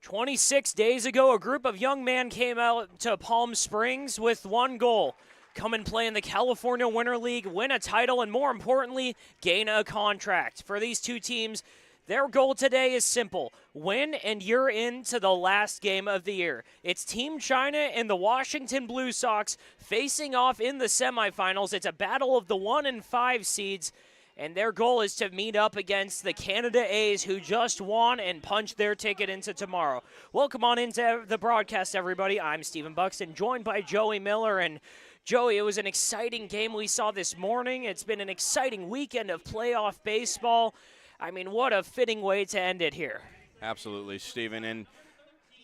26 days ago, a group of young men came out to Palm Springs with one goal: come and play in the California Winter League, win a title, and more importantly, gain a contract. For these two teams, their goal today is simple: win, and you're into the last game of the year. It's Team China and the Washington Blue Sox facing off in the semifinals. It's a battle of the 1 and 5 seeds, and their goal is to meet up against the Canada A's, who just won and punched their ticket into tomorrow. Welcome on into the broadcast, everybody. I'm Stephen Buxton, joined by Joey Miller. And Joey, it was an exciting game we saw this morning. It's been an exciting weekend of playoff baseball. I mean, what a fitting way to end it here. Absolutely, Stephen. And,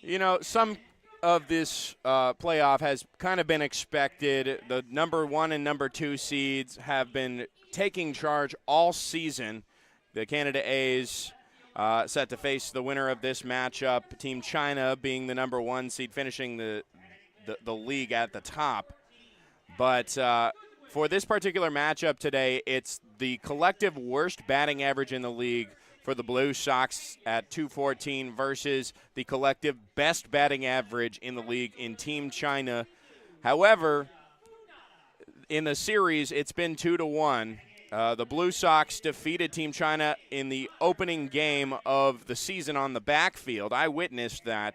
you know, some of this playoff has kind of been expected. The number 1 and number 2 seeds have been taking charge all season. The Canada A's set to face the winner of this matchup, Team China being the number 1 seed, finishing the league at the top. But for this particular matchup today, it's the collective worst batting average in the league for the Blue Sox at .214 versus the collective best batting average in the league in Team China. However, in the series, it's been 2-1. The Blue Sox defeated Team China in the opening game of the season on the backfield. I witnessed that.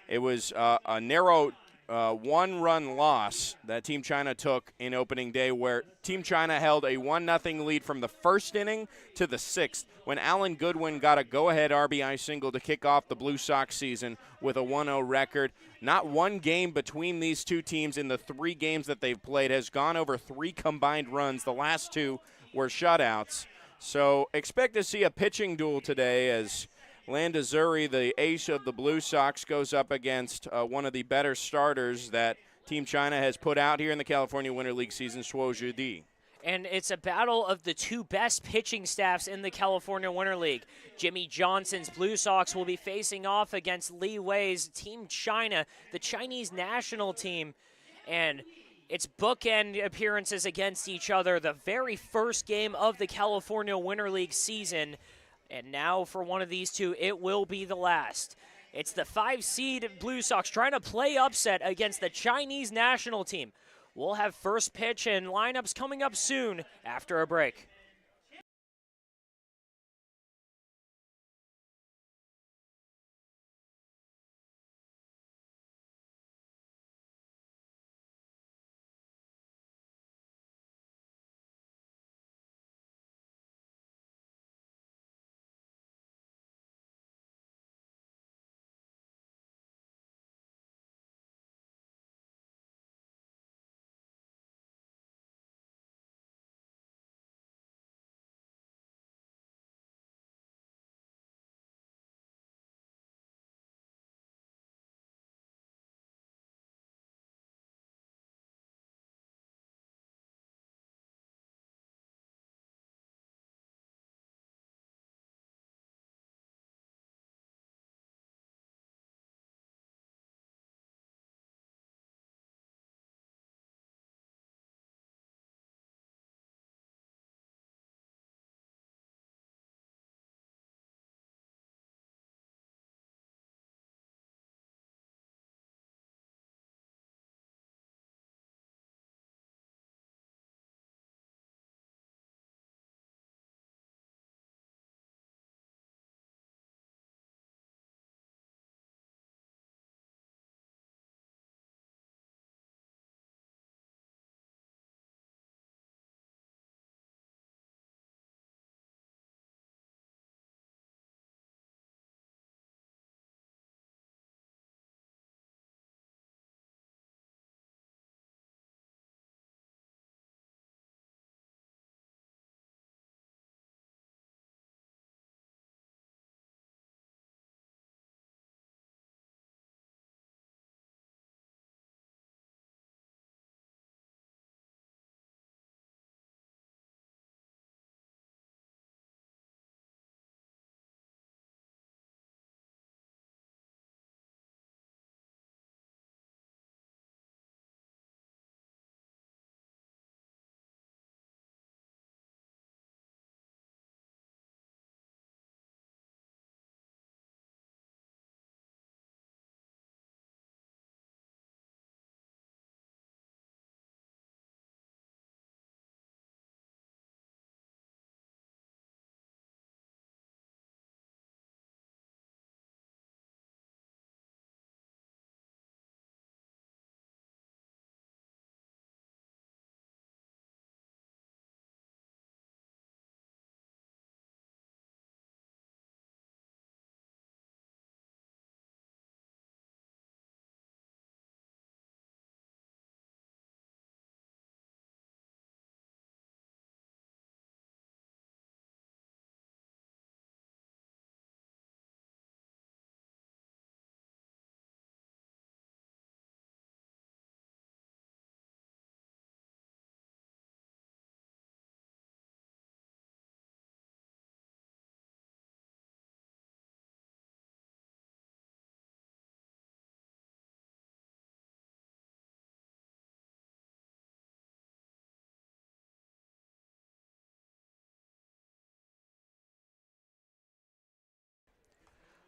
It was a narrow one-run loss that Team China took in opening day, where Team China held a 1-0 lead from the first inning to the 6th when Alan Goodwin got a go-ahead RBI single to kick off the Blue Sox season with a 1-0 record. Not one game between these two teams in the 3 games that they've played has gone over 3 combined runs. The last 2 were shutouts. So expect to see a pitching duel today as Landazuri, the ace of the Blue Sox, goes up against one of the better starters that Team China has put out here in the California Winter League season, Shuo Zhidi. And it's a battle of the 2 best pitching staffs in the California Winter League. Jimmy Johnson's Blue Sox will be facing off against Li Wei's Team China, the Chinese national team. And it's bookend appearances against each other, the very first game of the California Winter League season. And now for one of these two, it will be the last. It's the 5-seed Blue Sox trying to play upset against the Chinese national team. We'll have first pitch and lineups coming up soon after a break.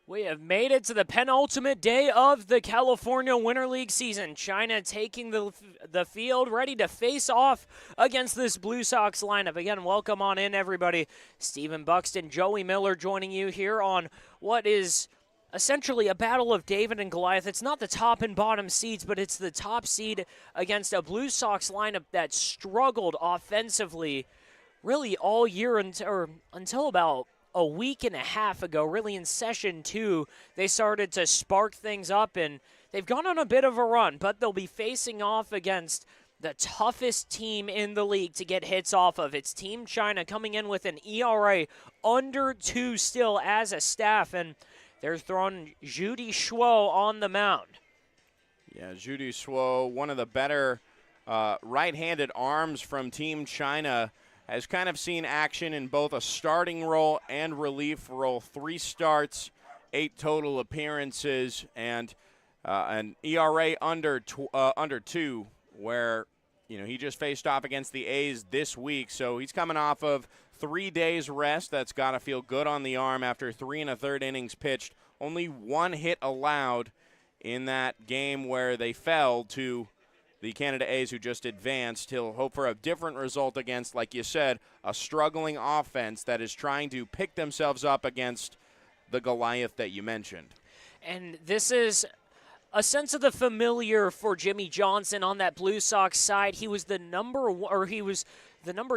We have made it to the penultimate day of the California Winter League season. China taking the field, ready to face off against this Blue Sox lineup. Again, welcome on in, everybody. Stephen Buxton, Joey Miller joining you here on what is essentially a battle of David and Goliath. It's not the top and bottom seeds, but it's the top seed against a Blue Sox lineup that struggled offensively really all year until about a week and a half ago. Really in session 2, they started to spark things up, and they've gone on a bit of a run, but they'll be facing off against the toughest team in the league to get hits off of. It's Team China, coming in with an ERA under 2 still as a staff, and they're throwing Judy Shuo on the mound. Yeah, Judy Shuo, one of the better right-handed arms from Team China, has kind of seen action in both a starting role and relief role. 3 starts, 8 total appearances, and an ERA under 2, where he just faced off against the A's this week. So he's coming off of 3 days rest. That's got to feel good on the arm after 3 1/3 innings pitched. Only 1 hit allowed in that game where they fell to the Canada A's, who just advanced. He'll hope for a different result against, like you said, a struggling offense that is trying to pick themselves up against the Goliath that you mentioned. And this is a sense of the familiar for Jimmy Johnson on that Blue Sox side. He was the number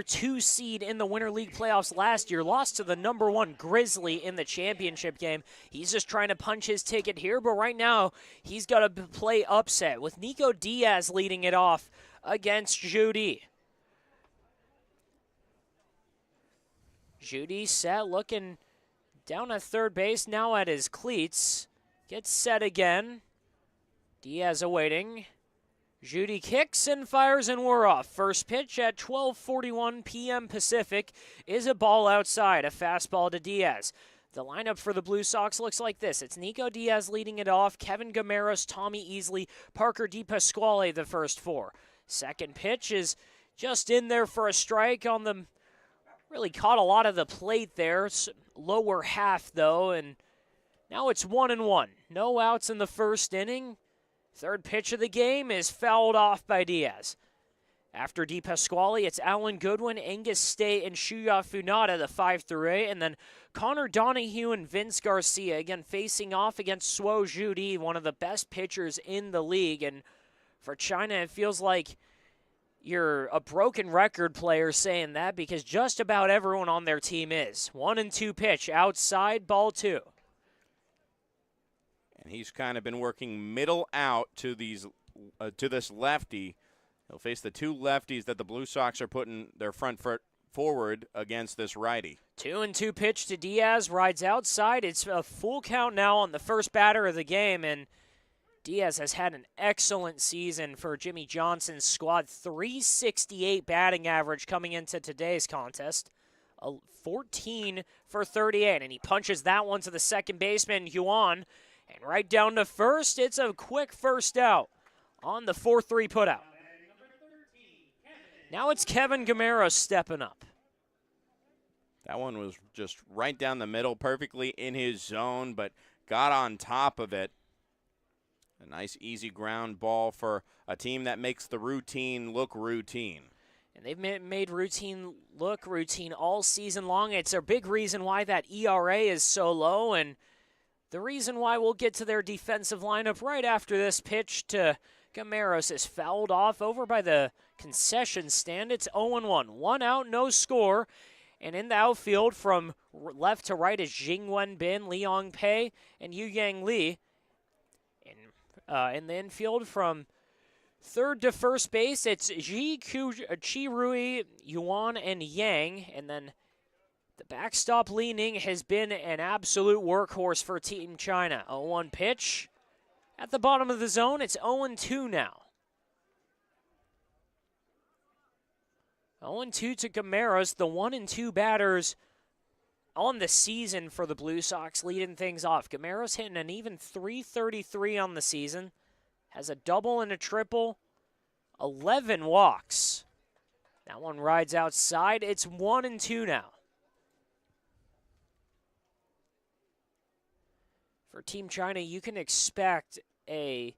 2 seed in the Winter League playoffs last year, lost to the number 1 Grizzly in the championship game. He's just trying to punch his ticket here, but right now he's got to play upset with Nico Diaz leading it off against Judy. Judy set, looking down at third base, now at his cleats. Gets set again. Diaz awaiting. Judy kicks and fires, and we're off. First pitch at 12:41 p.m. Pacific is a ball outside, a fastball to Diaz. The lineup for the Blue Sox looks like this. It's Nico Diaz leading it off, Kevin Gameros, Tommy Easley, Parker DePasquale, the first 4. Second pitch is just in there for a strike on the, really caught a lot of the plate there. Lower half, though, and now it's 1-1. No outs in the first inning. Third pitch of the game is fouled off by Diaz. After DePasquale, it's Alan Goodwin, Angus State, and Shuya Funada, the 5 through 8, and then Connor Donahue and Vince Garcia, again facing off against Suo Judy, one of the best pitchers in the league. And for China, it feels like you're a broken record player saying that, because just about everyone on their team is. 1-2 pitch, outside, ball 2. And he's kind of been working middle out to this lefty. He'll face the 2 lefties that the Blue Sox are putting their front foot forward against this righty. 2-2 pitch to Diaz, rides outside. It's a full count now on the first batter of the game, and Diaz has had an excellent season for Jimmy Johnson's squad. .368 batting average coming into today's contest. 14 for 38, and he punches that one to the second baseman, Yuan. And right down to first, it's a quick first out on the 4-3 putout. Now it's Kevin Gameros stepping up. That one was just right down the middle, perfectly in his zone, but got on top of it. A nice, easy ground ball for a team that makes the routine look routine. And they've made routine look routine all season long. It's a big reason why that ERA is so low, and the reason why we'll get to their defensive lineup right after this pitch to Gameros is fouled off over by the concession stand. It's 0-1. 1 out, no score. And in the outfield from left to right is Jingwen Bin, Liang Pei, and Yu Yang Li. In the infield from third to first base, it's Chi-Rui, Yuan, and Yang. And then the backstop leaning has been an absolute workhorse for Team China. 0-1 pitch at the bottom of the zone. It's 0-2 now. 0-2 to Gameros, the 1-2 batters on the season for the Blue Sox, leading things off. Gameros hitting an even .333 on the season, has a double and a triple, 11 walks. That one rides outside. It's 1-2 now. For Team China, you can expect a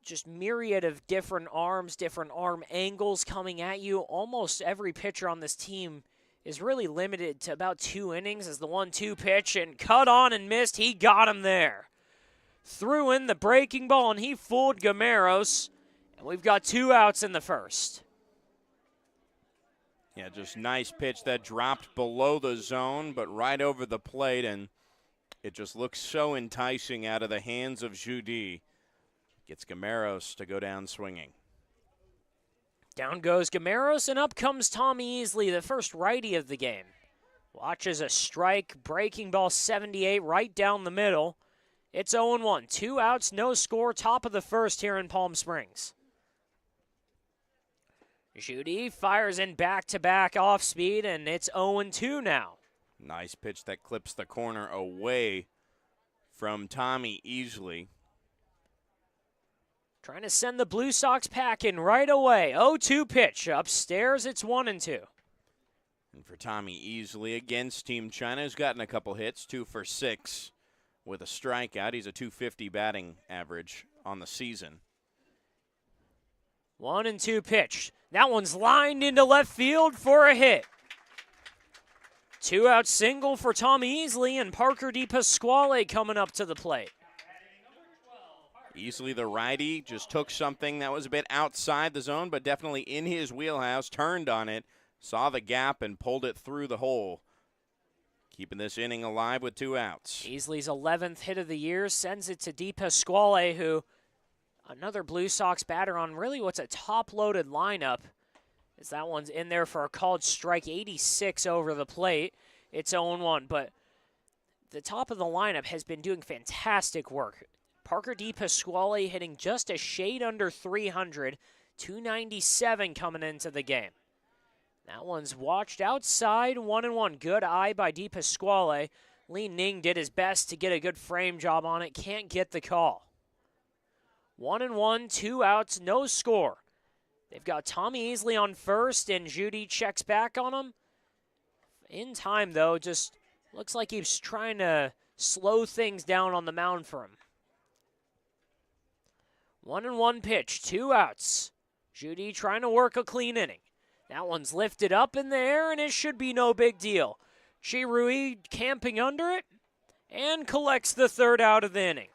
just myriad of different arms, different arm angles coming at you. Almost every pitcher on this team is really limited to about 2 innings as the 1-2 pitch, and cut on and missed. He got him there. Threw in the breaking ball, and he fooled Gameros, and we've got 2 outs in the first. Yeah, just nice pitch that dropped below the zone, but right over the plate, and it just looks so enticing out of the hands of Judy. Gets Gameros to go down swinging. Down goes Gameros, and up comes Tommy Easley, the first righty of the game. Watches a strike, breaking ball 78 right down the middle. It's 0-1, 2 outs, no score, top of the first here in Palm Springs. Judy fires in back-to-back off speed, and it's 0-2 now. Nice pitch that clips the corner away from Tommy Easley. Trying to send the Blue Sox packing right away. 0-2 pitch. Upstairs, it's 1-2. And for Tommy Easley against Team China, who's gotten a couple hits, 2 for 6 with a strikeout. He's a .250 batting average on the season. 1-2 pitch. That one's lined into left field for a hit. 2-out single for Tommy Easley, and Parker DePasquale coming up to the plate. Easley, the righty, just took something that was a bit outside the zone, but definitely in his wheelhouse, turned on it, saw the gap, and pulled it through the hole. Keeping this inning alive with 2 outs. Easley's 11th hit of the year sends it to DePasquale, who, another Blue Sox batter on really what's a top-loaded lineup, as that one's in there for a called strike, 86 over the plate. It's 0-1, but the top of the lineup has been doing fantastic work. Parker DePasquale hitting just a shade under 300, 297 coming into the game. That one's watched outside, 1-1. Good eye by DePasquale. Li Ning did his best to get a good frame job on it, can't get the call. 1-1, 2 outs, no score. They've got Tommy Easley on first, and Judy checks back on him. In time, though, just looks like he's trying to slow things down on the mound for him. 1-1 pitch, 2 outs. Judy trying to work a clean inning. That one's lifted up in the air, and it should be no big deal. Chirui camping under it and collects the 3rd out of the inning.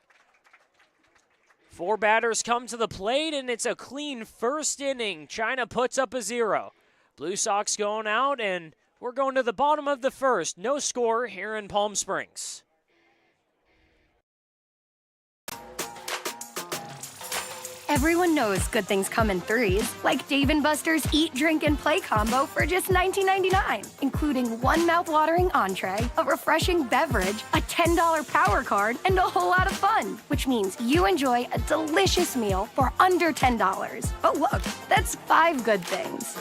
4 batters come to the plate, and it's a clean first inning. China puts up a 0. Blue Sox going out, and we're going to the bottom of the first. No score here in Palm Springs. Everyone knows good things come in threes, like Dave & Buster's Eat, Drink, and Play combo for just $19.99, including one mouth-watering entree, a refreshing beverage, a $10 power card, and a whole lot of fun, which means you enjoy a delicious meal for under $10. Oh, look, that's 5 good things.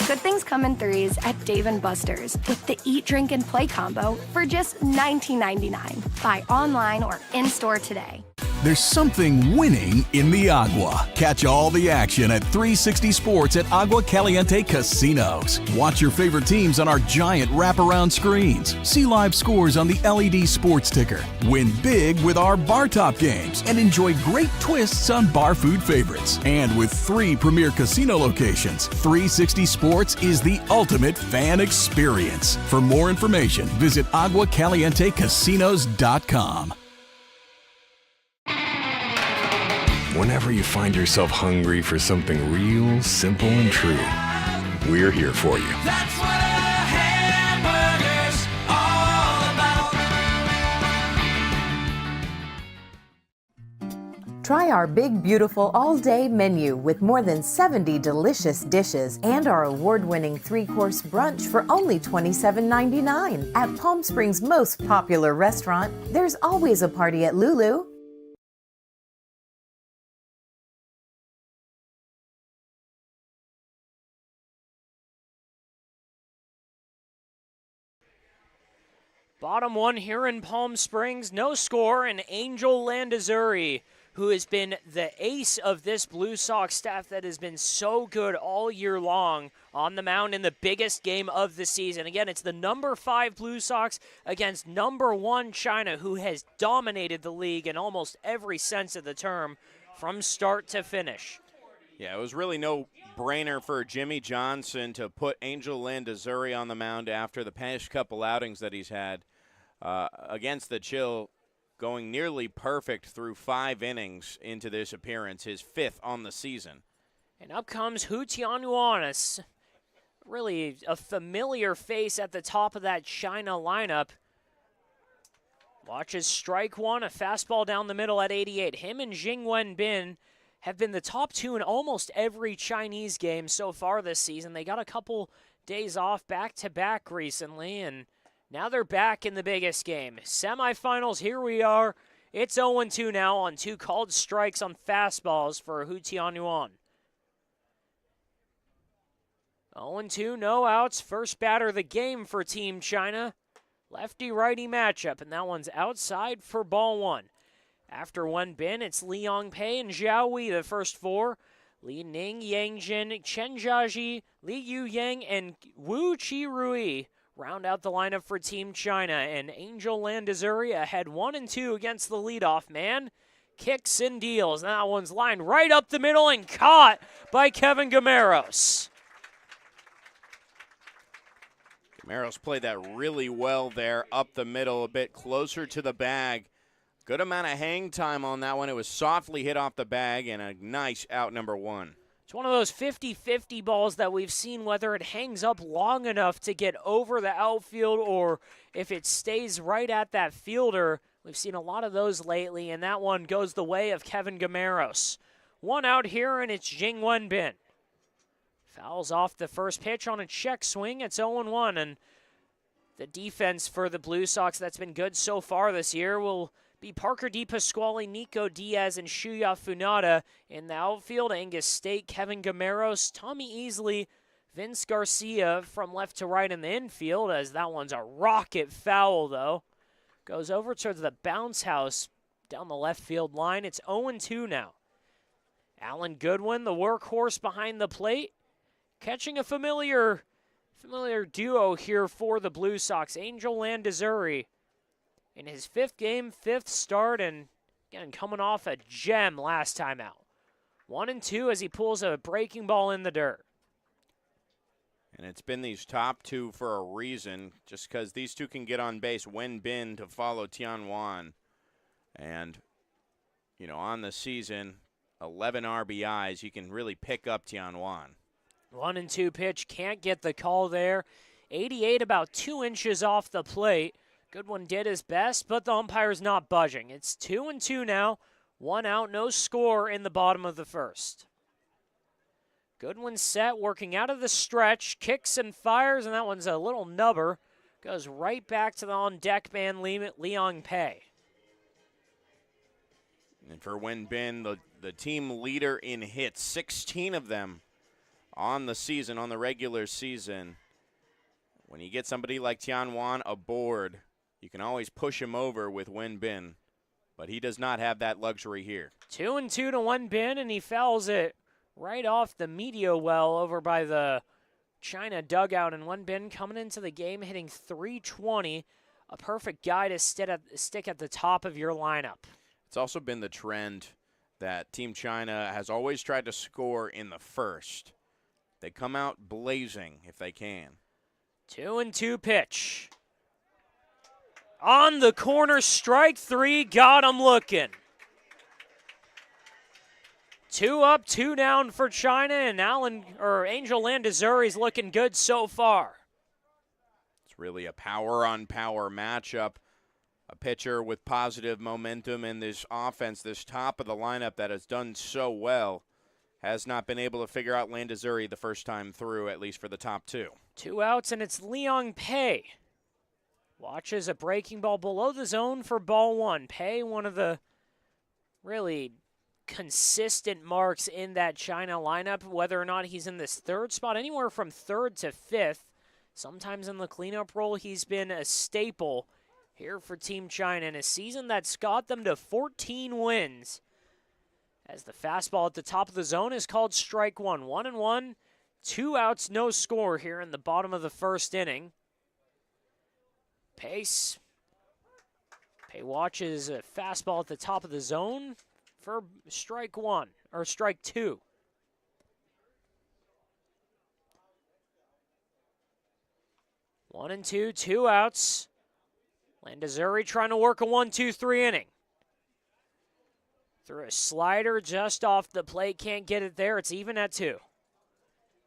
Good things come in threes at Dave & Buster's with the Eat, Drink, and Play combo for just $19.99. Buy online or in-store today. There's something winning in the Agua. Catch all the action at 360 Sports at Agua Caliente Casinos. Watch your favorite teams on our giant wraparound screens. See live scores on the LED sports ticker. Win big with our bar top games and enjoy great twists on bar food favorites. And with 3 premier casino locations, 360 Sports is the ultimate fan experience. For more information, visit aguacalientecasinos.com. Whenever you find yourself hungry for something real, simple, and true, we're here for you. That's what a hamburger's all about. Try our big, beautiful all-day menu with more than 70 delicious dishes and our award-winning 3-course brunch for only $27.99. At Palm Springs' most popular restaurant, there's always a party at Lulu. Bottom one here in Palm Springs, no score, and Angel Landazuri, who has been the ace of this Blue Sox staff that has been so good all year long on the mound in the biggest game of the season. Again, it's the number 5 Blue Sox against number 1 China, who has dominated the league in almost every sense of the term from start to finish. Yeah, it was really no brainer for Jimmy Johnson to put Angel Landazuri on the mound after the past couple outings that he's had against the Chill, going nearly perfect through 5 innings into this appearance, his 5th on the season. And up comes Hu Tianyuan, really a familiar face at the top of that China lineup. Watches strike one, a fastball down the middle at 88. Him and Jing Wenbin have been the top 2 in almost every Chinese game so far this season. They got a couple days off back-to-back recently, and now they're back in the biggest game. Semifinals, here we are. It's 0-2 now on 2 called strikes on fastballs for Hu Tianyuan. 0-2, no outs. First batter of the game for Team China. Lefty-righty matchup, and that one's outside for ball 1. After Wenbin, it's Li Yongpei and Zhao Wei, the first 4. Li Ning, Yang Jin, Chen Jiaji, Li Yu Yang, and Wu Qirui round out the lineup for Team China, and Angel Landazuri ahead 1-2 against the leadoff man. Kicks and deals. That one's lined right up the middle and caught by Kevin Gameros. Gameros played that really well there up the middle, a bit closer to the bag. Good amount of hang time on that one. It was softly hit off the bag and a nice out number 1. It's one of those 50-50 balls that we've seen, whether it hangs up long enough to get over the outfield or if it stays right at that fielder. We've seen a lot of those lately, and that one goes the way of Kevin Gameros. 1 out here, and it's Jing Wenbin. Fouls off the first pitch on a check swing. It's 0-1, and the defense for the Blue Sox that's been good so far this year will be Parker DePasquale, Nico Diaz, and Shuya Funada. In the outfield, Angus State, Kevin Gameros, Tommy Easley, Vince Garcia from left to right in the infield, as that one's a rocket foul, though. Goes over towards the bounce house down the left field line. It's 0-2 now. Alan Goodwin, the workhorse behind the plate, catching a familiar duo here for the Blue Sox. Angel Landazuri in his 5th game, 5th start, and again, coming off a gem last time out. 1-2 as he pulls a breaking ball in the dirt. And it's been these top 2 for a reason, just because these 2 can get on base. Wenbin to follow Tianyuan. And, on the season, 11 RBIs. You can really pick up Tianyuan. 1-2 pitch, can't get the call there. 88, about 2 inches off the plate. Goodwin did his best, but the umpire's not budging. It's 2-2 now. 1 out, no score in the bottom of the first. Goodwin set, working out of the stretch, kicks and fires, and that one's a little nubber. Goes right back to the on-deck man, Li Yongpei. And for Wenbin, the team leader in hits, 16 of them on the season, on the regular season. When you get somebody like Tianyuan aboard, you can always push him over with Wenbin, but he does not have that luxury here. 2-2 to Wenbin, and he fouls it right off the media well over by the China dugout. And Wenbin coming into the game hitting .320, a perfect guy to stick at the top of your lineup. It's also been the trend that Team China has always tried to score in the first. They come out blazing if they can. 2-2 pitch. On the corner, strike 3, got him looking. 2 up, 2 down for China, and Angel Landazuri's looking good so far. It's really a power-on-power matchup. A pitcher with positive momentum in this offense, this top of the lineup that has done so well, has not been able to figure out Landazuri the first time through, at least for the top 2. 2 outs, and it's Li Yongpei. Watches a breaking ball below the zone for ball 1. Pei, one of the really consistent marks in that China lineup, whether or not he's in this 3rd spot, anywhere from 3rd to 5th. Sometimes in the cleanup role, he's been a staple here for Team China in a season that's got them to 14 wins. as the fastball at the top of the zone is called strike one. 1-1, 2 outs, no score here in the bottom of the first inning. Pay watches a fastball at the top of the zone for strike one, or strike two. One and two, 2 outs. Landazuri trying to work a 1-2-3 inning. Through a slider just off the plate, can't get it there. It's even at 2.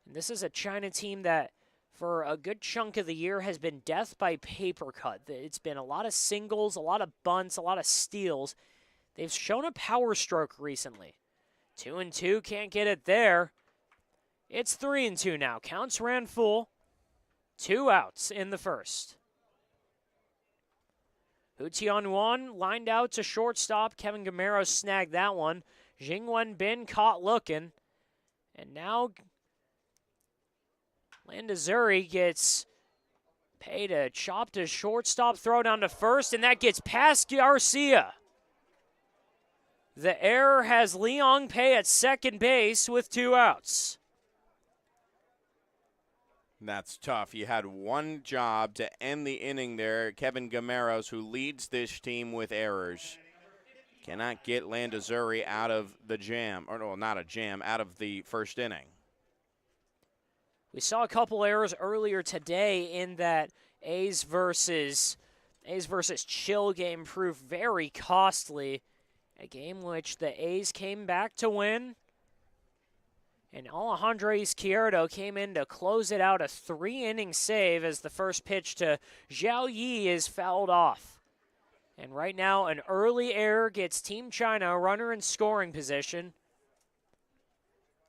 And this is a China team that, for a good chunk of the year, has been death by paper cut. It's been a lot of singles, a lot of bunts, a lot of steals. They've shown a power stroke recently. 2-2, can't get it there. It's 3-2 now. Counts ran full. 2 outs in the first. Hu Tianwan lined out to shortstop. Kevin Gamero snagged that one. Jingwen Bin caught looking. And now Landazuri gets paid a chop to shortstop, throw down to first, and that gets past Garcia. The error has Liang Pei at second base with 2 outs. That's tough. You had one job to end the inning there. Kevin Gameros, who leads this team with errors, cannot get Landazuri out of the jam. Or no, not a jam, out of the first inning. We saw a couple errors earlier today in that A's versus Chill game proved very costly. A game which the A's came back to win. And Alejandro Izquierdo came in to close it out, a 3-inning save as the first pitch to Zhao Yi is fouled off. And right now, an early error gets Team China a runner in scoring position.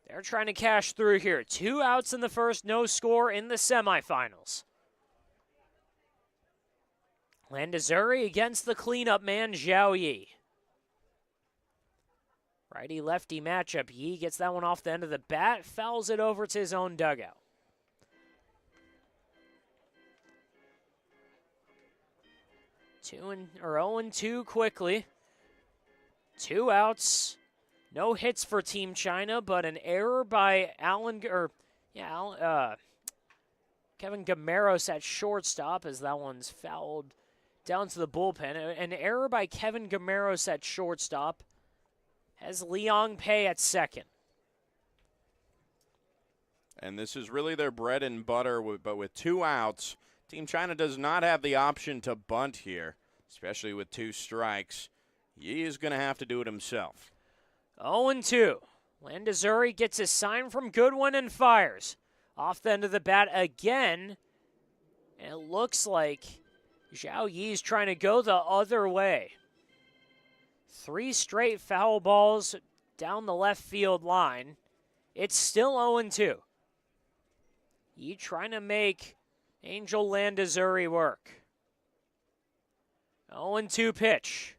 They're trying to cash through here. 2 outs in the first, no score in the semifinals. Landazuri against the cleanup man, Zhao Yi. Righty-lefty matchup. Yi gets that one off the end of the bat, fouls it over to his own dugout. Or 0-2 quickly. 2 outs. No hits for Team China, but an error by Kevin Gameros at shortstop as that one's fouled down to the bullpen. An error by Kevin Gameros at shortstop has Liang Pei at second. And this is really their bread and butter, but with 2 outs, Team China does not have the option to bunt here, especially with 2 strikes. Yi is going to have to do it himself. 0-2. Landazuri gets a sign from Goodwin and fires. Off the end of the bat again. And it looks like Zhao Yi's trying to go the other way. 3 straight foul balls down the left field line. It's still 0-2. Yi trying to make Angel Landazuri work. 0-2 pitch.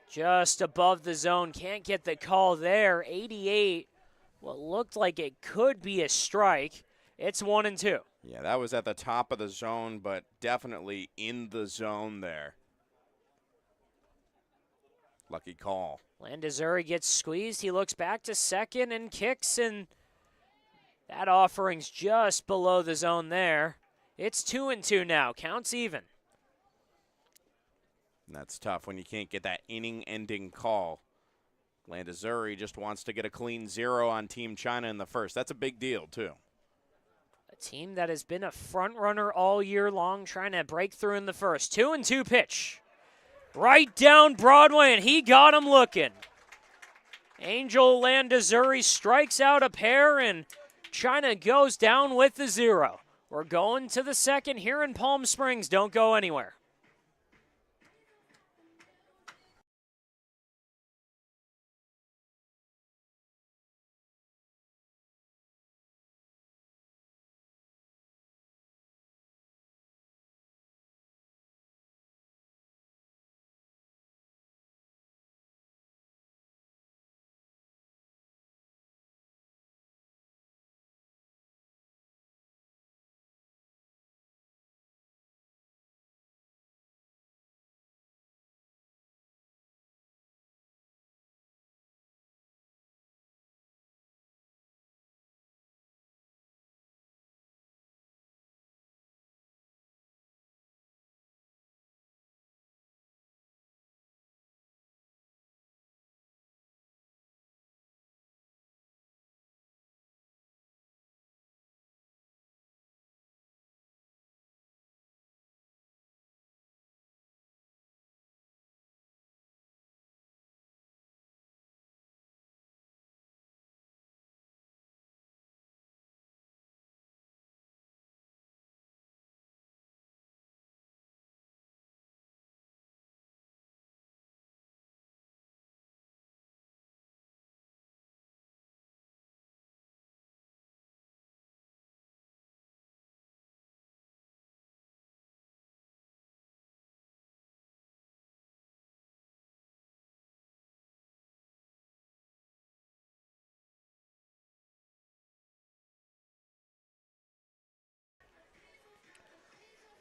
Just above the zone. Can't get the call there. 88. What looked like it could be a strike. It's 1-2. Yeah, that was at the top of the zone, but definitely in the zone there. Lucky call. Landazuri gets squeezed. He looks back to second and kicks, and that offering's just below the zone there. It's 2-2 now. Counts even. And that's tough when you can't get that inning-ending call. Landazuri just wants to get a clean 0 on Team China in the first. That's a big deal, too. A team that has been a front runner all year long, trying to break through in the first. 2-2 pitch. Right down Broadway, and he got him looking. Angel Landazuri strikes out a pair, and China goes down with the 0. We're going to the second here in Palm Springs. Don't go anywhere.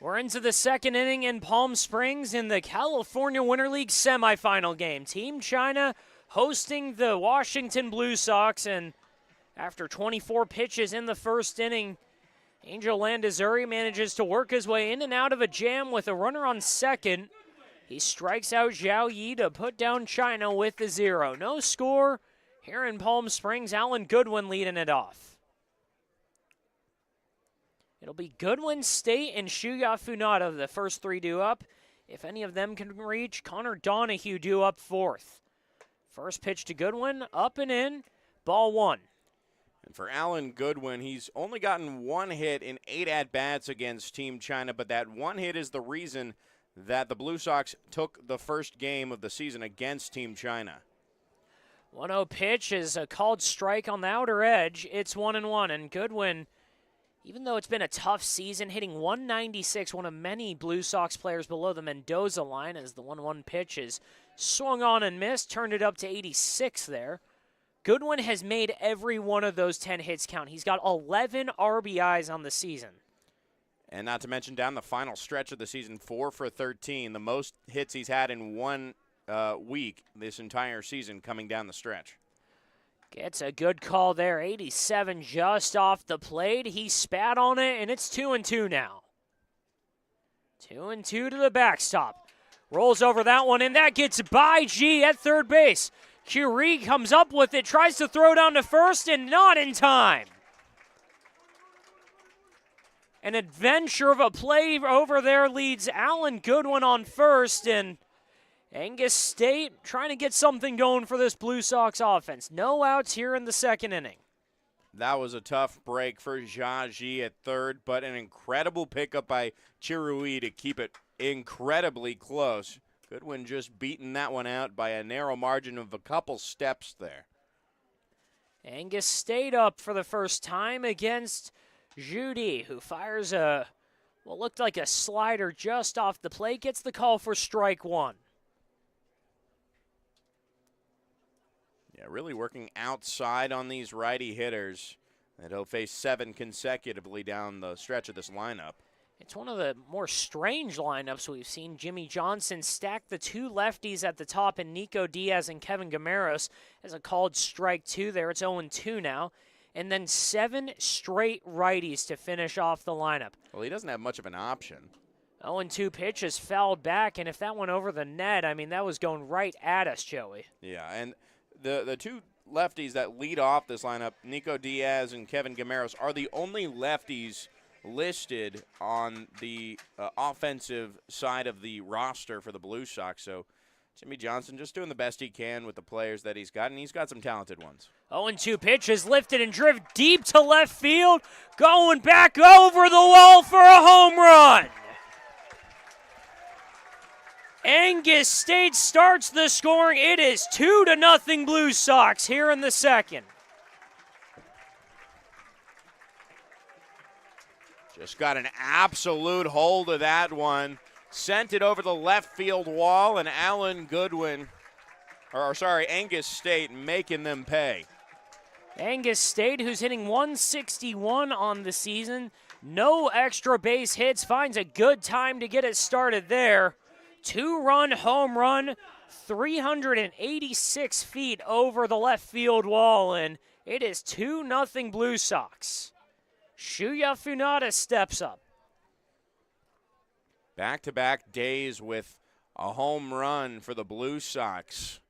We're into the second inning in Palm Springs in the California Winter League semifinal game. Team China hosting the Washington Blue Sox, and after 24 pitches in the first inning, Angel Landazuri manages to work his way in and out of a jam with a runner on second. He strikes out Zhao Yi to put down China with the 0. No score here in Palm Springs. Alan Goodwin leading it off. It'll be Goodwin, State, and Shuya Funada, the first three due up. If any of them can reach, Connor Donahue due up fourth. First pitch to Goodwin, up and in, ball 1. And for Alan Goodwin, he's only gotten one hit in 8 at-bats against Team China, but that one hit is the reason that the Blue Sox took the first game of the season against Team China. 1-0 pitch is a called strike on the outer edge. It's 1-1, and Goodwin, even though it's been a tough season, hitting 196, one of many Blue Sox players below the Mendoza line as the 1-1 pitch is swung on and missed, turned it up to 86 there. Goodwin has made every one of those 10 hits count. He's got 11 RBIs on the season. And not to mention down the final stretch of the season, 4 for 13, the most hits he's had in one week this entire season coming down the stretch. Gets a good call there. 87 just off the plate. He spat on it, and it's 2-2 now. 2-2 to the backstop. Rolls over that one, and that gets by G at third base. Curie comes up with it, tries to throw down to first, and not in time. An adventure of a play over there leads Alan Goodwin on first, and Angus State trying to get something going for this Blue Sox offense. No outs here in the second inning. That was a tough break for Zhao at third, but an incredible pickup by Chirui to keep it incredibly close. Goodwin just beating that one out by a narrow margin of a couple steps there. Angus State up for the first time against Judy, who fires what looked like a slider just off the plate, gets the call for strike 1. Yeah, really working outside on these righty hitters that he'll face 7 consecutively down the stretch of this lineup. It's one of the more strange lineups we've seen. Jimmy Johnson stack the 2 lefties at the top, and Nico Diaz and Kevin Gameros as a called strike 2 there. It's 0-2 now. And then 7 straight righties to finish off the lineup. Well, he doesn't have much of an option. 0-2 pitch is fouled back, and if that went over the net, I mean, that was going right at us, Joey. Yeah, and the 2 lefties that lead off this lineup, Nico Diaz and Kevin Gameros, are the only lefties listed on the offensive side of the roster for the Blue Sox. So Jimmy Johnson just doing the best he can with the players that he's got, and he's got some talented ones. 0-2 pitch is lifted and driven deep to left field, going back over the wall for a home run. Angus State starts the scoring. It is 2-0 Blue Sox here in the second. Just got an absolute hold of that one. Sent it over the left field wall, and Angus State making them pay. Angus State, who's hitting 161 on the season, no extra base hits, finds a good time to get it started there. 2-run home run, 386 feet over the left field wall, and it is 2-0 Blue Sox. Shuya Funada steps up. Back-to-back days with a home run for the Blue Sox.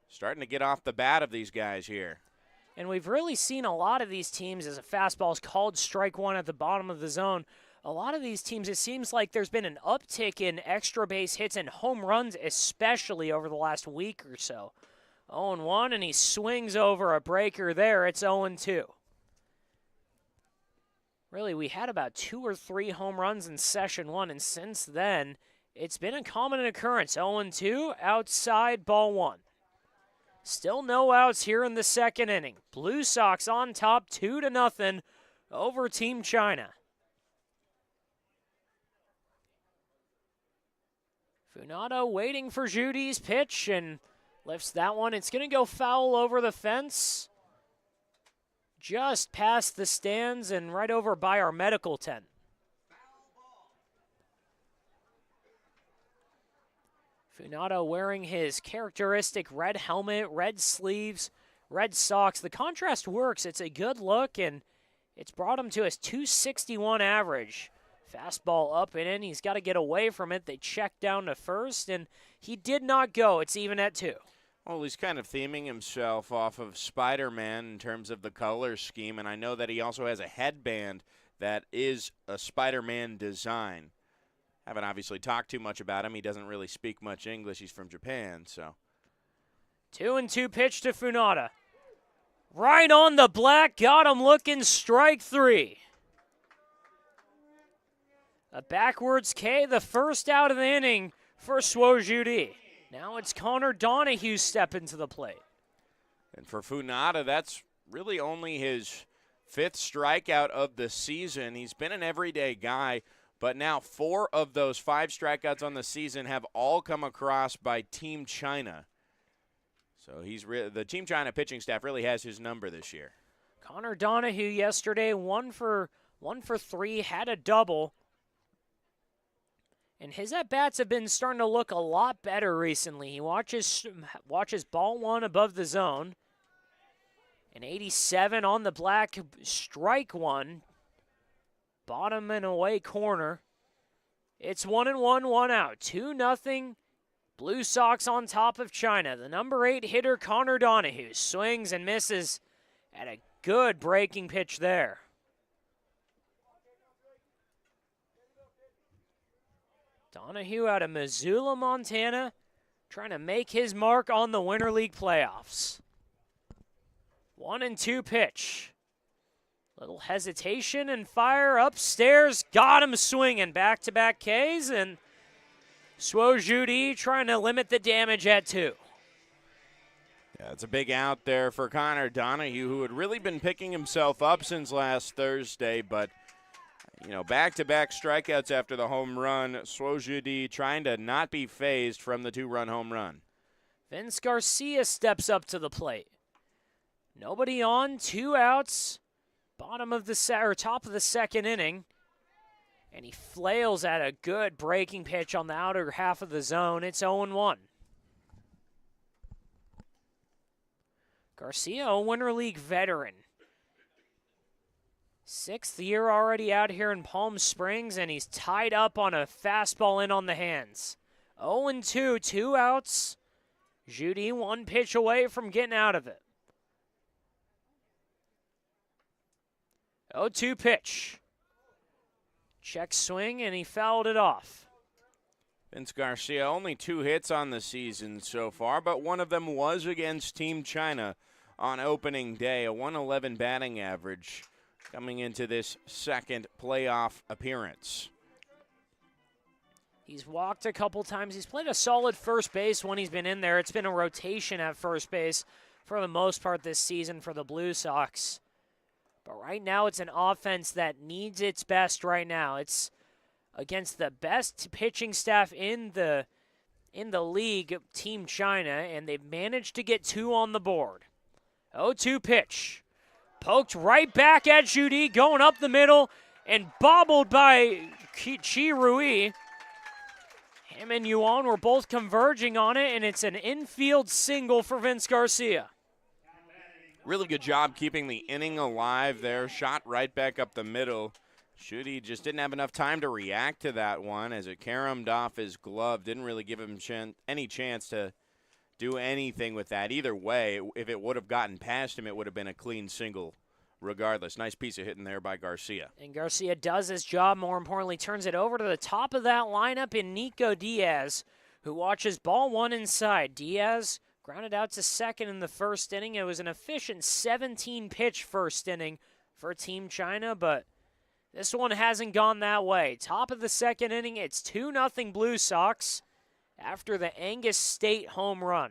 Starting to get off the bat of these guys here. And we've really seen a lot of these teams as a fastball is called strike 1 at the bottom of the zone. A lot of these teams, it seems like there's been an uptick in extra base hits and home runs, especially over the last week or so. 0-1, and he swings over a breaker there. It's 0-2. Really, we had about 2 or 3 home runs in session 1, and since then, it's been a common occurrence. 0-2, outside, ball 1. Still no outs here in the second inning. Blue Sox on top, 2-0 over Team China. Funada waiting for Judy's pitch and lifts that one. It's going to go foul over the fence, just past the stands and right over by our medical tent. Funado wearing his characteristic red helmet, red sleeves, red socks. The contrast works. It's a good look, and it's brought him to his 261 average. Fastball up and in. He's got to get away from it. They check down to first, and he did not go. It's even at 2. Well, he's kind of theming himself off of Spider-Man in terms of the color scheme, and I know that he also has a headband that is a Spider-Man design. Haven't obviously talked too much about him. He doesn't really speak much English. He's from Japan, so. 2-2 pitch to Funada. Right on the black, got him looking, strike 3. A backwards K, the first out of the inning for Swojudi. Now it's Connor Donahue stepping to the plate. And for Funada, that's really only his 5th strikeout of the season. He's been an everyday guy, but now 4 of those 5 strikeouts on the season have all come across by Team China. So the Team China pitching staff really has his number this year. Connor Donahue yesterday, 1 for 3, had a double. And his at-bats have been starting to look a lot better recently. He watches ball 1 above the zone. An 87 on the black, strike 1. Bottom and away corner. It's 1-1, 1 out. 2-0. Blue Sox on top of China. The number 8 hitter, Connor Donahue, swings and misses at a good breaking pitch there. Donahue out of Missoula, Montana, trying to make his mark on the Winter League playoffs. 1-2 pitch. Little hesitation and fire upstairs. Got him swinging. Back-to-back Ks, and Swojudi trying to limit the damage at 2. Yeah, it's a big out there for Connor Donahue, who had really been picking himself up since last Thursday, but back-to-back strikeouts after the home run. Swojudi trying to not be phased from the 2-run home run. Vince Garcia steps up to the plate. Nobody on, 2 outs. Top of the 2nd inning. And he flails at a good breaking pitch on the outer half of the zone. It's 0-1. Garcia, a Winter League veteran. 6th year already out here in Palm Springs, and he's tied up on a fastball in on the hands. 0-2, 2 outs. Judy 1 pitch away from getting out of it. 0-2 pitch. Check swing, and he fouled it off. Vince Garcia, only 2 hits on the season so far, but one of them was against Team China on opening day, a 111 batting average. Coming into this 2nd playoff appearance. He's walked a couple times. He's played a solid first base when he's been in there. It's been a rotation at first base for the most part this season for the Blue Sox. But right now it's an offense that needs its best right now. It's against the best pitching staff in the league, Team China, and they've managed to get 2 on the board. 0-2 pitch. Poked right back at Judy, going up the middle, and bobbled by Chi Rui. Him and Yuan were both converging on it, and it's an infield single for Vince Garcia. Really good job keeping the inning alive there. Shot right back up the middle. Judy just didn't have enough time to react to that one as it caromed off his glove. Didn't really give him any chance to do anything with that. Either way, if it would have gotten past him, it would have been a clean single regardless. Nice piece of hitting there by Garcia. And Garcia does his job, more importantly, turns it over to the top of that lineup in Nico Diaz, who watches ball 1 inside. Diaz grounded out to 2nd in the 1st inning. It was an efficient 17-pitch first inning for Team China, but this one hasn't gone that way. Top of the 2nd inning, it's 2-0 Blue Sox after the Angus State home run.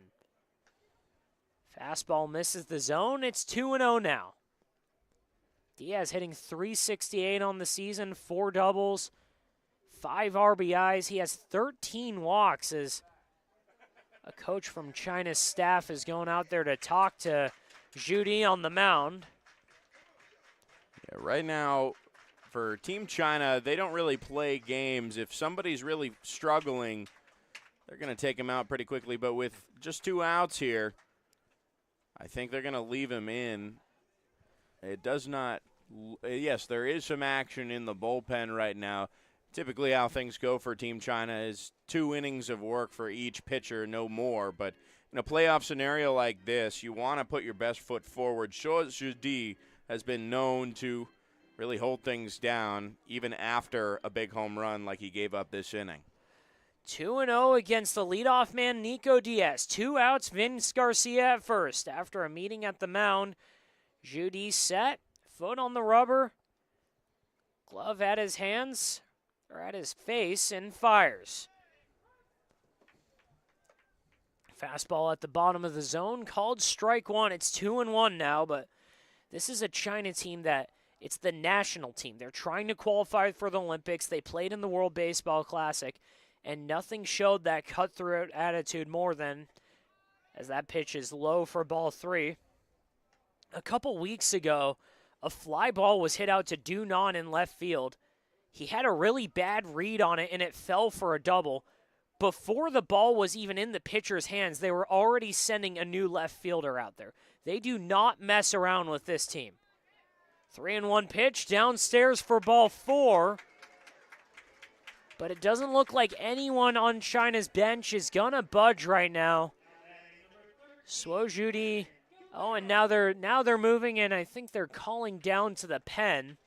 Fastball misses the zone. It's 2-0 now. Diaz hitting .368 on the season, 4 doubles, 5 RBIs. He has 13 walks as a coach from China's staff is going out there to talk to Judy on the mound. Yeah, right now, for Team China, they don't really play games. If somebody's really struggling, they're going to take him out pretty quickly. But with just 2 outs here, I think they're going to leave him in. It does not – yes, there is some action in the bullpen right now. Typically how things go for Team China is 2 innings of work for each pitcher, no more. But in a playoff scenario like this, you want to put your best foot forward. Zhudi has been known to really hold things down even after a big home run like he gave up this inning. 2-0 against the leadoff man, Nico Diaz. 2 outs, Vince Garcia at first. After a meeting at the mound, Zhudi set, foot on the rubber, glove at his hands, or at his face, and fires. Fastball at the bottom of the zone, called strike 1. It's 2-1 now, but this is a China team that it's the national team. They're trying to qualify for the Olympics. They played in the World Baseball Classic, and nothing showed that cutthroat attitude more than as that pitch is low for ball 3. A couple weeks ago, a fly ball was hit out to Dunan in left field. He had a really bad read on it, and it fell for a double. Before the ball was even in the pitcher's hands, they were already sending a new left fielder out there. They do not mess around with this team. 3-1 pitch downstairs for ball 4. But it doesn't look like anyone on China's bench is going to budge right now. Zhudi. Oh, and now they're moving, and I think they're calling down to the pen.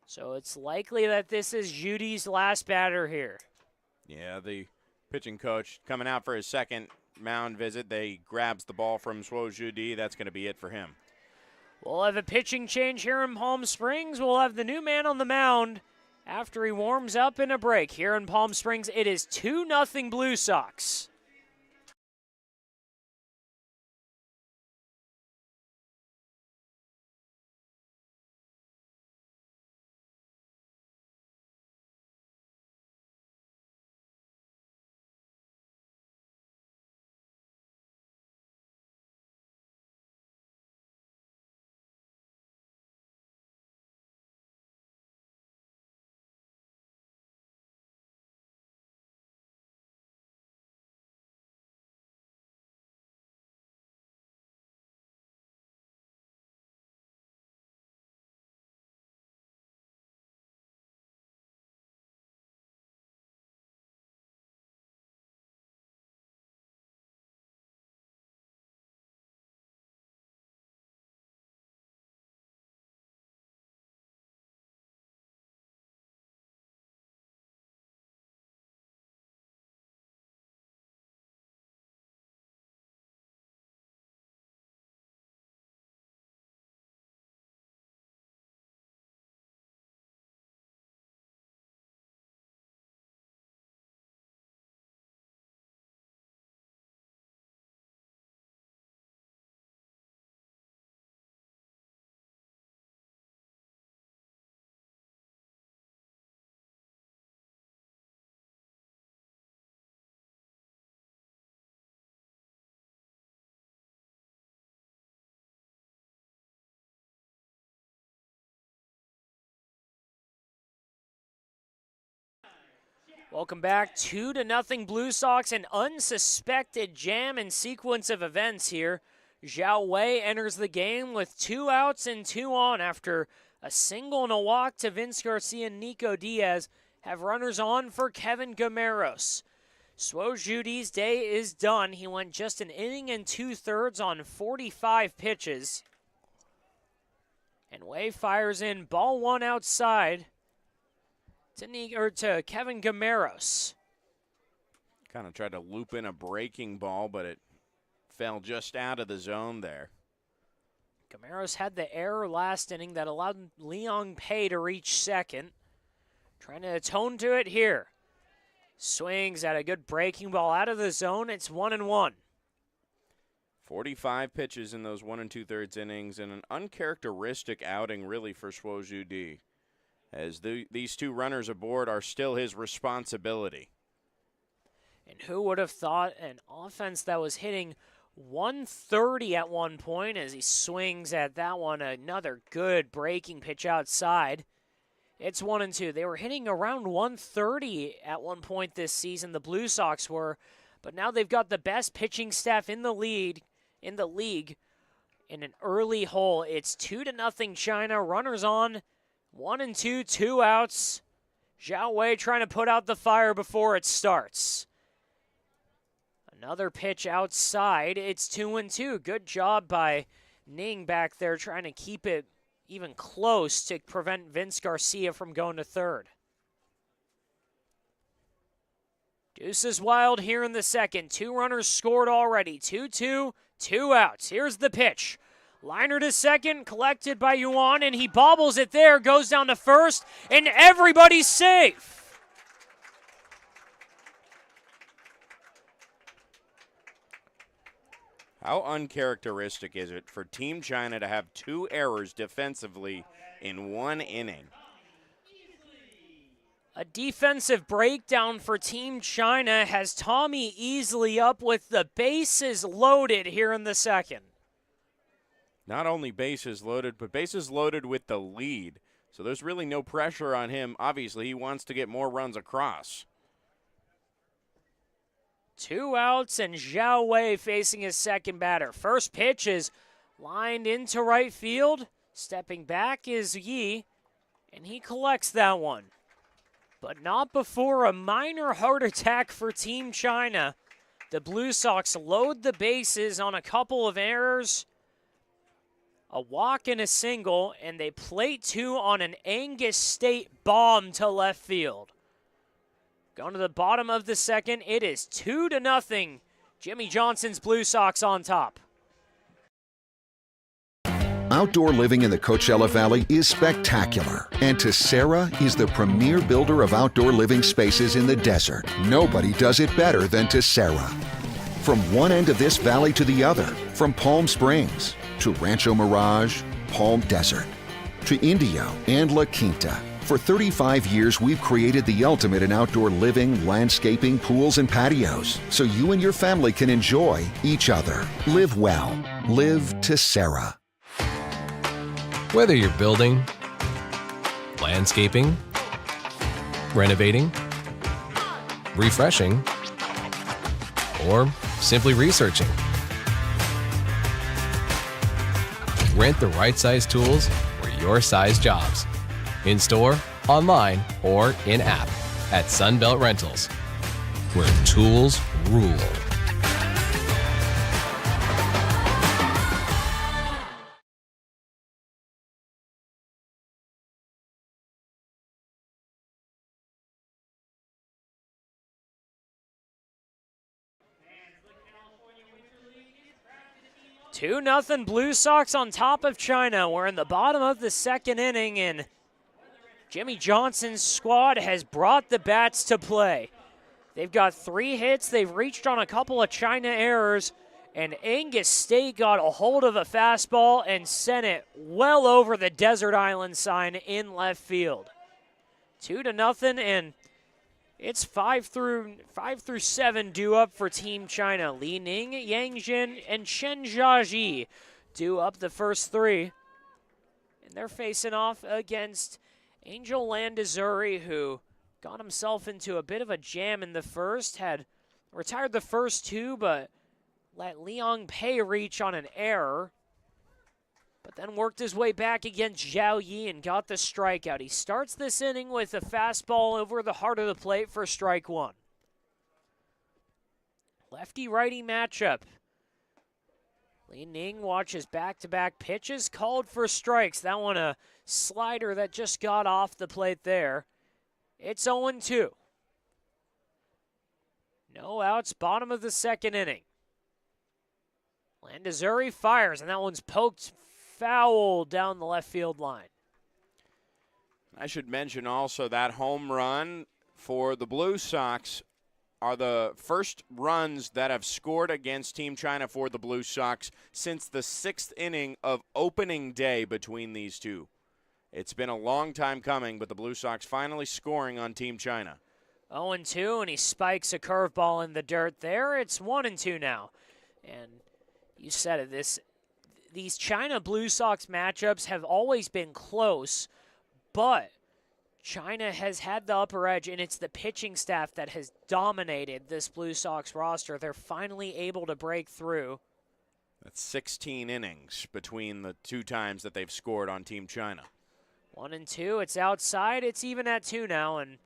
So it's likely that this is Zhudi's last batter here. Yeah, the pitching coach coming out for his second mound visit. They grabs the ball from Zhudi. That's going to be it for him. We'll have a pitching change here in Palm Springs. We'll have the new man on the mound after he warms up in a break. Here in Palm Springs, it is 2-0 Blue Sox. Welcome back. 2-0 Blue Sox, an unsuspected jam and sequence of events here. Zhao Wei enters the game with 2 outs and 2 on after a single and a walk to Vince Garcia and Nico Diaz have runners on for Kevin Gameros. Zhudi's day is done. He went just an inning and 2/3 on 45 pitches. And Wei fires in ball 1 outside to Kevin Gameros. Kind of tried to loop in a breaking ball, but it fell just out of the zone there. Gameros had the error last inning that allowed Leon Pei to reach second. Trying to atone to it here. Swings at a good breaking ball out of the zone. It's 1-1. 45 pitches in those 1 2/3 innings, and an uncharacteristic outing really for Zhudi, as these 2 runners aboard are still his responsibility. And who would have thought an offense that was hitting 130 at one point as he swings at that one, another good breaking pitch outside. It's 1-2. They were hitting around 130 at one point this season, the Blue Sox were, but now they've got the best pitching staff in the league. In an early hole, it's 2-0 China. Runners on, 1-2, 2 outs. Zhao Wei trying to put out the fire before it starts. Another pitch outside. It's 2-2. Good job by Ning back there trying to keep it even close to prevent Vince Garcia from going to third. Deuce is wild here in the second. 2 runners scored already. 2-2, 2 outs. Here's the pitch. Liner to second, collected by Yuan, and he bobbles it there, goes down to first, and everybody's safe. How uncharacteristic is it for Team China to have 2 errors defensively in 1 inning? A defensive breakdown for Team China has Tommy Easley up with the bases loaded here in the second. Not only bases loaded, but bases loaded with the lead. So there's really no pressure on him. Obviously, he wants to get more runs across. 2 outs and Zhao Wei facing his second batter. First pitch is lined into right field. Stepping back is Yi, and he collects that one. But not before a minor heart attack for Team China. The Blue Sox load the bases on a couple of errors. A walk and a single, and they plate 2 on an Angus State bomb to left field. Going to the bottom of the second, it is 2-0. Jimmy Johnson's Blue Sox on top. Outdoor living in the Coachella Valley is spectacular, and Tessera is the premier builder of outdoor living spaces in the desert. Nobody does it better than Tessera. From one end of this valley to the other, from Palm Springs to Rancho Mirage, Palm Desert, to Indio and La Quinta. For 35 years, we've created the ultimate in outdoor living, landscaping, pools, and patios, so you and your family can enjoy each other. Live well. Live Tessera. Whether you're building, landscaping, renovating, refreshing, or simply researching, rent the right size tools for your size jobs. In store, online, or in-app at Sunbelt Rentals, where tools rule. Two nothing Blue Sox on top of China. We're in the bottom of the second inning, and Jimmy Johnson's squad has brought the bats to play. They've got 3 hits. They've reached on a couple of China errors, and Angus State got a hold of a fastball and sent it well over the Desert Island sign in left field. 2-0, and it's 5 through 7 due up for Team China. Li Ning, Yang Jin, and Chen Jiaji due up the first 3. And they're facing off against Angel Landazuri, who got himself into a bit of a jam in the first, had retired the first 2, but let Liang Pei reach on an error, but then worked his way back against Zhao Yi and got the strikeout. He starts this inning with a fastball over the heart of the plate for strike 1. Lefty-righty matchup. Li Ning watches back-to-back pitches, called for strikes. That one a slider that just got off the plate there. It's 0-2. No outs, bottom of the second inning. Landazuri fires, and that one's poked foul down the left field line. I should mention also that home run for the Blue Sox are the first runs that have scored against Team China for the Blue Sox since the 6th inning of opening day between these two. It's been a long time coming, but the Blue Sox finally scoring on Team China. 0-2, and he spikes a curveball in the dirt there. It's 1-2 now. And you said it, these China Blue Sox matchups have always been close, but China has had the upper edge, and it's the pitching staff that has dominated this Blue Sox roster. They're finally able to break through. That's 16 innings between the 2 times that they've scored on Team China. 1-2, it's outside. It's even at 2 now, and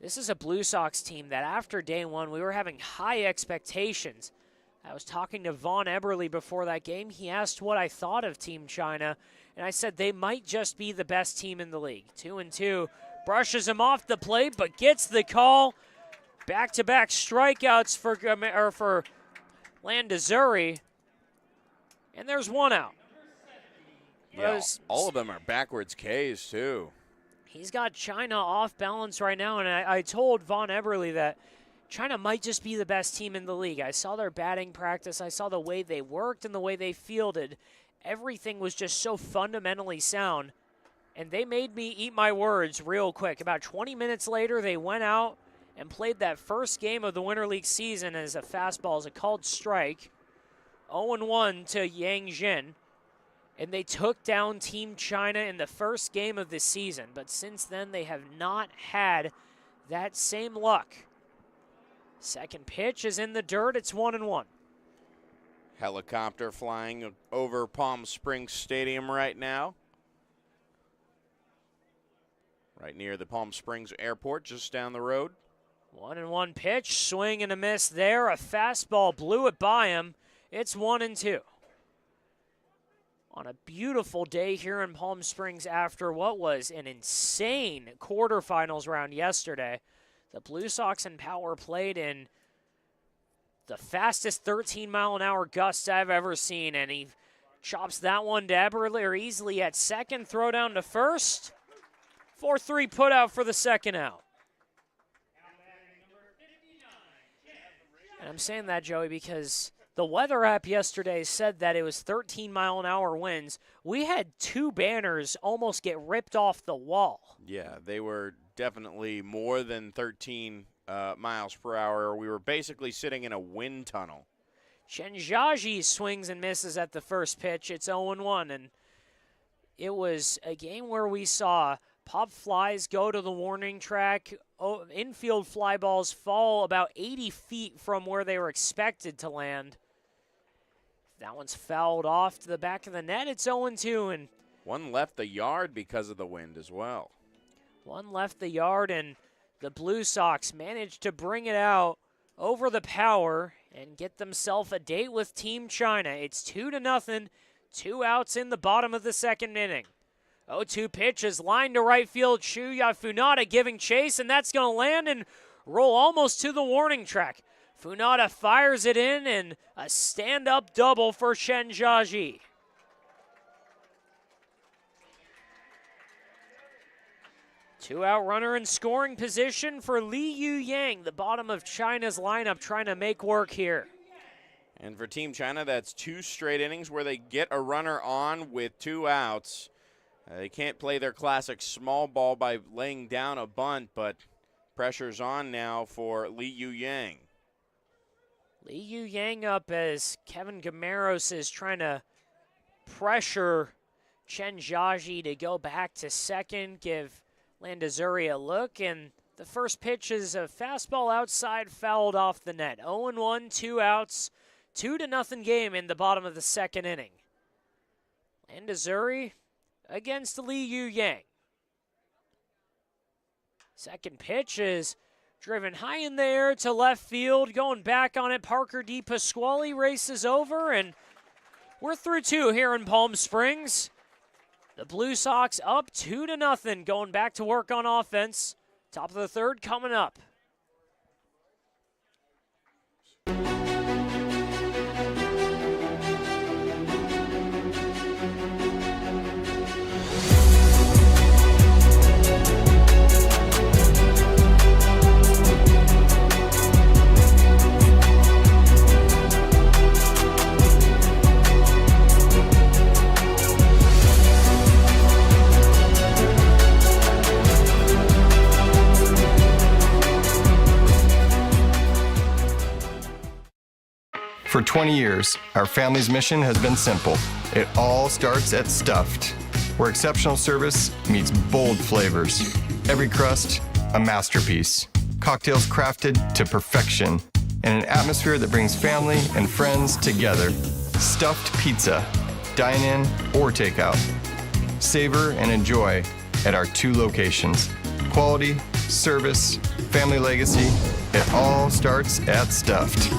this is a Blue Sox team that after day 1, we were having high expectations. I was talking to Vaughn Eberle before that game. He asked what I thought of Team China, and I said they might just be the best team in the league. 2-2, brushes him off the plate, but gets the call. Back-to-back strikeouts for Landazuri, and there's 1 out. Yeah, all of them are backwards Ks, too. He's got China off balance right now, and I told Vaughn Eberle that China might just be the best team in the league. I saw their batting practice. I saw the way they worked and the way they fielded. Everything was just so fundamentally sound, and they made me eat my words real quick. About 20 minutes later, they went out and played that first game of the Winter League season as a fastball, as a called strike. 0-1 to Yang Jin. And they took down Team China in the first game of the season. But since then, they have not had that same luck. Second pitch is in the dirt. It's 1-1. Helicopter flying over Palm Springs Stadium right now. Right near the Palm Springs Airport, just down the road. 1-1 pitch, swing and a miss there. A fastball blew it by him. It's 1-2. On a beautiful day here in Palm Springs after what was an insane quarterfinals round yesterday, the Blue Sox and Power played in the fastest 13-mile-an-hour gusts I've ever seen, and he chops that one to Eberle easily at second, throw down to first. 4-3 put out for the second out. And I'm saying that, Joey, because the weather app yesterday said that it was 13-mile-an-hour winds. We had 2 banners almost get ripped off the wall. Yeah, they were definitely more than 13 miles per hour. We were basically sitting in a wind tunnel. Chen Jiaji swings and misses at the first pitch. It's 0-1, and it was a game where we saw pop flies go to the warning track. Infield fly balls fall about 80 feet from where they were expected to land. That one's fouled off to the back of the net. It's 0-2, and one left the yard because of the wind as well. One left the yard, and the Blue Sox managed to bring it out over the Power and get themselves a date with Team China. It's 2-0, 2 outs in the bottom of the second inning. 0-2 pitch is lined to right field. Shuya Funada giving chase, and that's going to land and roll almost to the warning track. Funada fires it in, and a stand-up double for Chen Jiaji. Two-out runner in scoring position for Li Yu Yang, the bottom of China's lineup, trying to make work here. And for Team China, that's 2 straight innings where they get a runner on with 2 outs. They can't play their classic small ball by laying down a bunt, but pressure's on now for Li Yu Yang. Li Yu Yang up as Kevin Gameros is trying to pressure Chen Jiaji to go back to second, give Landazuri a look, and the first pitch is a fastball outside, fouled off the net. 0-1, 2 outs, 2-0 game in the bottom of the second inning. Landazuri against Li Yu Yang. Second pitch is driven high in the air to left field. Going back on it, Parker DePasquale races over, and we're through 2 here in Palm Springs. The Blue Sox up 2-0, going back to work on offense. Top of the third coming up. For 20 years, our family's mission has been simple. It all starts at Stuffed. where exceptional service meets bold flavors. Every crust, a masterpiece. Cocktails crafted to perfection in an atmosphere that brings family and friends together. Stuffed pizza, dine-in or takeout. Savor and enjoy at our 2 locations. Quality, service, family legacy, it all starts at Stuffed.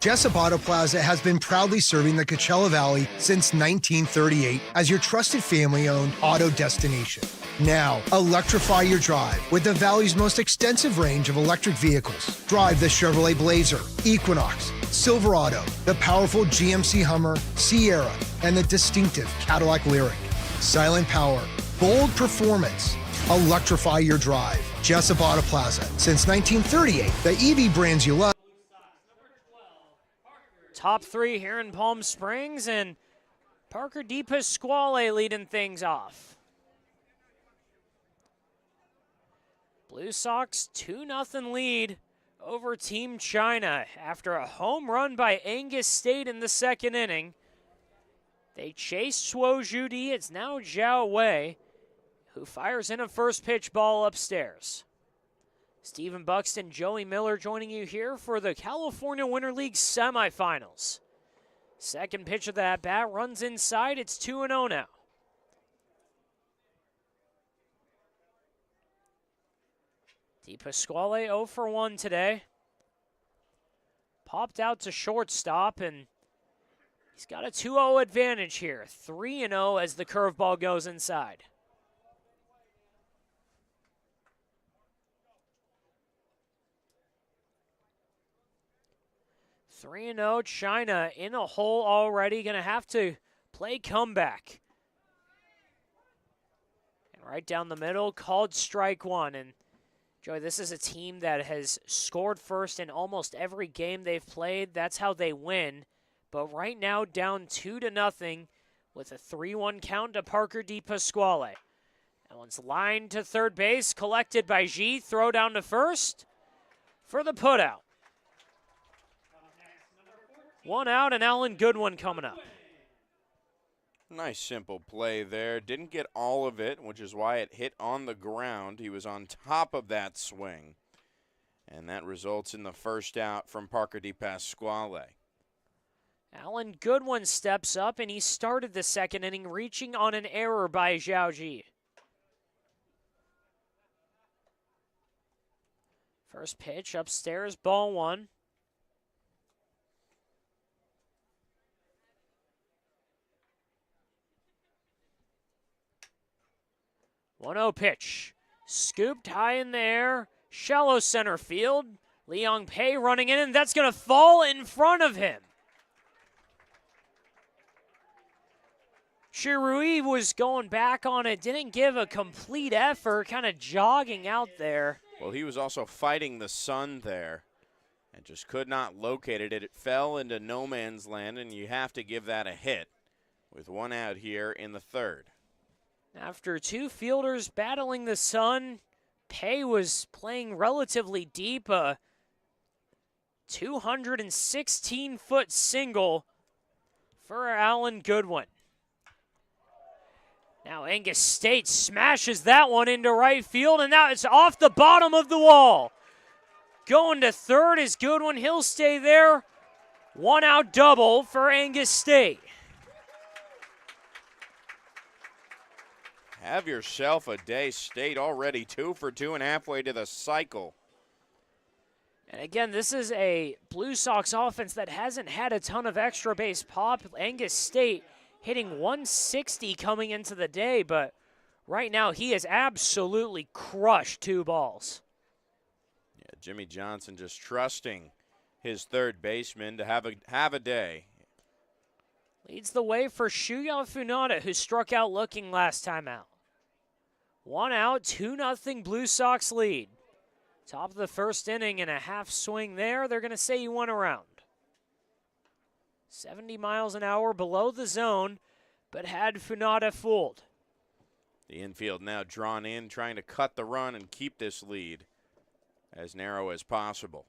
Jessup Auto Plaza has been proudly serving the Coachella Valley since 1938 as your trusted family-owned auto destination. Now, electrify your drive with the Valley's most extensive range of electric vehicles. Drive the Chevrolet Blazer, Equinox, Silverado, the powerful GMC Hummer, Sierra, and the distinctive Cadillac Lyriq. Silent power, bold performance. Electrify your drive. Jessup Auto Plaza. Since 1938, the EV brands you love. Top 3 here in Palm Springs, and Parker DePasquale leading things off. Blue Sox 2-0 lead over Team China after a home run by Angus State in the 2nd inning. They chased Suo Judi. It's now Zhao Wei who fires in a first pitch ball upstairs. Stephen Buxton, Joey Miller joining you here for the California Winter League semifinals. Second pitch of that bat runs inside. It's 2-0 now. DePasquale 0 for 1 today. Popped out to shortstop, and he's got a 2-0 advantage here. 3-0 as the curveball goes inside. Three and 0, China in a hole already. Going to have to play comeback. And right down the middle, called strike 1. And Joey, this is a team that has scored first in almost every game they've played. That's how they win. But right now, down 2-0 with a 3-1 count to Parker DePasquale. That one's lined to third base, collected by G. Throw down to first for the putout. 1 out, and Alan Goodwin coming up. Nice simple play there. Didn't get all of it, which is why it hit on the ground. He was on top of that swing. And that results in the first out from Parker DePasquale. Alan Goodwin steps up, and he started the 2nd inning, reaching on an error by Zhao Ji. First pitch upstairs, ball 1. 1-0 pitch. Scooped high in the air. Shallow center field. Liang Pei running in, and that's going to fall in front of him. Shirui was going back on it. Didn't give a complete effort. Kind of jogging out there. Well, he was also fighting the sun there and just could not locate it. It fell into no man's land, and you have to give that a hit with 1 out here in the 3rd. After 2 fielders battling the sun, Pei was playing relatively deep, a 216-foot single for Alan Goodwin. Now Angus State smashes that one into right field, and now it's off the bottom of the wall. Going to third is Goodwin. He'll stay there. 1 out double for Angus State. Have yourself a day. State already 2 for 2 and halfway to the cycle. And again, this is a Blue Sox offense that hasn't had a ton of extra base pop. Angus State hitting 160 coming into the day, but right now he has absolutely crushed 2 balls. Yeah, Jimmy Johnson just trusting his third baseman to have a day. Leads the way for Shuya Funada, who struck out looking last time out. 1 out, 2-0 Blue Sox lead. Top of the 1st inning and a half swing there. They're going to say you went around. 70 miles an hour below the zone, but had Funada fooled. The infield now drawn in, trying to cut the run and keep this lead as narrow as possible.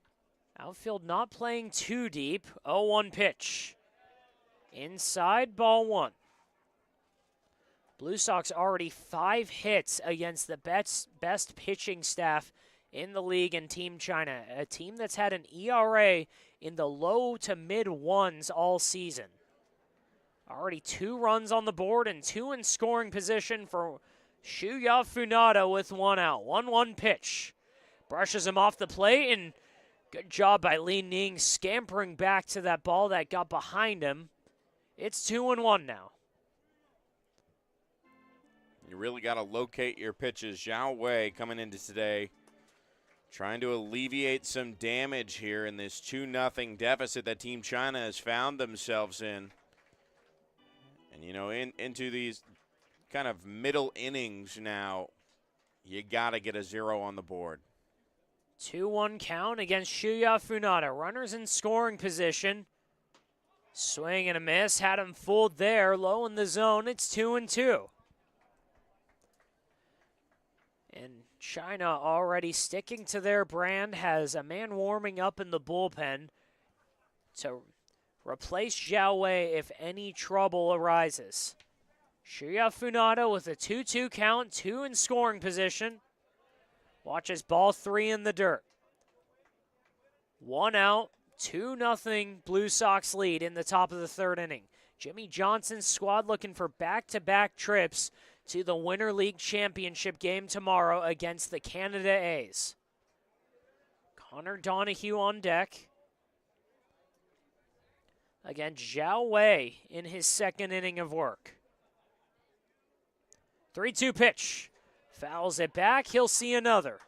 Outfield not playing too deep. 0-1 pitch. Inside, ball 1. Blue Sox already 5 hits against the best pitching staff in the league in Team China, a team that's had an ERA in the low to mid ones all season. Already 2 runs on the board and 2 in scoring position for Shuya Funada with 1 out. 1-1 pitch. Brushes him off the plate, and good job by Li Ning scampering back to that ball that got behind him. It's 2-1 now. You really got to locate your pitches. Zhao Wei coming into today, trying to alleviate some damage here in this 2-0 deficit that Team China has found themselves in. And, you know, into these kind of middle innings now, you got to get a 0 on the board. 2-1 count against Shuya Funada. Runners in scoring position. Swing and a miss. Had him fooled there. Low in the zone. It's 2-2. And China already sticking to their brand, has a man warming up in the bullpen to replace Zhao Wei if any trouble arises. Shuya Funada with a 2-2 count, 2 in scoring position. Watches ball 3 in the dirt. 1 out, 2-0 Blue Sox lead in the top of the 3rd inning. Jimmy Johnson's squad looking for back-to-back trips to the Winter League Championship game tomorrow against the Canada A's. Connor Donahue on deck. Again, Zhao Wei in his 2nd inning of work. 3-2 pitch. Fouls it back. He'll see another.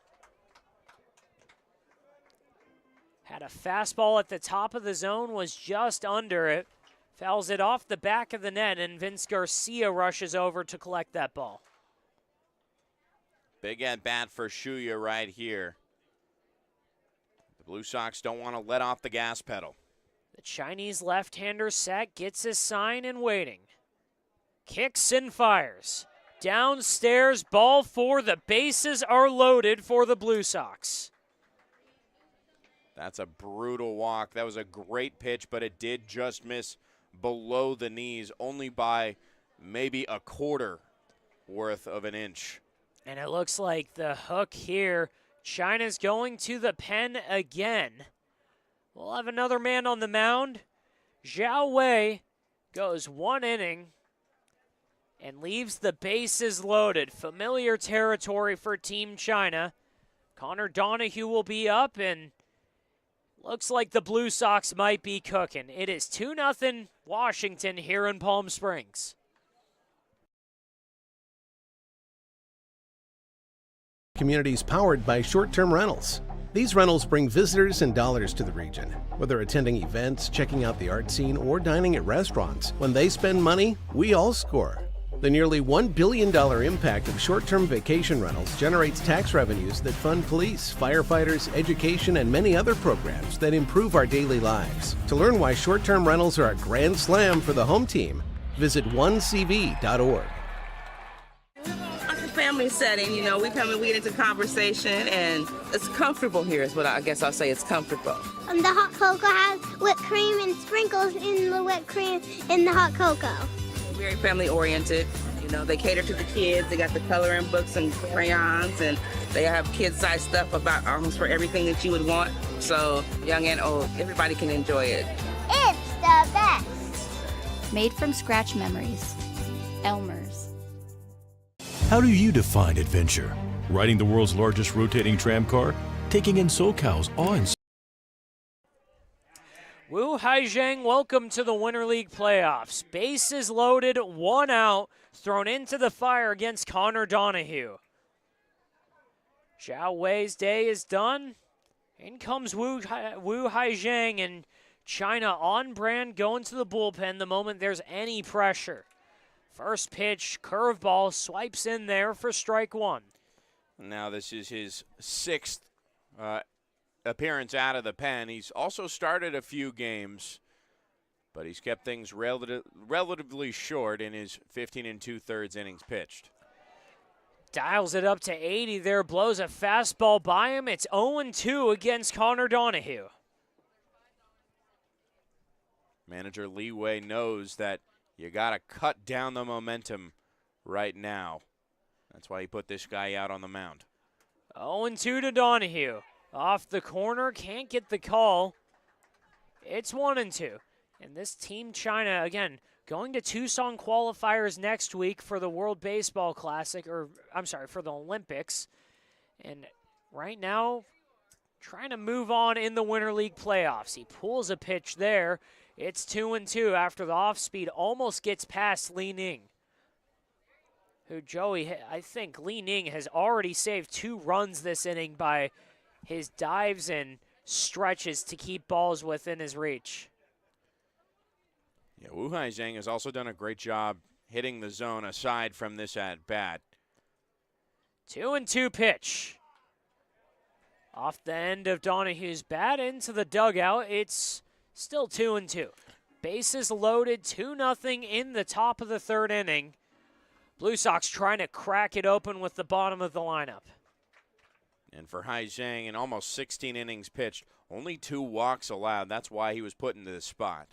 Had a fastball at the top of the zone, was just under it. Fouls it off the back of the net, and Vince Garcia rushes over to collect that ball. Big at bat for Shuya right here. The Blue Sox don't want to let off the gas pedal. The Chinese left-hander set, gets his sign and waiting. Kicks and fires. Downstairs, ball 4. The bases are loaded for the Blue Sox. That's a brutal walk. That was a great pitch, but it did just miss below the knees, only by maybe a quarter worth of an inch. And it looks like the hook here, China's going to the pen again. We'll have another man on the mound. Zhao Wei goes 1 inning and leaves the bases loaded. Familiar territory for Team China. Connor Donahue will be up, and looks like the Blue Sox might be cooking. It is 2-0 Washington here in Palm Springs. Communities powered by short-term rentals. These rentals bring visitors and dollars to the region. Whether attending events, checking out the art scene, or dining at restaurants, when they spend money, we all score. The nearly $1 billion impact of short-term vacation rentals generates tax revenues that fund police, firefighters, education, and many other programs that improve our daily lives. To learn why short-term rentals are a grand slam for the home team, visit onecv.org. Like a family setting, you know, we come and we get into conversation, and it's comfortable here is what I guess I'll say. It's comfortable. The hot cocoa has whipped cream and sprinkles in the whipped cream in the hot cocoa. Very family oriented. You know, they cater to the kids. They got the coloring books and crayons, and they have kid-sized stuff about almost for everything that you would want. So young and old, everybody can enjoy it. It's the best. Made from scratch memories. Elmer's. How do you define adventure? Riding the world's largest rotating tram car? Taking in SoCal's awe-inspiring Wu Haizheng, welcome to the Winter League playoffs. Bases loaded, 1 out, thrown into the fire against Connor Donahue. Zhao Wei's day is done. In comes Wu Haizheng, and China on brand going to the bullpen the moment there's any pressure. First pitch, curveball, swipes in there for strike 1. Now this is his 6th appearance out of the pen. He's also started a few games, but he's kept things relatively short in his 15 2/3 innings pitched. Dials it up to 80 there, blows a fastball by him. It's 0-2 against Connor Donahue. Manager Li Wei knows that you got to cut down the momentum right now. That's why he put this guy out on the mound. 0-2 to Donahue. Off the corner, can't get the call. It's 1-2. And this Team China, again, going to Tucson qualifiers next week for the World Baseball Classic, for the Olympics. And right now, trying to move on in the Winter League playoffs. He pulls a pitch there. It's 2-2 after the off-speed almost gets past Li Ning. I think Li Ning has already saved 2 runs this inning by his dives and stretches to keep balls within his reach. Yeah, Wu Zhang has also done a great job hitting the zone aside from this at-bat. 2-2 pitch. Off the end of Donahue's bat into the dugout. It's still 2-2. Bases loaded, 2-0 in the top of the third inning. Blue Sox trying to crack it open with the bottom of the lineup. And for Hai Zhang, in almost 16 innings pitched, only 2 walks allowed. That's why he was put into this spot.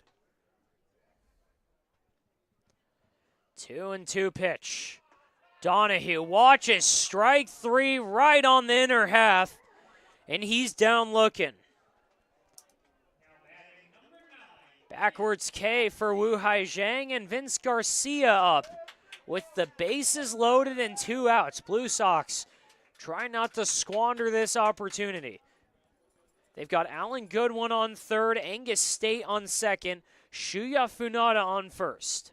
2-2 pitch. Donahue watches strike 3 right on the inner half, and he's down looking. Backwards K for Wu Zhang, and Vince Garcia up with the bases loaded and 2 outs. Blue Sox try not to squander this opportunity. They've got Alan Goodwin on third, Angus State on second, Shuya Funada on first.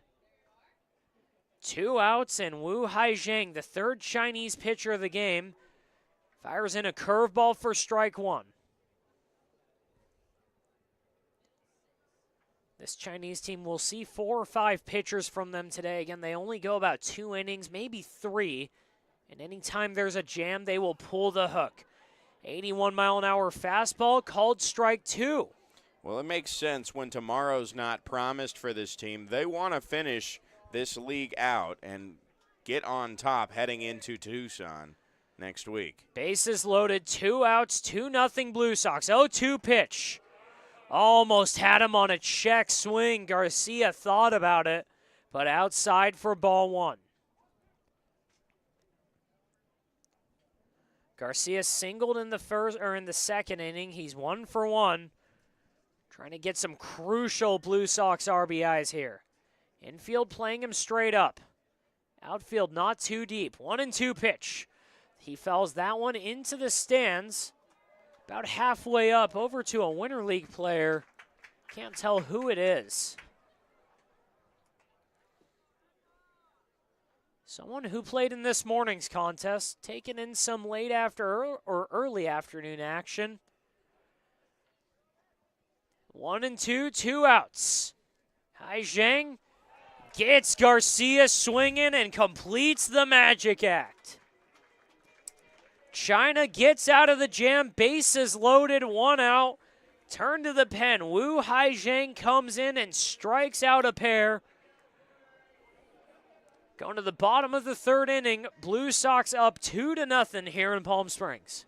2 outs, and Wu Zhang, the third Chinese pitcher of the game, fires in a curveball for strike 1. This Chinese team will see 4 or 5 pitchers from them today. Again, they only go about 2 innings, maybe 3. And anytime there's a jam, they will pull the hook. 81-mile-an-hour fastball, called strike 2. Well, it makes sense when tomorrow's not promised for this team. They want to finish this league out and get on top heading into Tucson next week. Bases loaded, 2 outs, 2-0 Blue Sox. 0-2 pitch. Almost had him on a check swing. Garcia thought about it, but outside for ball 1. Garcia singled in the second inning. He's 1 for 1. Trying to get some crucial Blue Sox RBIs here. Infield playing him straight up. Outfield not too deep. 1-2 pitch. He fouls that one into the stands. About halfway up, over to a Winter League player. Can't tell who it is. Someone who played in this morning's contest, taking in some late after or early afternoon action. 1-2, 2 outs. Hai Zhang gets Garcia swinging and completes the magic act. China gets out of the jam, bases loaded, 1 out. Turn to the pen. Wu Zhang comes in and strikes out a pair. Going to the bottom of the third inning, Blue Sox up 2-0 here in Palm Springs.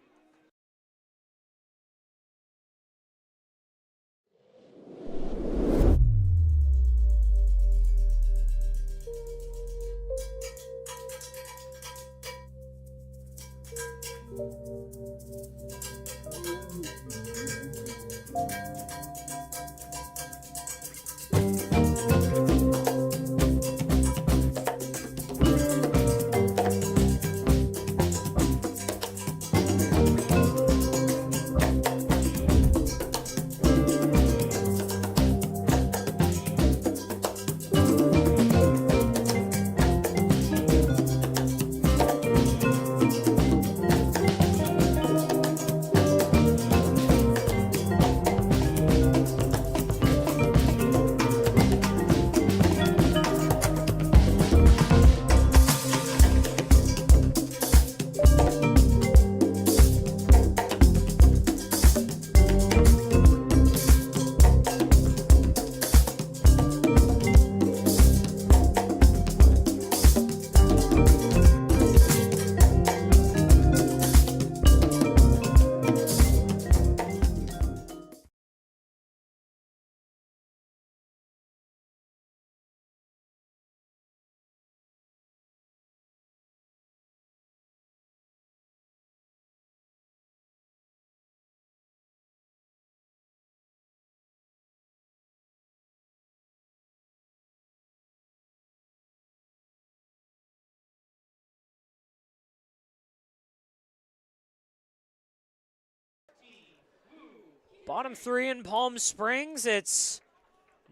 Bottom three in Palm Springs. It's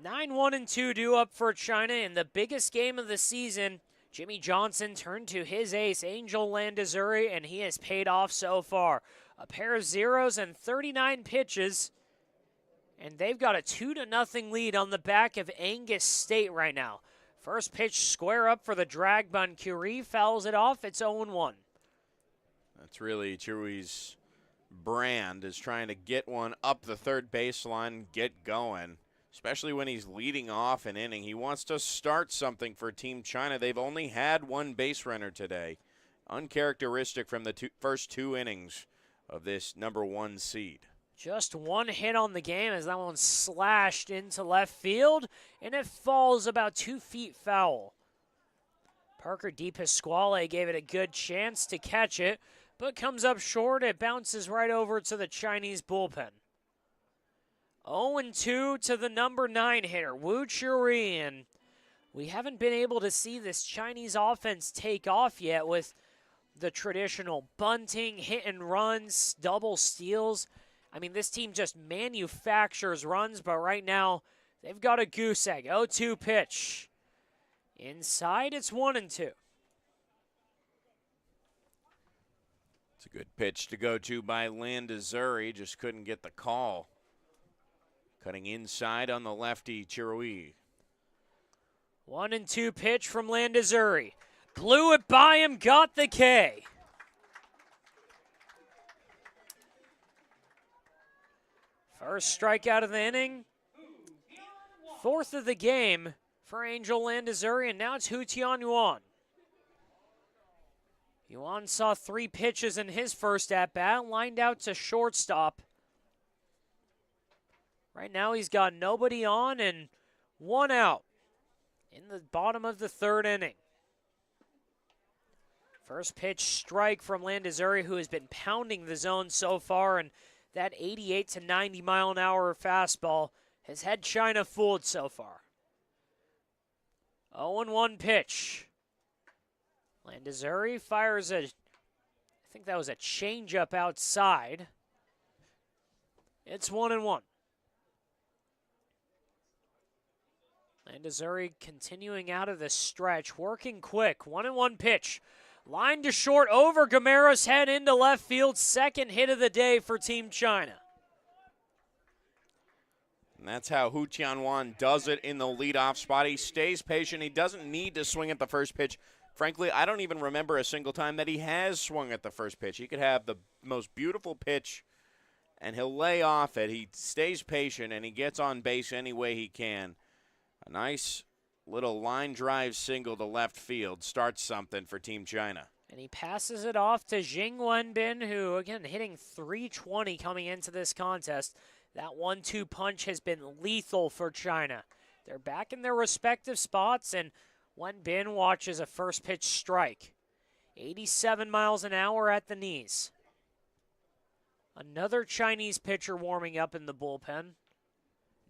9-1-2 due up for China in the biggest game of the season. Jimmy Johnson turned to his ace, Angel Landazuri, and he has paid off so far. A pair of zeros and 39 pitches, and they've got a 2-0 lead on the back of Angus State right now. First pitch square up for the drag bun. Curie fouls it off. It's 0-1. That's really Chewy's brand, is trying to get one up the third baseline, get going, especially when he's leading off an inning. He wants to start something for Team China. They've only had one base runner today. Uncharacteristic from the first two innings of this number one seed. Just one hit on the game as that one slashed into left field, and it falls about 2 feet foul. Parker DePasquale gave it a good chance to catch it, but comes up short. It bounces right over to the Chinese bullpen. 0-2 to the number 9 hitter, Wu Churi, and we haven't been able to see this Chinese offense take off yet with the traditional bunting, hit and runs, double steals. I mean, this team just manufactures runs, but right now they've got a goose egg. 0-2 pitch. Inside, it's 1-2. It's a good pitch to go to by Landazuri. Just couldn't get the call. Cutting inside on the lefty, Chirui. 1-2 pitch from Landazuri. Blew it by him, got the K. First strikeout of the inning. Fourth of the game for Angel Landazuri, and now it's Hu-Tian Yuan. Yuan saw 3 pitches in his first at-bat, lined out to shortstop. Right now he's got nobody on and 1 out in the bottom of the third inning. First pitch strike from Landazuri, who has been pounding the zone so far, and that 88 to 90 mile an hour fastball has had China fooled so far. 0-1 pitch. Landazuri fires I think that was a changeup outside. It's 1-1. Landazuri continuing out of the stretch, working quick. 1-1 pitch. Line to short over Gamero's head into left field. Second hit of the day for Team China. And that's how Hu Tianwan does it in the leadoff spot. He stays patient. He doesn't need to swing at the first pitch. Frankly, I don't even remember a single time that he has swung at the first pitch. He could have the most beautiful pitch, and he'll lay off it. He stays patient, and he gets on base any way he can. A nice little line drive single to left field starts something for Team China. And he passes it off to Jing Wenbin, who, again, hitting .320 coming into this contest. That 1-2 punch has been lethal for China. They're back in their respective spots, and Wenbin watches a first pitch strike. 87 miles an hour at the knees. Another Chinese pitcher warming up in the bullpen.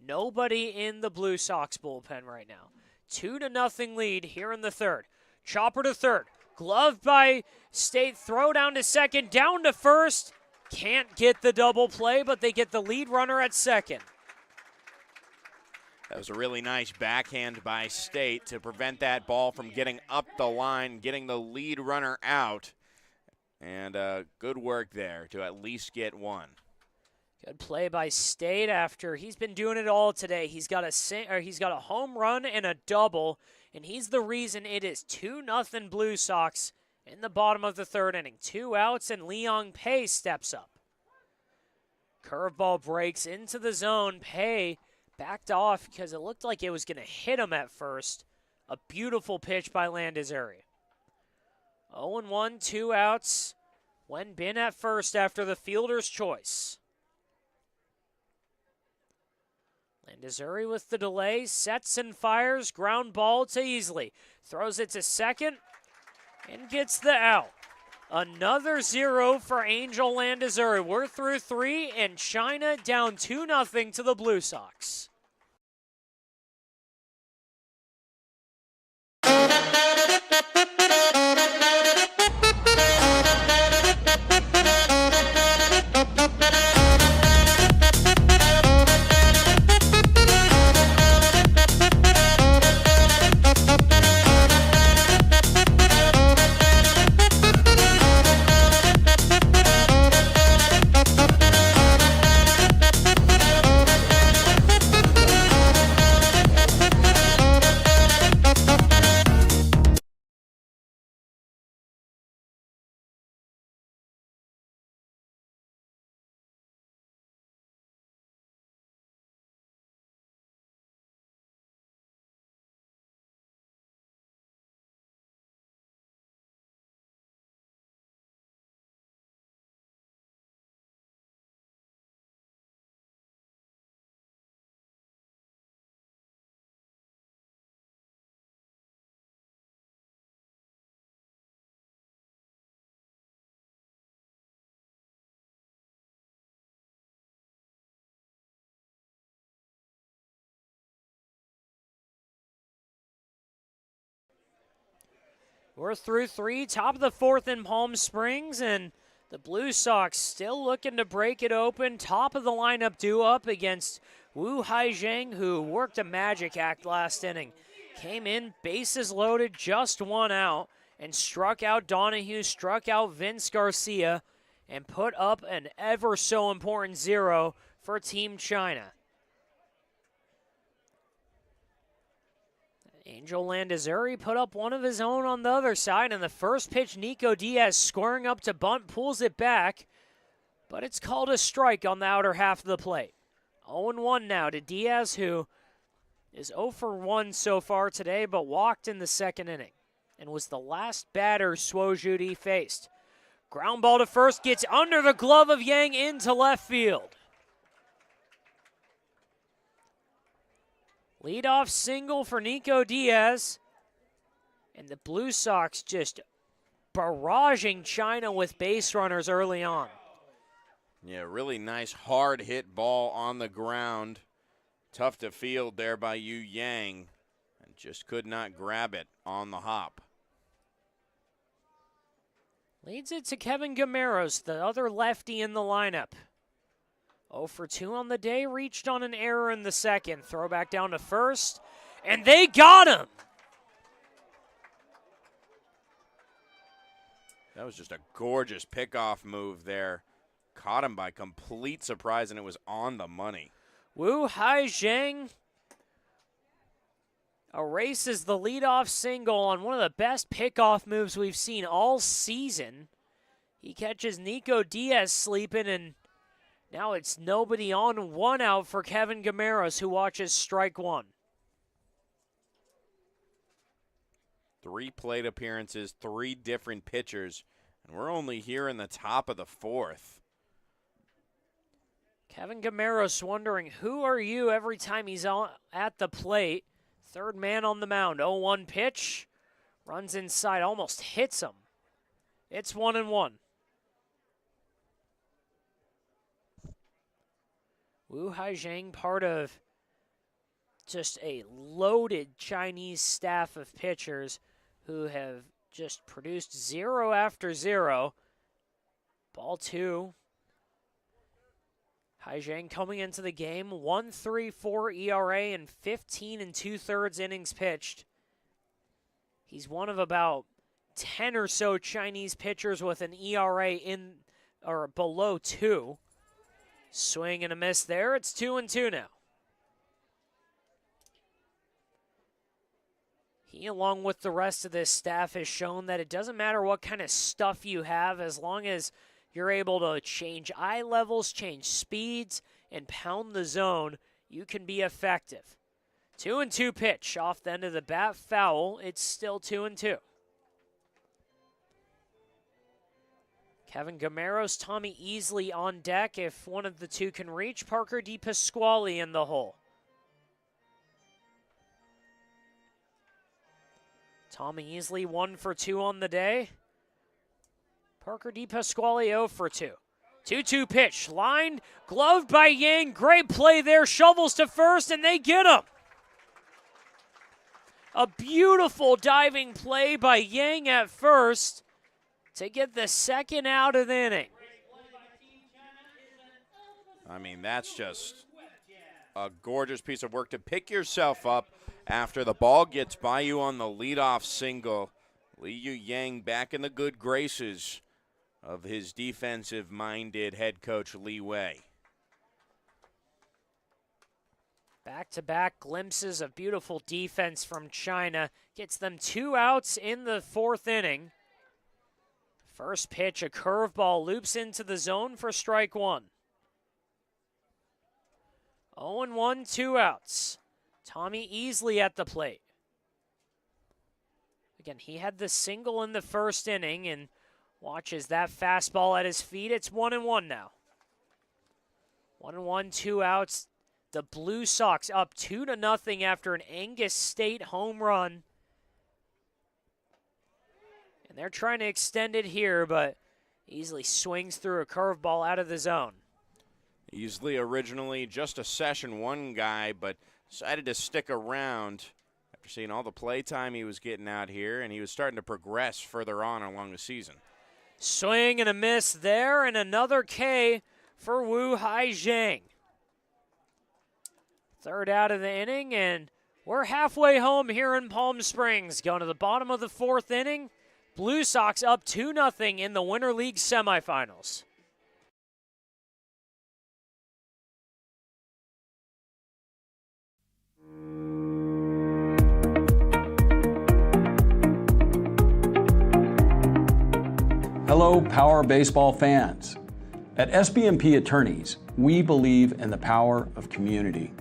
Nobody in the Blue Sox bullpen right now. 2-0 lead here in the third. Chopper to third. Gloved by State. Throw down to second. Down to first. Can't get the double play, but they get the lead runner at second. That was a really nice backhand by State to prevent that ball from getting up the line, getting the lead runner out. And good work there to at least get one. Good play by State after he's been doing it all today. He's got a home run and a double, and he's the reason it is 2-0 Blue Sox in the bottom of the third inning. 2 outs, and Liang Pei steps up. Curveball breaks into the zone. Pei backed off because it looked like it was going to hit him at first. A beautiful pitch by Landazuri. 0-1, 2 outs. Wenbin at first after the fielder's choice. Landazuri with the delay, sets and fires, ground ball to Easley. Throws it to second and gets the out. Another 0 for Angel Landazuri. We're through 3, and China down 2-0 to the Blue Sox. We're through 3, top of the 4th in Palm Springs, and the Blue Sox still looking to break it open. Top of the lineup due up against Wu Haizheng, who worked a magic act last inning. Came in, bases loaded, just 1 out, and struck out Donahue, struck out Vince Garcia, and put up an ever so important 0 for Team China. Angel Landazuri put up one of his own on the other side, and the first pitch, Nico Diaz squaring up to bunt, pulls it back, but it's called a strike on the outer half of the plate. 0-1 now to Diaz, who is 0 for 1 so far today, but walked in the 2nd inning and was the last batter Suo faced. Ground ball to first, gets under the glove of Yang into left field. Leadoff single for Nico Diaz. And the Blue Sox just barraging China with base runners early on. Yeah, really nice hard hit ball on the ground. Tough to field there by Yu Yang. And just could not grab it on the hop. Leads it to Kevin Gameros, the other lefty in the lineup. 0 for 2 on the day, reached on an error in the 2nd. Throw back down to first, and they got him! That was just a gorgeous pickoff move there. Caught him by complete surprise, and it was on the money. Wu Haizheng erases the leadoff single on one of the best pickoff moves we've seen all season. He catches Nico Diaz sleeping, and now it's nobody on, 1 out for Kevin Gameros, who watches strike 1. 3 plate appearances, 3 different pitchers, and we're only here in the top of the 4th. Kevin Gameros wondering, who are you every time he's at the plate? 3rd man on the mound, 0-1 pitch. Runs inside, almost hits him. It's 1-1. Wu Haizheng, part of just a loaded Chinese staff of pitchers who have just produced 0 after 0. Ball 2. Haizheng coming into the game, 1.34 ERA and 15 2/3 innings pitched. He's one of about 10 or so Chinese pitchers with an ERA in or below 2. Swing and a miss there. It's 2-2 now. He, along with the rest of this staff, has shown that it doesn't matter what kind of stuff you have, as long as you're able to change eye levels, change speeds, and pound the zone, you can be effective. 2-2 pitch off the end of the bat, foul. It's still 2-2. Kevin Gameros, Tommy Easley on deck. If one of the two can reach, Parker DePasquale in the hole. Tommy Easley 1 for 2 on the day. Parker DePasquale 0 for 2. 2-2 pitch, lined, gloved by Yang. Great play there, shovels to first, and they get him. A beautiful diving play by Yang at first to get the 2nd out of the inning. I mean, that's just a gorgeous piece of work to pick yourself up after the ball gets by you on the leadoff single. Li Yu Yang back in the good graces of his defensive-minded head coach, Li Wei. Back-to-back glimpses of beautiful defense from China. Gets them 2 outs in the 4th inning. First pitch, a curveball, loops into the zone for strike 1. 0-1, 2 outs. Tommy Easley at the plate. Again, he had the single in the 1st inning, and watches that fastball at his feet. It's 1-1 now. 1-1, 2 outs. The Blue Sox up 2-0 after an Angus State home run. And they're trying to extend it here, but Easley swings through a curveball out of the zone. Easley originally just a Session 1 guy, but decided to stick around after seeing all the play time he was getting out here, and he was starting to progress further on along the season. Swing and a miss there, and another K for Wu Hai Zhang. Third out of the inning, and we're halfway home here in Palm Springs. Going to the bottom of the fourth inning. Blue Sox up 2-0 in the Winter League semifinals. Hello, Power Baseball fans. At SBMP Attorneys, we believe in the power of community.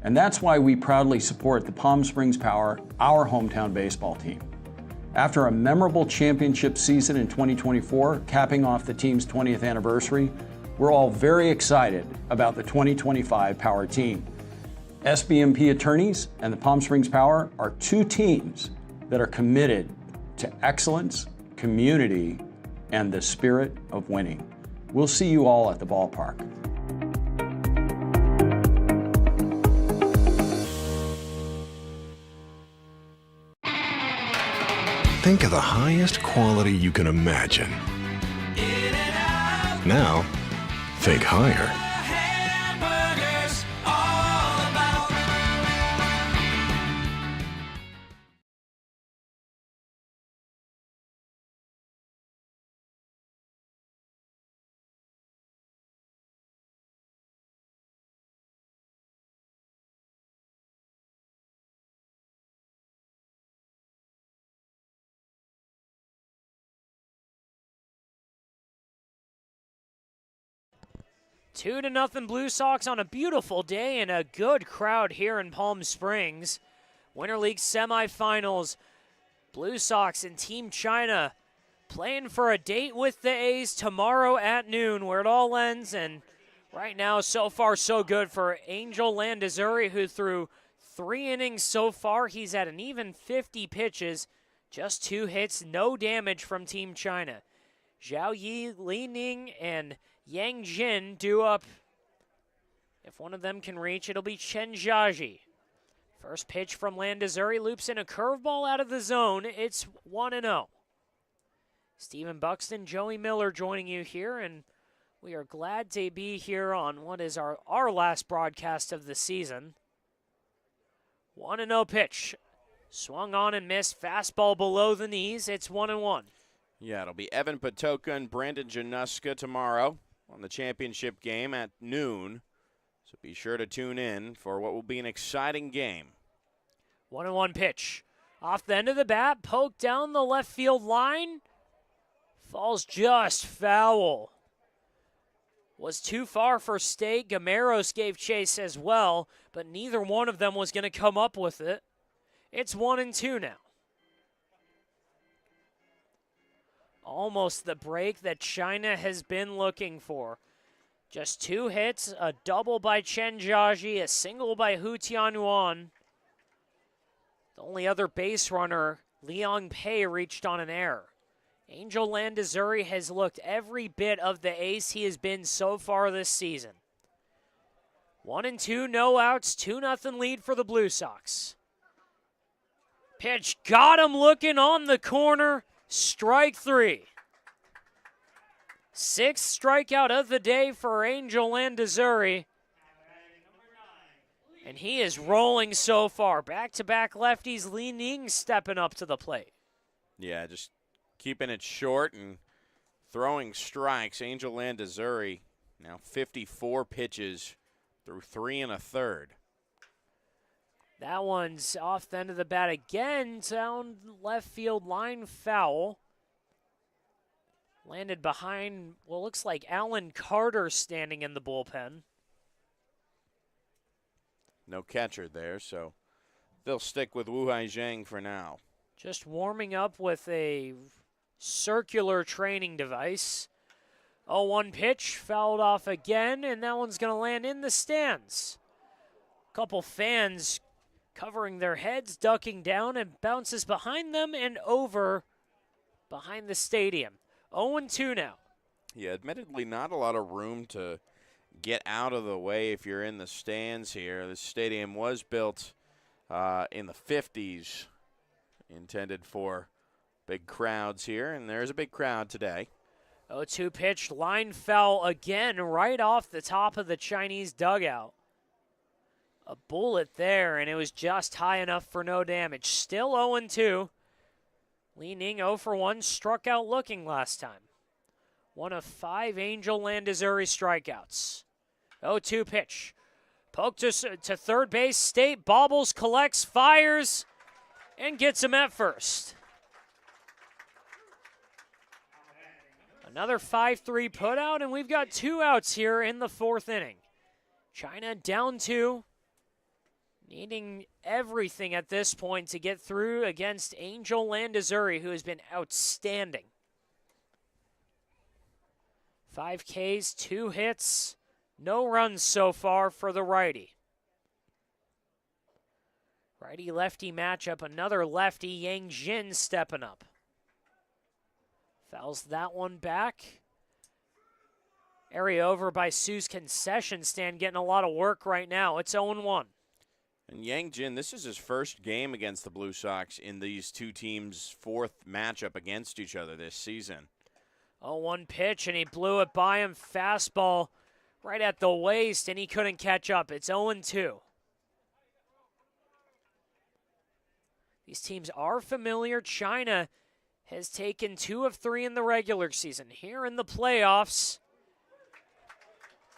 And that's why we proudly support the Palm Springs Power, our hometown baseball team. After a memorable championship season in 2024, capping off the team's 20th anniversary, we're all very excited about the 2025 Power team. SBMP Attorneys and the Palm Springs Power are two teams that are committed to excellence, community, and the spirit of winning. We'll see you all at the ballpark. Think of the highest quality you can imagine. Now, think higher. Two to nothing Blue Sox on a beautiful day and a good crowd here in Palm Springs. Winter League semifinals. Blue Sox and Team China playing for a date with the A's tomorrow at noon, where it all ends. And right now, so far, so good for Angel Landazuri, who threw 3 innings so far. He's at an even 50 pitches, just 2 hits, no damage from Team China. Zhao Yi, Li Ning, and Yang Jin due up. If one of them can reach, it'll be Chen Jiaji. First pitch from Landazuri loops in a curveball out of the zone. It's 1-0. Stephen Buxton, Joey Miller joining you here, and we are glad to be here on what is our last broadcast of the season. 1-0 pitch. Swung on and missed. Fastball below the knees. It's 1-1. Yeah, it'll be Evan Patoka and Brandon Januska tomorrow on the championship game at noon. So be sure to tune in for what will be an exciting game. 1-1 pitch. Off the end of the bat, poked down the left field line. Falls just foul. Was too far for State. Gameros gave chase as well, but neither one of them was going to come up with it. It's 1-2 now. Almost the break that China has been looking for. Just 2 hits, a double by Chen Jiaji, a single by Hu Tianyuan. The only other base runner, Liang Pei, reached on an error. Angel Landazuri has looked every bit of the ace he has been so far this season. 1-2, no outs, 2-0 lead for the Blue Sox. Pitch got him looking on the corner. Strike 3. 6th strikeout of the day for Angel Landazuri. And he is rolling so far. Back-to-back lefties, Li Ning stepping up to the plate. Yeah, just keeping it short and throwing strikes. Angel Landazuri now 54 pitches through 3 1/3. That one's off the end of the bat again, down left field line foul. Landed behind, well, looks like Alan Carter standing in the bullpen. No catcher there, so they'll stick with Wu Hai Zhang for now. Just warming up with a circular training device. 0-1 pitch, fouled off again, and that one's going to land in the stands. Couple fans covering their heads, ducking down, and bounces behind them and over behind the stadium. 0-2 now. Yeah, admittedly not a lot of room to get out of the way if you're in the stands here. The stadium was built in the 50s, intended for big crowds here, and there's a big crowd today. 0-2 pitch, line foul again right off the top of the Chinese dugout. A bullet there, and it was just high enough for no damage. Still 0-2. Li Ning 0 for 1, struck out looking last time. One of 5 Angel Landazuri strikeouts. 0-2 pitch. Poke to third base. State bobbles, collects, fires, and gets him at first. Another 5-3 putout, and we've got 2 outs here in the 4th inning. China down 2. Needing everything at this point to get through against Angel Landazuri, who has been outstanding. 5 Ks, 2 hits, no runs so far for the righty. Righty-lefty matchup, another lefty, Yang Jin stepping up. Fouls that one back. Area over by Sue's concession stand, getting a lot of work right now. It's 0-1. And Yang Jin, this is his first game against the Blue Sox in these two teams' 4th matchup against each other this season. 0-1 pitch, and he blew it by him. Fastball right at the waist, and he couldn't catch up. It's 0-2. These teams are familiar. China has taken 2 of 3 in the regular season. Here in the playoffs,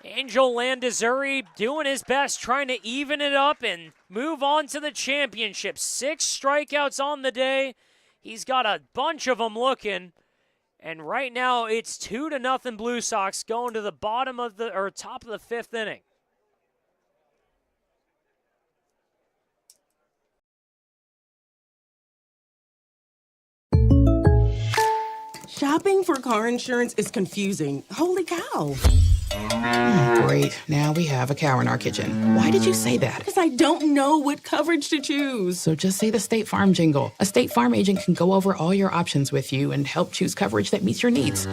Angel Landazuri doing his best, trying to even it up and move on to the championship. 6 strikeouts on the day. He's got a bunch of them looking. And right now it's 2-0 Blue Sox going to the bottom of the, or top of the 5th inning. Shopping for car insurance is confusing. Holy cow. Great. Now we have a cow in our kitchen. Why did you say that? Because I don't know what coverage to choose. So just say the State Farm jingle. A State Farm agent can go over all your options with you and help choose coverage that meets your needs.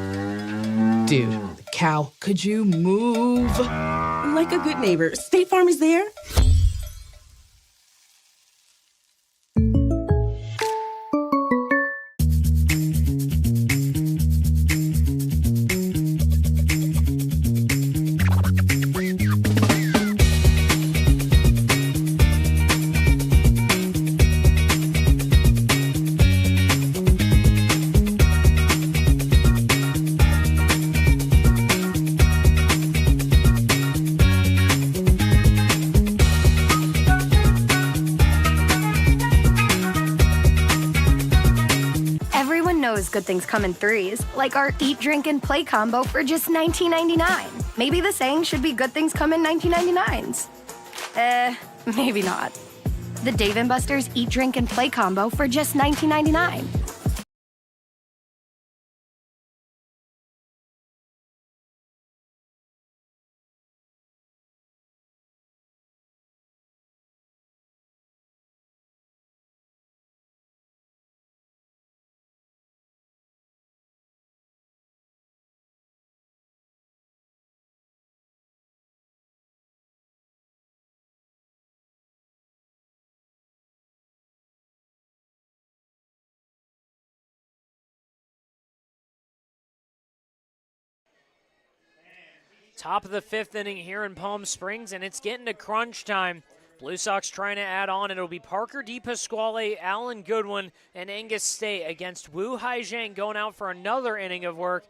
Dude, cow, could you move? Like a good neighbor, State Farm is there. Good things come in 3s, like our Eat, Drink, and Play combo for just $19.99. Maybe the saying should be good things come in 19.99s. Maybe not. The Dave & Buster's Eat, Drink, and Play combo for just $19.99. Top of the 5th inning here in Palm Springs, and it's getting to crunch time. Blue Sox trying to add on. It'll be Parker DePasquale, Alan Goodwin, and Angus State against Wu Haizhang going out for another inning of work.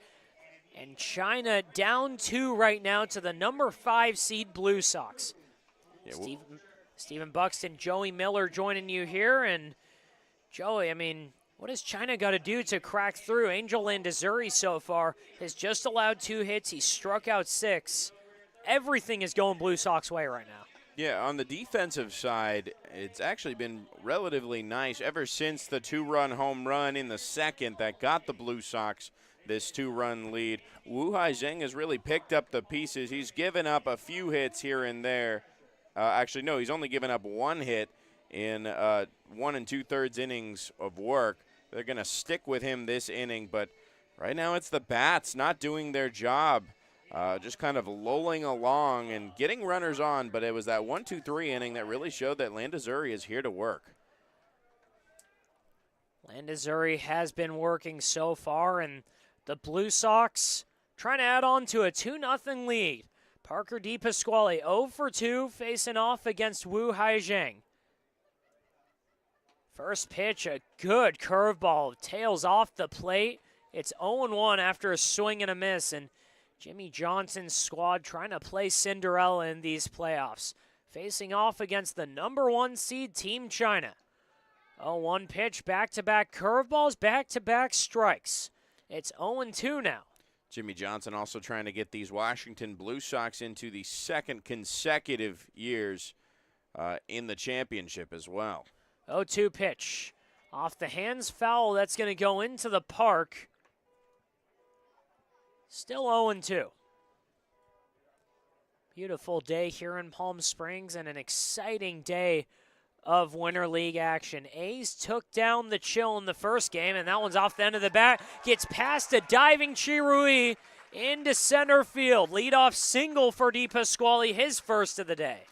And China down 2 right now to the number 5 seed Blue Sox. Yeah, Stephen Buxton, Joey Miller joining you here. And Joey, I mean, what has China got to do to crack through? Angel Landazuri so far has just allowed 2 hits. He struck out 6. Everything is going Blue Sox way right now. Yeah, on the defensive side, it's actually been relatively nice ever since the 2-run home run in the 2nd that got the Blue Sox this 2-run lead. Wu Haizhang has really picked up the pieces. He's given up a few hits here and there. Actually, no, he's only given up 1 hit in 1 2/3 innings of work. They're going to stick with him this inning, but right now it's the bats not doing their job. just kind of lolling along and getting runners on, but it was that 1-2-3 inning that really showed that Landazuri is here to work. Landazuri has been working so far, and the Blue Sox trying to add on to a 2-0 lead. Parker DePasquale 0 for 2 facing off against Wu Haizheng. First pitch, a good curveball, tails off the plate. It's 0-1 after a swing and a miss, and Jimmy Johnson's squad trying to play Cinderella in these playoffs, facing off against the #1 seed Team China. 0-1 pitch, back-to-back curveballs, back-to-back strikes. It's 0-2 now. Jimmy Johnson also trying to get these Washington Blue Sox into the second consecutive years in the championship as well. 0-2 pitch. Off the hands, foul. That's going to go into the park. Still 0-2. Beautiful day here in Palm Springs and an exciting day of Winter League action. A's took down the Chill in the first game, and that one's off the end of the bat. Gets past a diving Chirui into center field. Leadoff single for DePasquale, his first of the day.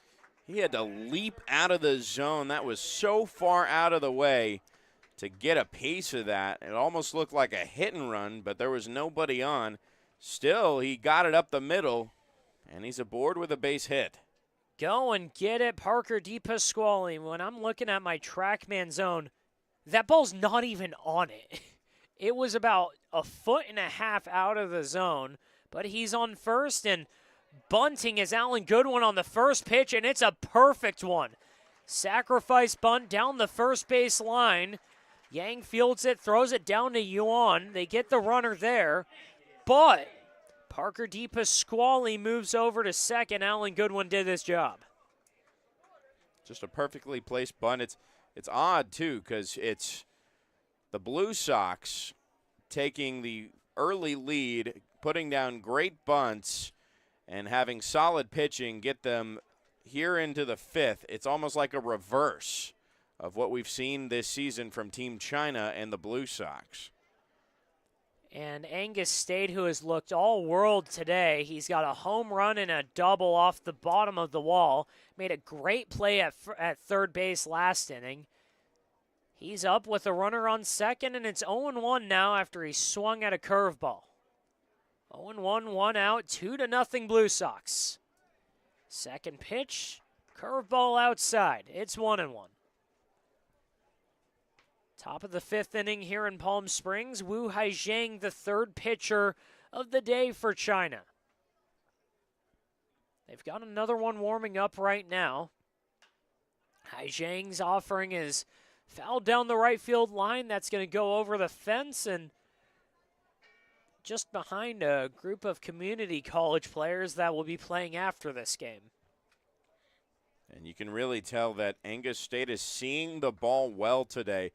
He had to leap out of the zone. That was so far out of the way to get a piece of that. It almost looked like a hit and run, but there was nobody on. Still, he got it up the middle, and he's aboard with a base hit. Go and get it, Parker DePasquale. When I'm looking at my TrackMan zone, that ball's not even on it. It was about 1.5 feet out of the zone, but he's on first, and bunting is Alan Goodwin on the first pitch, and it's a perfect one. Sacrifice bunt down the first base line. Yang fields it, throws it down to Yuan. They get the runner there, but Parker DePasquale moves over to second. Alan Goodwin did his job. Just a perfectly placed bunt. It's odd, too, because it's the Blue Sox taking the early lead, putting down great bunts, and having solid pitching get them here into the fifth. It's almost like a reverse of what we've seen this season from Team China and the Blue Sox. And Angus State, who has looked all world today, he's got a home run and a double off the bottom of the wall. Made a great play at third base last inning. He's up with a runner on second, and it's 0-1 now after he swung at a curveball. 0-1, 1 out, 2-0 Blue Sox. Second pitch, curveball outside. It's 1-1. Top of the fifth inning here in Palm Springs. Wu Haizheng, the third pitcher of the day for China. They've got another one warming up right now. Haizheng's offering is fouled down the right field line. That's going to go over the fence and just behind a group of community college players that will be playing after this game. And you can really tell that Angus State is seeing the ball well today.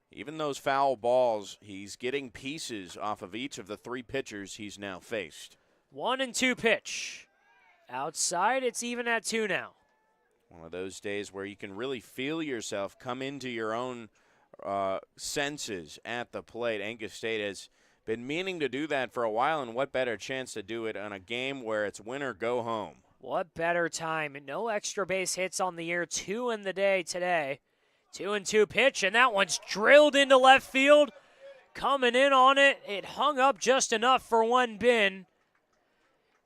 Even those foul balls, he's getting pieces off of each of the three pitchers he's now faced. 1-2 pitch. Outside, it's even at 2 now. One of those days where you can really feel yourself come into your own senses at the plate. Angus State has been meaning to do that for a while, and what better chance to do it on a game where it's win or go home. What better time? No extra base hits on the year, 2 in the day today. 2-2 pitch, and that one's drilled into left field. Coming in on it, it hung up just enough for one bin.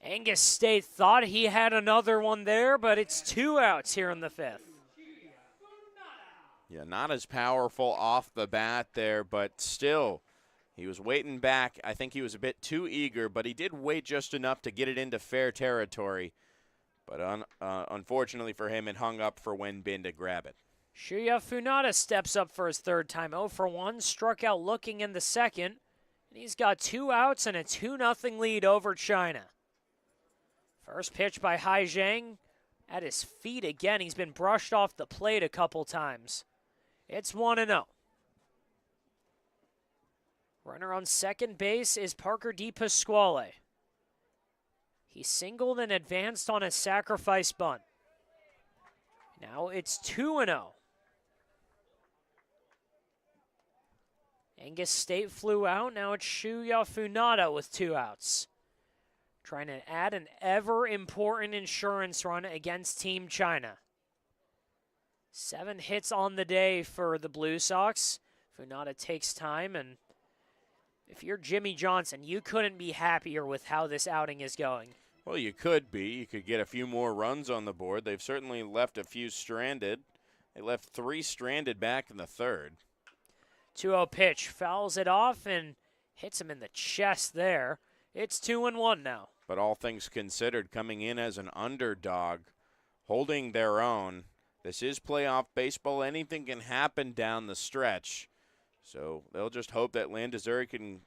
Angus State thought he had another one there, but it's 2 outs here in the fifth. Yeah, not as powerful off the bat there, but still, he was waiting back. I think he was a bit too eager, but he did wait just enough to get it into fair territory. But unfortunately for him, it hung up for Wen Bin to grab it. Shuya Funada steps up for his third time. 0 for 1, struck out looking in the second. And he's got 2 outs and a 2-0 lead over China. First pitch by Haizheng at his feet again. He's been brushed off the plate a couple times. It's 1-0. Runner on second base is Parker DePasquale. He singled and advanced on a sacrifice bunt. Now it's 2-0. Angus State flew out. Now it's Shuya Funada with 2 outs. trying to add an ever-important insurance run against Team China. 7 hits on the day for the Blue Sox. Funada takes time, and if you're Jimmy Johnson, you couldn't be happier with how this outing is going. Well, you could be. You could get a few more runs on the board. They've certainly left a few stranded. They left 3 stranded back in the third. 2-0 pitch, fouls it off and hits him in the chest there. It's 2-1 now. But all things considered, coming in as an underdog, holding their own. This is playoff baseball. Anything can happen down the stretch. So they'll just hope that Landazuri can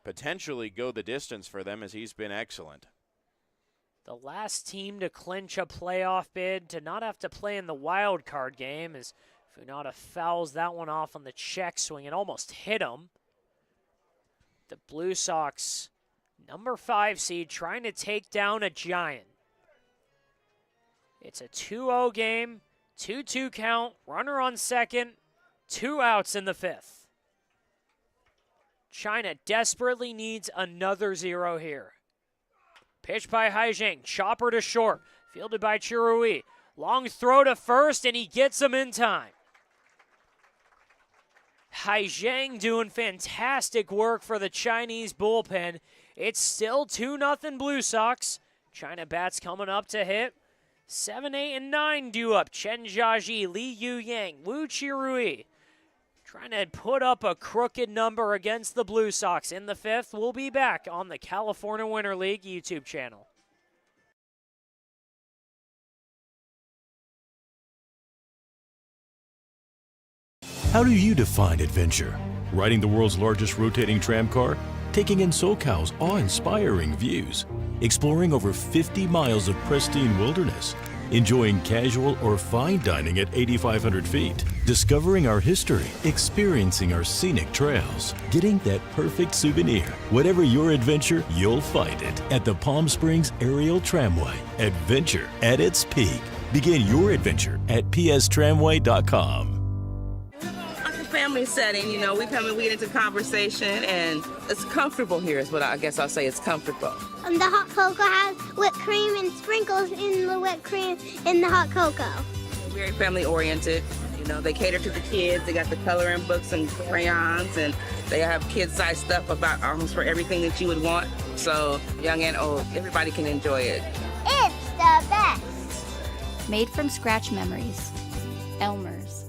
potentially go the distance for them, as he's been excellent. The last team to clinch a playoff bid to not have to play in the wild card game as Funada fouls that one off on the check swing and almost hit him. The Blue Sox, number 5 seed, trying to take down a giant. It's a 2-0 game, 2-2 count, runner on second, 2 outs in the 5th. China desperately needs another 0 here. Pitch by Haijing, chopper to short, fielded by Chirui. Long throw to first, and he gets him in time. Haijing doing fantastic work for the Chinese bullpen. It's still 2-0 Blue Sox. China bats coming up to hit. 7, 8, and 9 due up. Chen Jiaji, Li Yu Yang, Wu Chirui. Trying to put up a crooked number against the Blue Sox in the 5th. We'll be back on the California Winter League YouTube channel. How do you define adventure? Riding the world's largest rotating tram car? Taking in SoCal's awe-inspiring views? Exploring over 50 miles of pristine wilderness? Enjoying casual or fine dining at 8,500 feet? Discovering our history? Experiencing our scenic trails? Getting that perfect souvenir? Whatever your adventure, you'll find it at the Palm Springs Aerial Tramway. Adventure at its peak. Begin your adventure at pstramway.com. Family setting, you know, we come and we get into conversation, and it's comfortable here is what I guess I'll say. It's comfortable. The hot cocoa has whipped cream and sprinkles in the whipped cream in the hot cocoa. Very family oriented. You know, they cater to the kids. They got the coloring books and crayons, and they have kid-sized stuff about almost for everything that you would want. So young and old, everybody can enjoy it. It's the best. Made from scratch memories. Elmer's.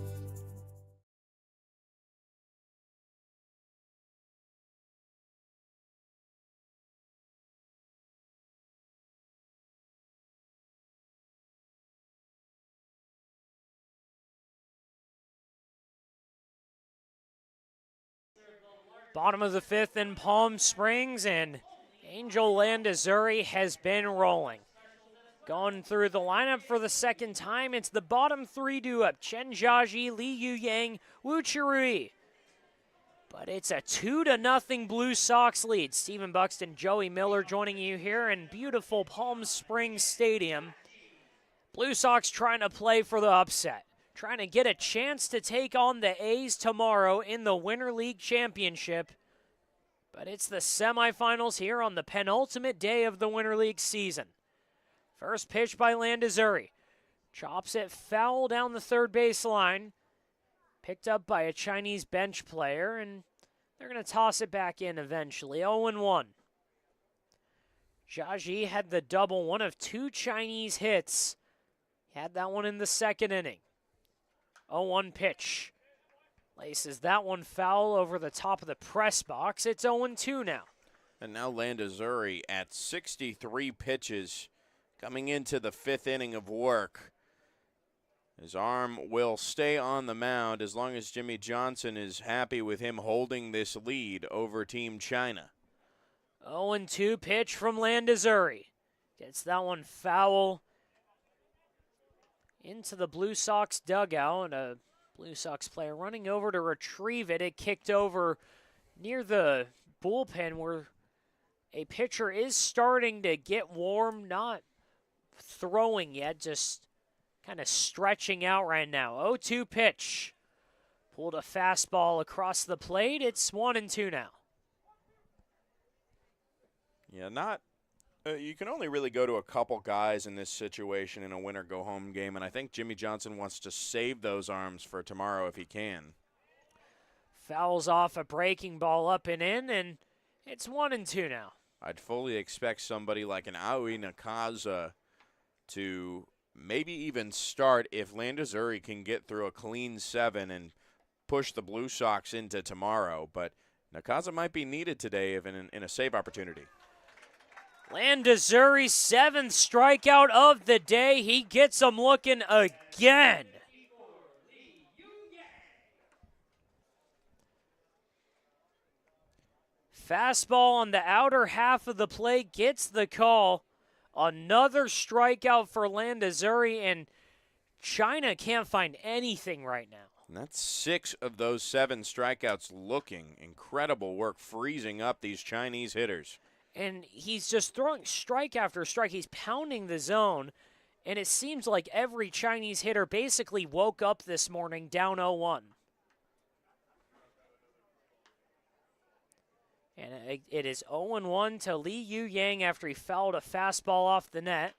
Bottom of the 5th in Palm Springs, and Angel Landazuri has been rolling. Going through the lineup for the second time, it's the bottom 3 due up. Chen Jiaji, Li Yu Yang, Wu Chirui. But it's a 2-0 Blue Sox lead. Stephen Buxton, Joey Miller joining you here in beautiful Palm Springs Stadium. Blue Sox trying to play for the upset. Trying to get a chance to take on the A's tomorrow in the Winter League Championship. But it's the semifinals here on the penultimate day of the Winter League season. First pitch by Landazuri. Chops it foul down the third base line. Picked up by a Chinese bench player, and they're going to toss it back in eventually. 0-1. Jiaji had the double, one of 2 Chinese hits. He had that one in the second inning. 0-1 pitch. Laces that one foul over the top of the press box. It's 0-2 now. And now Landazuri at 63 pitches coming into the 5th inning of work. His arm will stay on the mound as long as Jimmy Johnson is happy with him holding this lead over Team China. 0-2 pitch from Landazuri. Gets that one foul into the Blue Sox dugout. A Blue Sox player running over to retrieve it. It kicked over near the bullpen where a pitcher is starting to get warm, not throwing yet, just kind of stretching out right now. 0-2 pitch. Pulled a fastball across the plate. It's 1-2 now. Yeah, not You can only really go to a couple guys in this situation in a win-or-go-home game, and I think Jimmy Johnson wants to save those arms for tomorrow if he can. Fouls off a breaking ball up and in, and it's 1-2 now. I'd fully expect somebody like an Aoi Nakaza to maybe even start if Landazuri can get through a clean 7 and push the Blue Sox into tomorrow. But Nakaza might be needed today if in a save opportunity. Landazuri's 7th strikeout of the day. He gets him looking again. Fastball on the outer half of the plate gets the call. Another strikeout for Landazuri, and China can't find anything right now. And that's 6 of those 7 strikeouts looking. Incredible work freezing up these Chinese hitters. And he's just throwing strike after strike. He's pounding the zone, and it seems like every Chinese hitter basically woke up this morning down 0-1. And it is 0-1 to Li Yu Yang after he fouled a fastball off the net.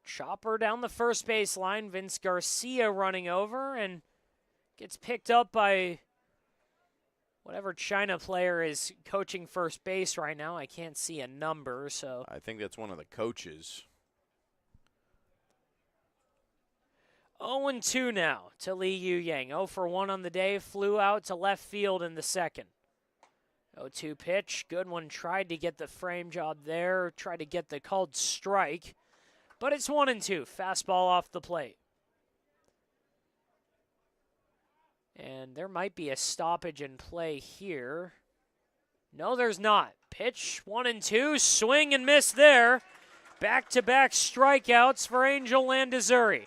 Chopper down the first base line. Vince Garcia running over and gets picked up by whatever China player is coaching first base right now. I can't see a number, so. I think that's one of the coaches. 0-2 now to Li Yu Yang. 0-for-1 on the day. Flew out to left field in the second. 0-2 pitch. Goodwin tried to get the frame job there. Tried to get the called strike. But it's 1-2. Fastball off the plate. And there might be a stoppage in play here. No, there's not. Pitch 1-2. Swing and miss there. Back-to-back strikeouts for Angel Landazuri.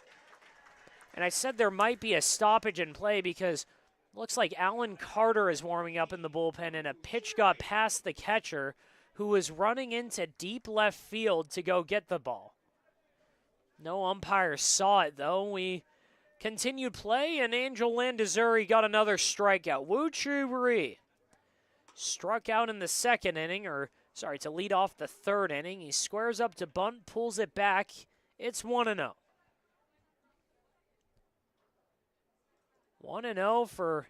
And I said there might be a stoppage in play because it looks like Alan Carter is warming up in the bullpen, and a pitch got past the catcher who was running into deep left field to go get the ball. No umpire saw it, though. We continued play, and Angel Landazuri got another strikeout. Wu Chu Rui struck out in the second inning, to lead off the third inning. He squares up to bunt, pulls it back. It's 1-0. 1-0 for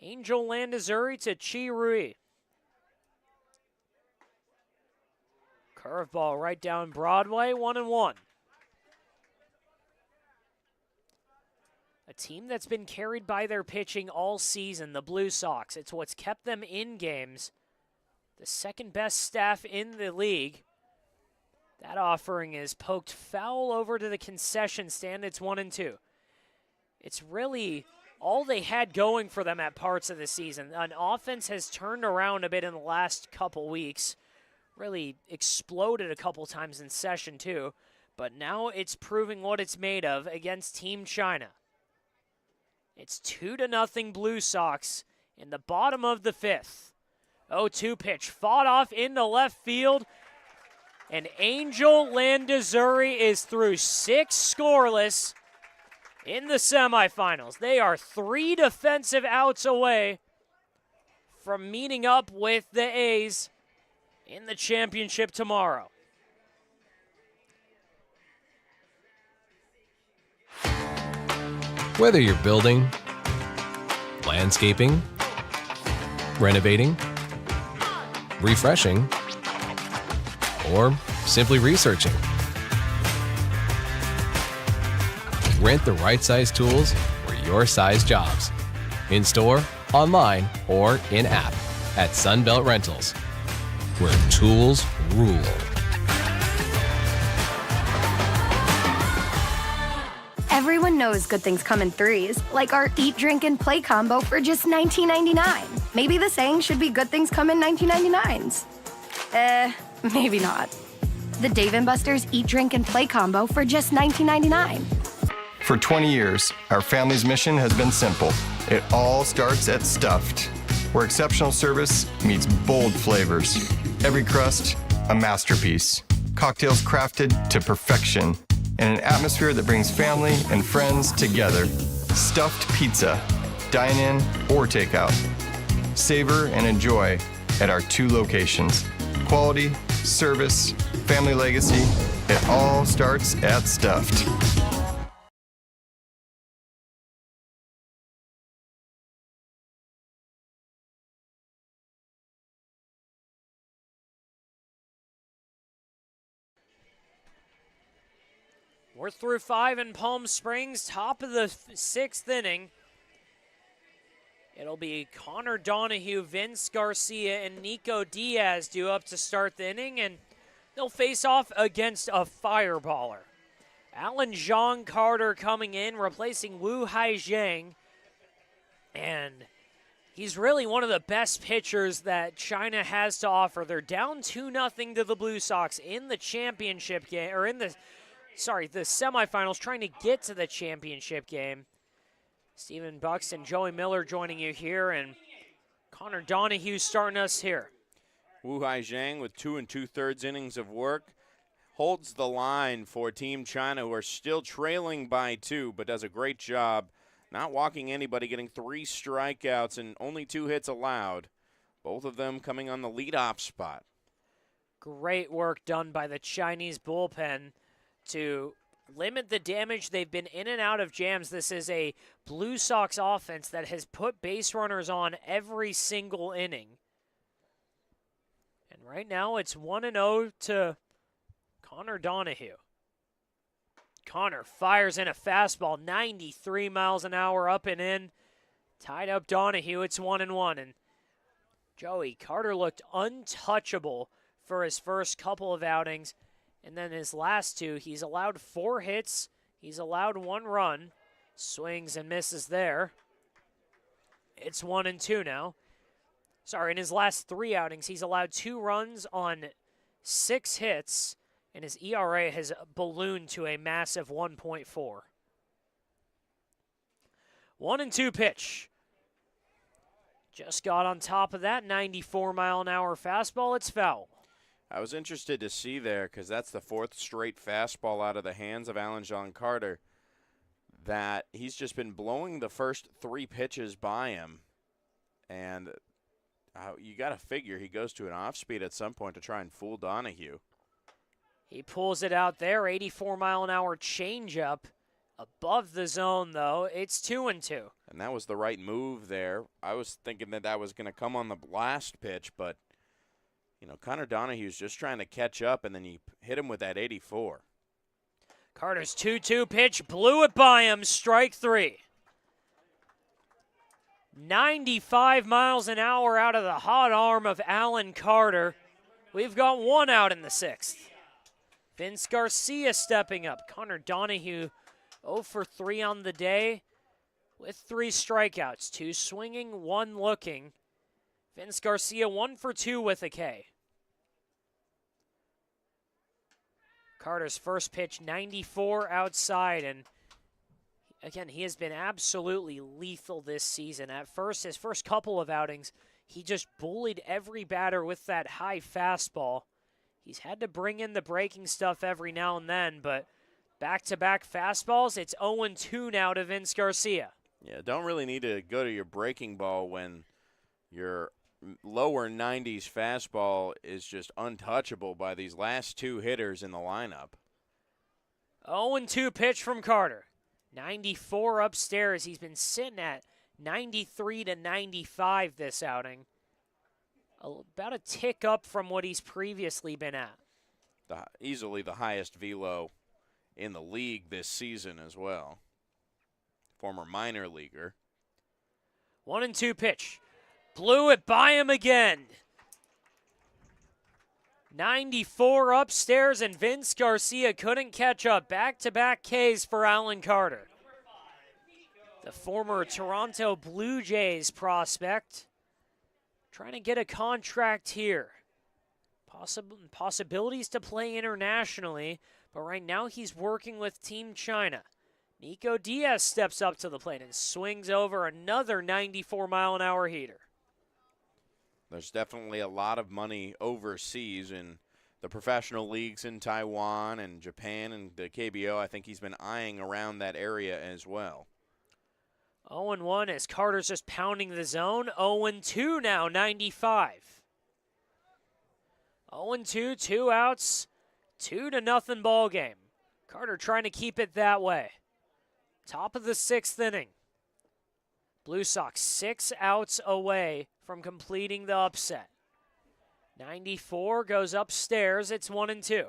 Angel Landazuri to Chi Rui. Curveball right down Broadway, 1-1. A team that's been carried by their pitching all season, the Blue Sox. It's what's kept them in games. The second best staff in the league. That offering is poked foul over to the concession stand. It's 1-2. It's really all they had going for them at parts of the season. An offense has turned around a bit in the last couple weeks. Really exploded a couple times in session too. But now it's proving what it's made of against Team China. It's 2-0 Blue Sox in the bottom of the fifth. 0-2 pitch fought off into left field. And Angel Landazuri is through 6 scoreless in the semifinals. They are 3 defensive outs away from meeting up with the A's in the championship tomorrow. Whether you're building, landscaping, renovating, refreshing, or simply researching, rent the right size tools for your size jobs. In store, online, or in app at Sunbelt Rentals, where tools rule. Everyone knows good things come in threes, like our eat, drink, and play combo for just $19.99. Maybe the saying should be good things come in 19.99s. Maybe not. The Dave & Buster's Eat, Drink, and Play combo for just $19.99. For 20 years, our family's mission has been simple. It all starts at Stuffed, where exceptional service meets bold flavors. Every crust, a masterpiece. Cocktails crafted to perfection in an atmosphere that brings family and friends together. Stuffed pizza, dine-in or takeout. Savor and enjoy at our 2 locations. Quality, service, family legacy. It all starts at Stuffed. We're through 5 in Palm Springs, top of the 6th inning. It'll be Connor Donahue, Vince Garcia, and Nico Diaz due up to start the inning, and they'll face off against a fireballer. Alan Jean Carter coming in, replacing Wu Hai Zhang, and he's really one of the best pitchers that China has to offer. They're down 2-0 to the Blue Sox in the championship game, or the semifinals, trying to get to the championship game. Stephen Buxton, Joey Miller joining you here, and Connor Donahue starting us here. Wu Hai Zhang with 2 2/3 innings of work holds the line for Team China, who are still trailing by 2, but does a great job not walking anybody, getting 3 strikeouts and only 2 hits allowed, both of them coming on the leadoff spot. Great work done by the Chinese bullpen to limit the damage. They've been in and out of jams. This is a Blue Sox offense that has put base runners on every single inning. And right now it's 1-0 to Connor Donahue. Connor fires in a fastball, 93 miles an hour up and in. Tied up Donahue, it's 1-1. And Joey Carter looked untouchable for his first couple of outings. And then his last 2, he's allowed 4 hits. He's allowed 1 run. Swings and misses there. It's 1-2 now. Sorry, in his last 3 outings, he's allowed 2 runs on 6 hits, and his ERA has ballooned to a massive 1.4. 1-2 pitch. Just got on top of that 94-mile-an-hour fastball. It's foul. I was interested to see there, because that's the 4th straight fastball out of the hands of Alan Jean Carter, that he's just been blowing the first 3 pitches by him. And you got to figure he goes to an off speed at some point to try and fool Donahue. He pulls it out there, 84-mile-an-hour changeup. Above the zone, though, it's 2-2. And that was the right move there. I was thinking that was going to come on the last pitch, but you know, Connor Donahue's just trying to catch up, and then he hit him with that 84. Carter's 2-2 pitch, blew it by him, strike 3. 95 miles an hour out of the hot arm of Alan Carter. We've got 1 out in the 6th. Vince Garcia stepping up. Connor Donahue 0 for 3 on the day with 3 strikeouts, 2 swinging, 1 looking. Vince Garcia 1 for 2 with a K. Carter's first pitch, 94 outside, and again, he has been absolutely lethal this season. At first, his first couple of outings, he just bullied every batter with that high fastball. He's had to bring in the breaking stuff every now and then, but back-to-back fastballs, it's 0-2 now to Vince Garcia. Yeah, don't really need to go to your breaking ball when your lower 90s fastball is just untouchable by these last 2 hitters in the lineup. 0-2 pitch from Carter. 94 upstairs. He's been sitting at 93 to 95 this outing. About a tick up from what he's previously been at. Easily the highest velo in the league this season as well. Former minor leaguer. 1-2 pitch. Blew it by him again. 94 upstairs, and Vince Garcia couldn't catch up. Back-to-back Ks for Alan Carter. The former Toronto Blue Jays prospect trying to get a contract here. Possibilities to play internationally, but right now he's working with Team China. Nico Diaz steps up to the plate and swings over another 94-mile-an-hour heater. There's definitely a lot of money overseas in the professional leagues in Taiwan and Japan and the KBO. I think he's been eyeing around that area as well. 0-1 as Carter's just pounding the zone. 0-2 now, 95. 0-2, 2 outs. 2-0 ball game. Carter trying to keep it that way. Top of the 6th inning. Blue Sox 6 outs away from completing the upset. 94 goes upstairs. It's 1-2.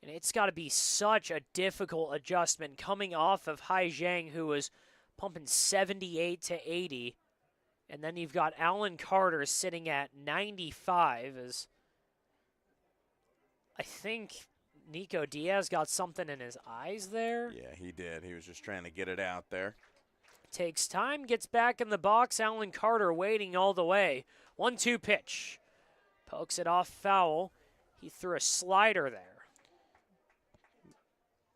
And it's got to be such a difficult adjustment coming off of Hai Zhang, who was pumping 78 to 80. And then you've got Alan Carter sitting at 95. As I think Nico Diaz got something in his eyes there. Yeah, he did. He was just trying to get it out there. Takes time, gets back in the box. Alan Carter waiting all the way. 1-2 pitch. Pokes it off foul. He threw a slider there.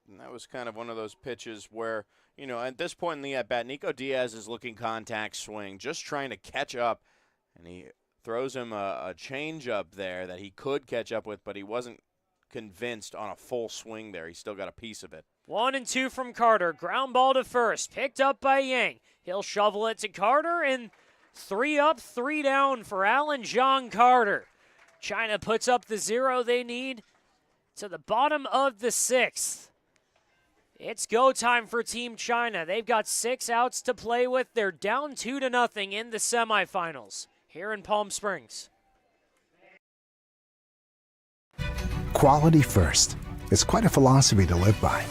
And that was kind of one of those pitches where, you know, at this point in the at-bat, Nico Diaz is looking contact swing, just trying to catch up. And he throws him a change-up there that he could catch up with, but he wasn't convinced on a full swing there. He still got a piece of it. 1-2 from Carter. Ground ball to first. Picked up by Yang. He'll shovel it to Carter, and 3 up, 3 down for Alan John Carter. China puts up the 0 they need to the bottom of the 6th. It's go time for Team China. They've got 6 outs to play with. They're down 2-0 in the semifinals here in Palm Springs. Quality first. It's quite a philosophy to live by.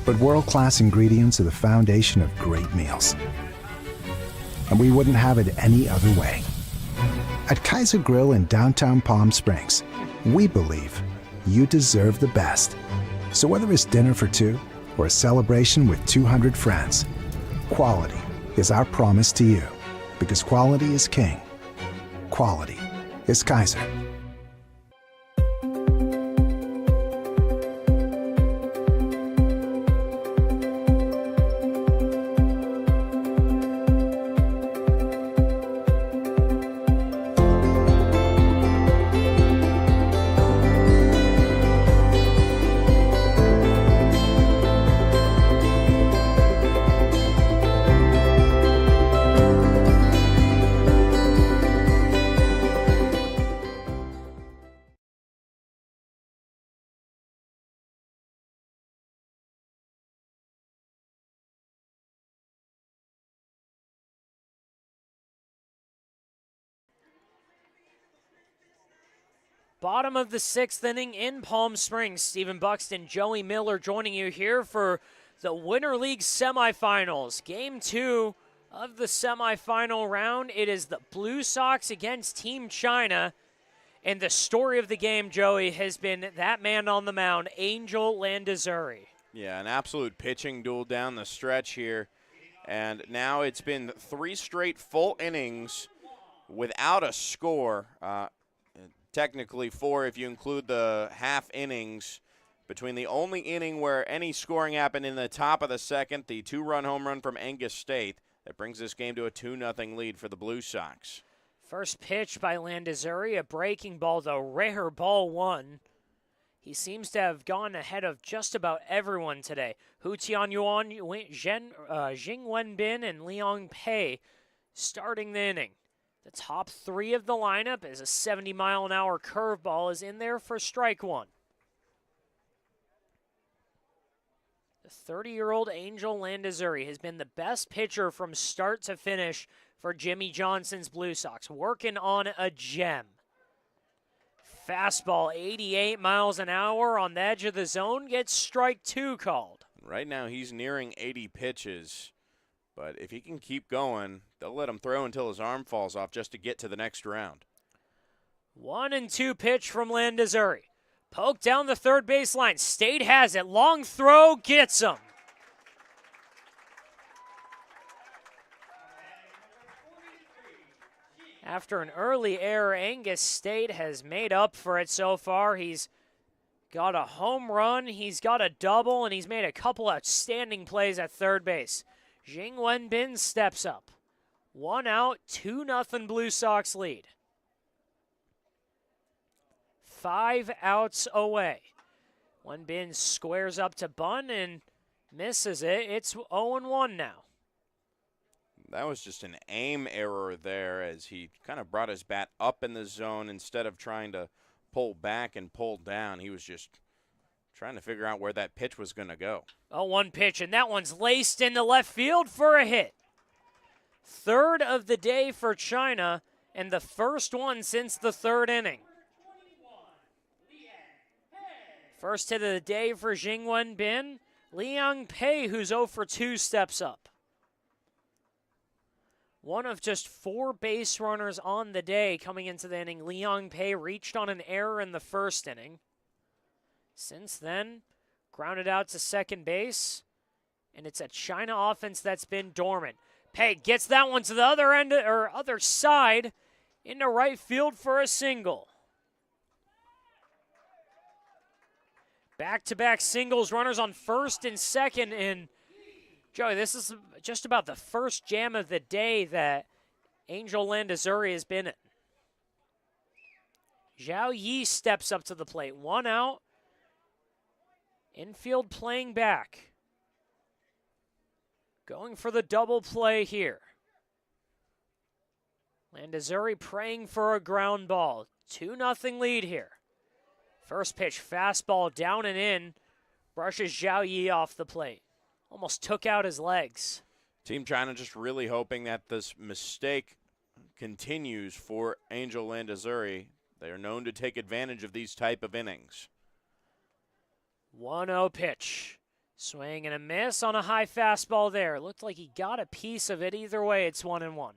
But world-class ingredients are the foundation of great meals. And we wouldn't have it any other way. At Kaiser Grill in downtown Palm Springs, we believe you deserve the best. So whether it's dinner for 2 or a celebration with 200 friends, quality is our promise to you. Because quality is king. Quality is Kaiser. Bottom of the 6th inning in Palm Springs. Stephen Buxton, Joey Miller joining you here for the Winter League semifinals. Game 2 of the semifinal round. It is the Blue Sox against Team China. And the story of the game, Joey, has been that man on the mound, Angel Landazuri. Yeah, an absolute pitching duel down the stretch here. And now it's been 3 straight full innings without a score. Technically 4 if you include the half innings between the only inning where any scoring happened in the top of the 2nd, the 2-run home run from Angus State. That brings this game to a 2-0 lead for the Blue Sox. First pitch by Landazuri, a breaking ball, though, rare ball 1. He seems to have gone ahead of just about everyone today. Hu Tianyuan, Jing Wenbin, and Liang Pei starting the inning. The top 3 of the lineup as a 70-mile-an-hour curveball is in there for strike 1. The 30-year-old Angel Landazuri has been the best pitcher from start to finish for Jimmy Johnson's Blue Sox, working on a gem. Fastball, 88 miles an hour on the edge of the zone, gets strike 2 called. Right now he's nearing 80 pitches. But if he can keep going, they'll let him throw until his arm falls off just to get to the next round. 1-2 pitch from Landazuri. Poke down the third baseline. State has it. Long throw, gets him. After an early error, Angus State has made up for it so far. He's got a home run, he's got a double, and he's made a couple outstanding plays at third base. Jing Wenbin steps up. 1 out, 2-0 Blue Sox lead. 5 outs away. Wenbin squares up to bunt and misses it. It's 0-1 now. that was just an aim error there as he kind of brought his bat up in the zone instead of trying to pull back and pull down. He was just trying to figure out where that pitch was going to go. Oh, one pitch, and that one's laced into left field for a hit. Third of the day for China, and the first one since the third inning. First hit of the day for Jingwen Bin. Liang Pei, who's 0 for 2, steps up. One of just 4 base runners on the day coming into the inning. Liang Pei reached on an error in the first inning. Since then, grounded out to second base, and it's a China offense that's been dormant. Pei gets that one to the other end or other side into right field for a single. Back-to-back singles, runners on first and second, and Joey, this is just about the first jam of the day that Angel Landazuri has been in. Zhao Yi steps up to the plate. 1 out. Infield playing back. Going for the double play here. Landazuri praying for a ground ball. 2-0 lead here. First pitch, fastball down and in. Brushes Zhao Yi off the plate. Almost took out his legs. Team China just really hoping that this mistake continues for Angel Landazuri. They are known to take advantage of these type of innings. 1-0 pitch. Swing and a miss on a high fastball there. Looked like he got a piece of it. Either way, it's 1-1.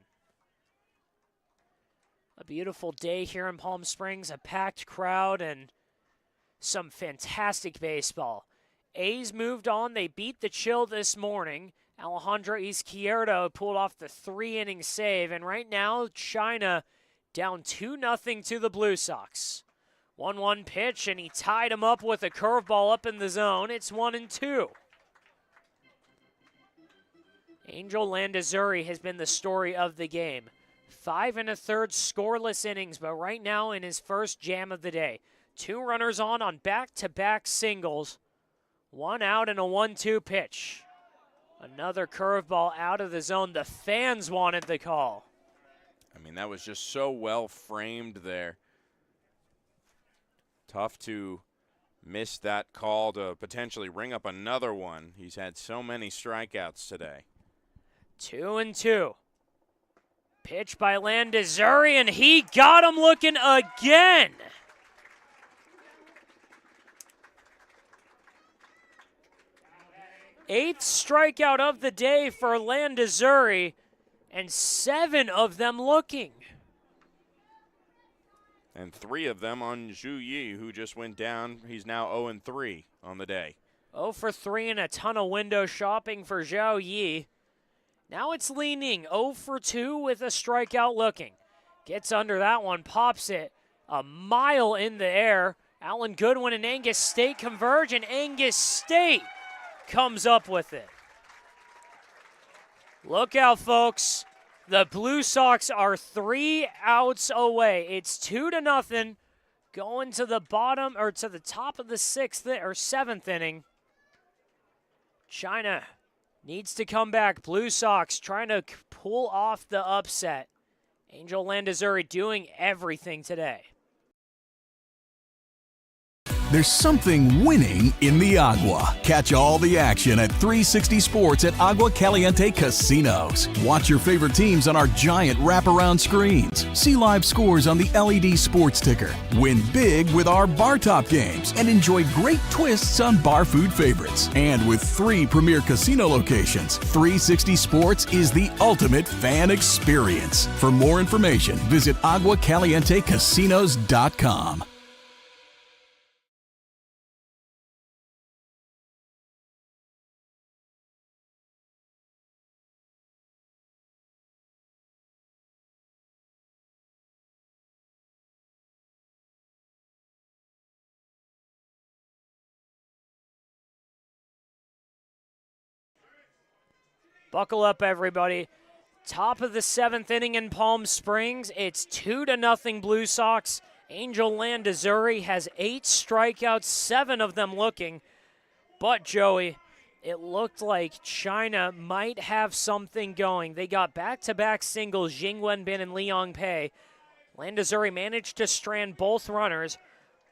A beautiful day here in Palm Springs. A packed crowd and some fantastic baseball. A's moved on. They beat the Chill this morning. Alejandro Izquierdo pulled off the 3-inning save. And right now, China down 2-0 to the Blue Sox. 1-1 pitch, and he tied him up with a curveball up in the zone. It's 1-2. Angel Landazuri has been the story of the game. 5 1/3 scoreless innings, but right now in his first jam of the day. 2 runners on back-to-back singles. 1 out and a 1-2 pitch. Another curveball out of the zone. The fans wanted the call. I mean, that was just so well framed there. Tough to miss that call to potentially ring up another one. He's had so many strikeouts today. 2-2. Pitch by Landazuri, and he got him looking again. Eighth strikeout of the day for Landazuri, and 7 of them looking. And 3 of them on Zhu Yi, who just went down. He's now 0-3 on the day. 0 for 3 and a ton of window shopping for Zhao Yi. Now it's leaning 0 for 2 with a strikeout looking. Gets under that one, pops it a mile in the air. Alan Goodwin and Angus State converge, and Angus State comes up with it. Look out, folks. The Blue Sox are 3 outs away. It's 2-0 going to the bottom or to the top of the 6th or 7th inning. China needs to come back. Blue Sox trying to pull off the upset. Angel Landazuri doing everything today. There's something winning in the Agua. Catch all the action at 360 Sports at Agua Caliente Casinos. Watch your favorite teams on our giant wraparound screens. See live scores on the LED sports ticker. Win big with our bar top games and enjoy great twists on bar food favorites. And with 3 premier casino locations, 360 Sports is the ultimate fan experience. For more information, visit aguacalientecasinos.com. Buckle up, everybody. Top of the 7th inning in Palm Springs. It's 2-0 Blue Sox. Angel Landazuri has 8 strikeouts, 7 of them looking. But, Joey, it looked like China might have something going. They got back-to-back singles, Jing Wenbin and Li Yongpei. Landazuri managed to strand both runners,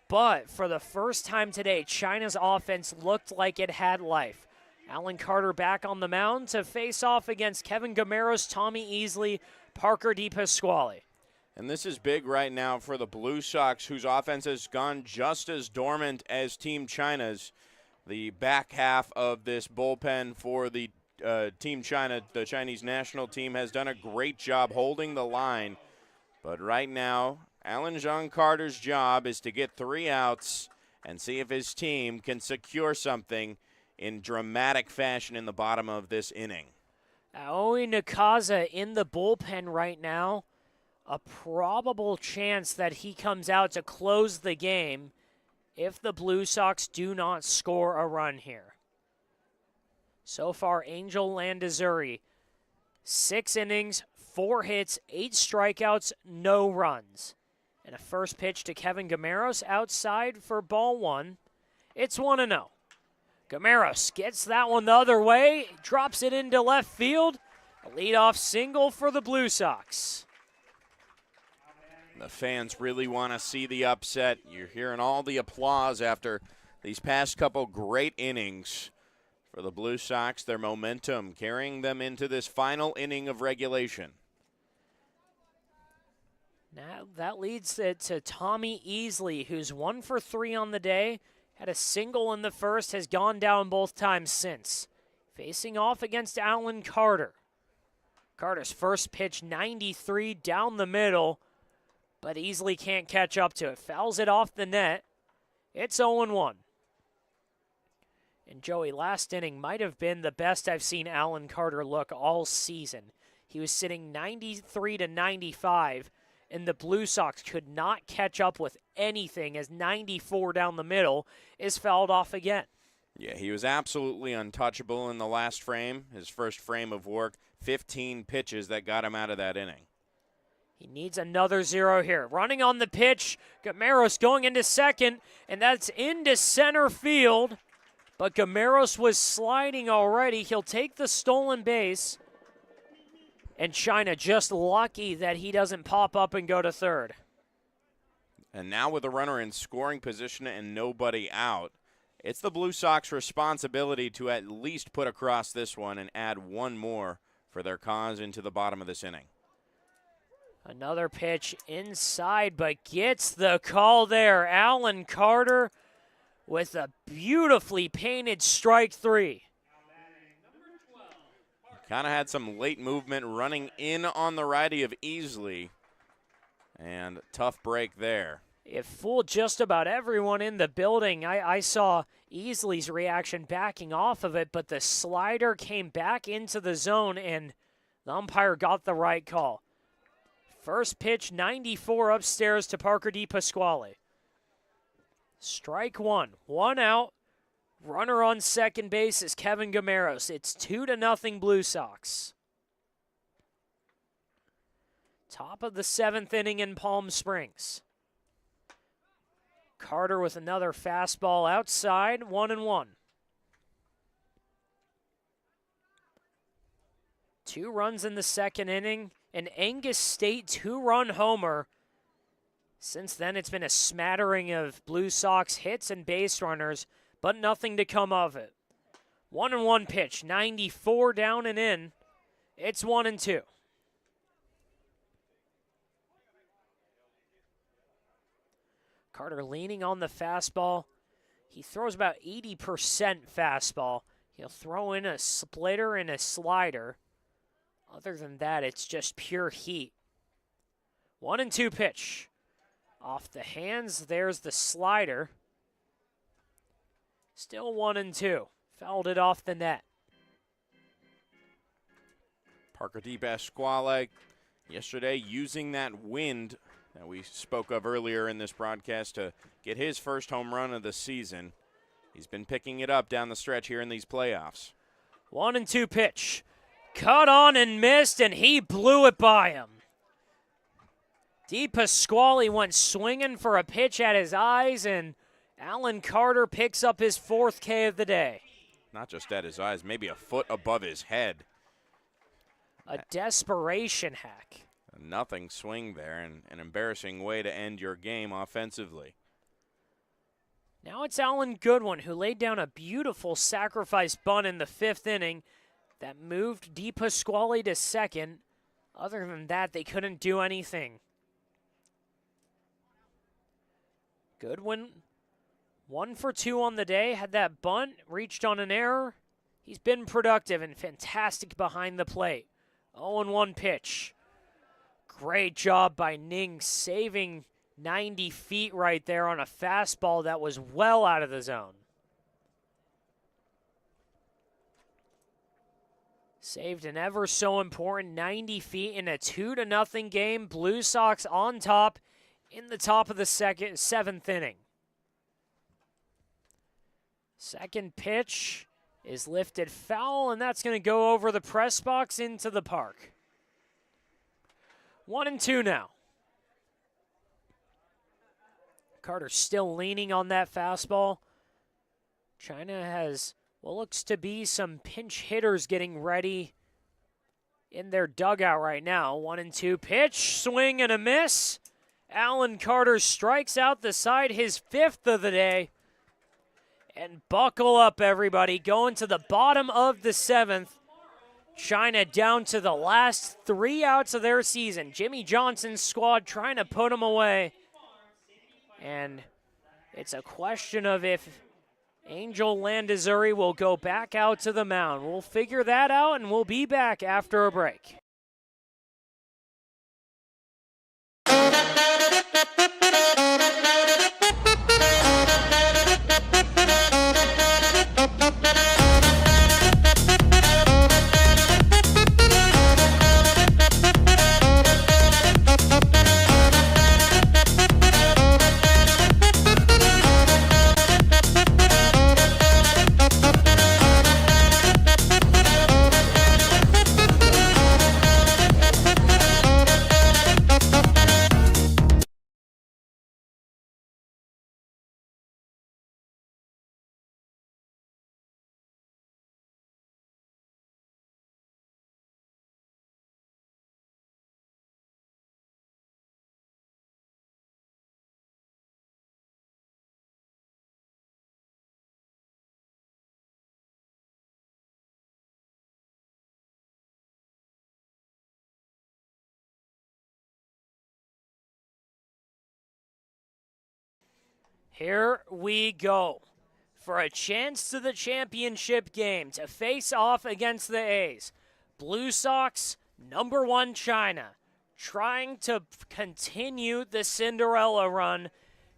but for the first time today, China's offense looked like it had life. Alan Carter back on the mound to face off against Kevin Gameros, Tommy Easley, Parker DePasquale. And this is big right now for the Blue Sox, whose offense has gone just as dormant as Team China's. The back half of this bullpen for the Team China, the Chinese national team, has done a great job holding the line. But right now, Alan Jean Carter's job is to get 3 outs and see if his team can secure something in dramatic fashion in the bottom of this inning. Aoi Nakaza in the bullpen right now. A probable chance that he comes out to close the game if the Blue Sox do not score a run here. So far, Angel Landazuri, 6 innings, 4 hits, 8 strikeouts, no runs. And a first pitch to Kevin Gameros outside for ball 1. It's 1-0. Gameros gets that one the other way, drops it into left field. A leadoff single for the Blue Sox. The fans really want to see the upset. You're hearing all the applause after these past couple great innings for the Blue Sox. Their momentum carrying them into this final inning of regulation. Now that leads it to Tommy Easley, who's 1 for 3 on the day. Had a single in the first, has gone down both times since. Facing off against Alan Carter. Carter's first pitch, 93 down the middle, but Easley can't catch up to it. Fouls it off the net. It's 0-1. And Joey, last inning might have been the best I've seen Alan Carter look all season. He was sitting 93 to 95, and the Blue Sox could not catch up with anything as 94 down the middle is fouled off again. Yeah, he was absolutely untouchable in the last frame, his first frame of work. 15 pitches that got him out of that inning. He needs another 0 here. Running on the pitch, Gameros going into second, and that's into center field. But Gameros was sliding already. He'll take the stolen base. And China just lucky that he doesn't pop up and go to third. And now with a runner in scoring position and nobody out, it's the Blue Sox responsibility to at least put across this one and add one more for their cause into the bottom of this inning. Another pitch inside, but gets the call there. Alan Carter with a beautifully painted strike 3. Kind of had some late movement running in on the righty of Easley. And tough break there. It fooled just about everyone in the building. I saw Easley's reaction backing off of it, but the slider came back into the zone, and the umpire got the right call. First pitch, 94 upstairs to Parker DePasquale. Strike 1, 1 out. Runner on second base is Kevin Gameros. It's 2-0 Blue Sox. Top of the 7th inning in Palm Springs. Carter with another fastball outside, 1-1. 2 runs in the second inning. An Angus State 2-run homer. Since then, it's been a smattering of Blue Sox hits and base runners, but nothing to come of it. 1-1 pitch, 94 down and in. It's 1-2. Carter leaning on the fastball. He throws about 80% fastball. He'll throw in a splitter and a slider. Other than that, it's just pure heat. 1-2 pitch. Off the hands, there's the slider. Still 1-2. Fouled it off the net. Parker DePasquale yesterday using that wind that we spoke of earlier in this broadcast to get his first home run of the season. He's been picking it up down the stretch here in these playoffs. 1-2 pitch. Cut on and missed, and he blew it by him. DePasquale went swinging for a pitch at his eyes, and Alan Carter picks up his 4th K of the day. Not just at his eyes, maybe a foot above his head. A desperation hack. A nothing swing there, and an embarrassing way to end your game offensively. Now it's Alan Goodwin who laid down a beautiful sacrifice bunt in the 5th inning that moved Di Pasquale to second. Other than that, they couldn't do anything. Goodwin, 1 for 2 on the day, had that bunt, reached on an error. He's been productive and fantastic behind the plate. 0-1 pitch. Great job by Ning saving 90 feet right there on a fastball that was well out of the zone. Saved an ever so important 90 feet in a 2-0 game. Blue Sox on top in the top of the 7th inning. Second pitch is lifted foul, and that's going to go over the press box into the park. 1-2 now. Carter still leaning on that fastball. China has what looks to be some pinch hitters getting ready in their dugout right now. 1-2 pitch, swing and a miss. Alan Carter strikes out the side, his 5th of the day. And buckle up, everybody. Going to the bottom of the 7th. China down to the last 3 outs of their season. Jimmy Johnson's squad trying to put them away. And it's a question of if Angel Landazuri will go back out to the mound. We'll figure that out, and we'll be back after a break. Here we go for a chance to the championship game to face off against the A's. Blue Sox, #1 China, trying to continue the Cinderella run.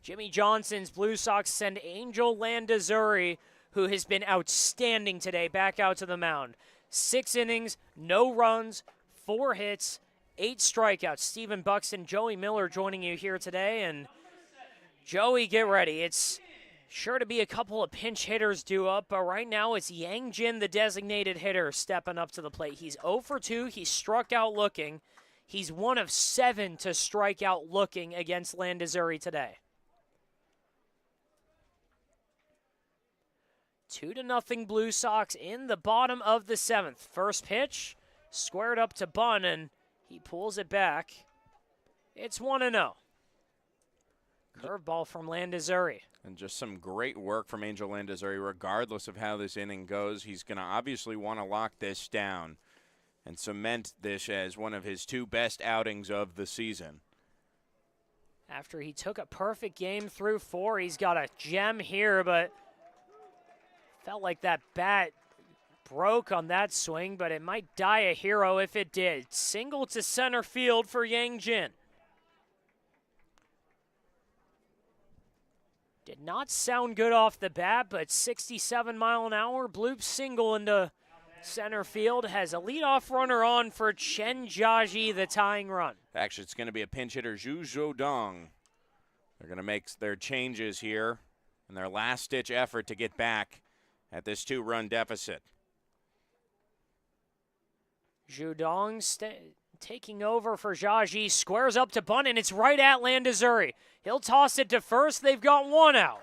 Jimmy Johnson's Blue Sox send Angel Landazuri, who has been outstanding today, back out to the mound. 6 innings, no runs, 4 hits, 8 strikeouts. Stephen Buxton, Joey Miller joining you here today, and Joey, get ready. It's sure to be a couple of pinch hitters due up, but right now it's Yang Jin, the designated hitter, stepping up to the plate. He's 0 for 2. He struck out looking. He's 1 of 7 to strike out looking against Landazuri today. 2-0 Blue Sox in the bottom of the 7th. First pitch, squared up to Bunn, and he pulls it back. It's 1-0. Curveball from Landazuri. And just some great work from Angel Landazuri. Regardless of how this inning goes, he's going to obviously want to lock this down and cement this as one of his 2 best outings of the season. After he took a perfect game through 4, he's got a gem here, but felt like that bat broke on that swing, but it might die a hero if it did. Single to center field for Yang Jin. Did not sound good off the bat, but 67 mile an hour bloop single into center field has a leadoff runner on for Chen Jiaji, the tying run. Actually, it's going to be a pinch hitter, Zhu Zhodong. They're going to make their changes here in their last-ditch effort to get back at this 2-run deficit. Zhodong taking over for Jiaji, squares up to Bunn, and it's right at Landazuri. He'll toss it to first. They've got 1 out.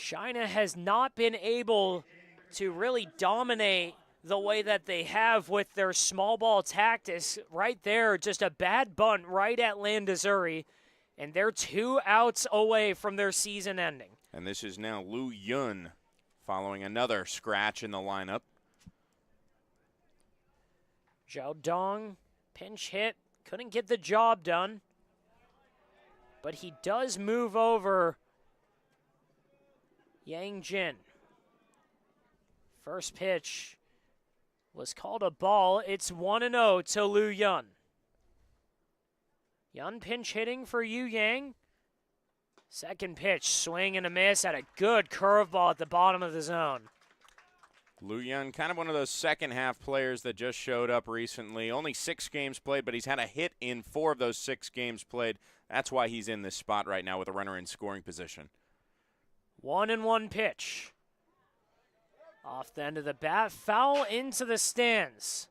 China has not been able to really dominate the way that they have with their small ball tactics. Right there, just a bad bunt right at Landazuri, and they're 2 outs away from their season ending. And this is now Lu Yun following another scratch in the lineup. Zhao Dong, pinch hit, couldn't get the job done. But he does move over Yang Jin. First pitch was called a ball. It's 1-0 to Lu Yun. Yun pinch hitting for Yu Yang. Second pitch, swing and a miss, had a good curveball at the bottom of the zone. Lu Yun, kind of one of those second-half players that just showed up recently. Only 6 games played, but he's had a hit in 4 of those 6 games played. That's why he's in this spot right now with a runner in scoring position. 1-1 pitch. Off the end of the bat, foul into the stands.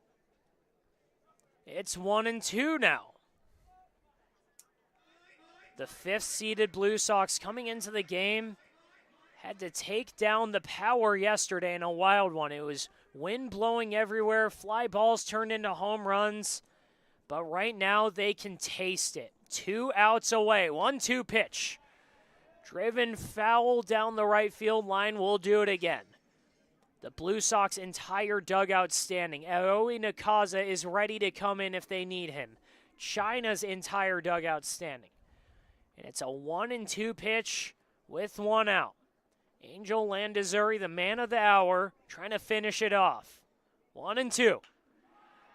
It's 1-2 now. The 5th-seeded Blue Sox coming into the game had to take down the Power yesterday in a wild one. It was wind blowing everywhere, fly balls turned into home runs, but right now they can taste it. 2 outs away, 1-2 pitch. Driven foul down the right field line, will do it again. The Blue Sox entire dugout standing. Aoi Nakaza is ready to come in if they need him. China's entire dugout standing. And it's a 1-2 pitch with 1 out. Angel Landazuri, the man of the hour, trying to finish it off. 1-2.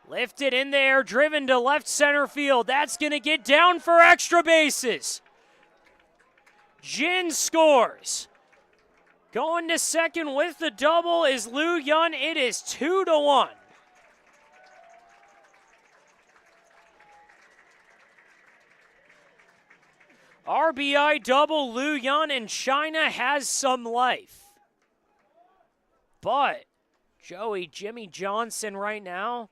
Lifted in the air, driven to left center field. That's going to get down for extra bases. Jin scores. Going to second with the double is Lu Yun. It is 2-1. RBI double, Lu Yun, and China has some life. But Jimmy Johnson right now,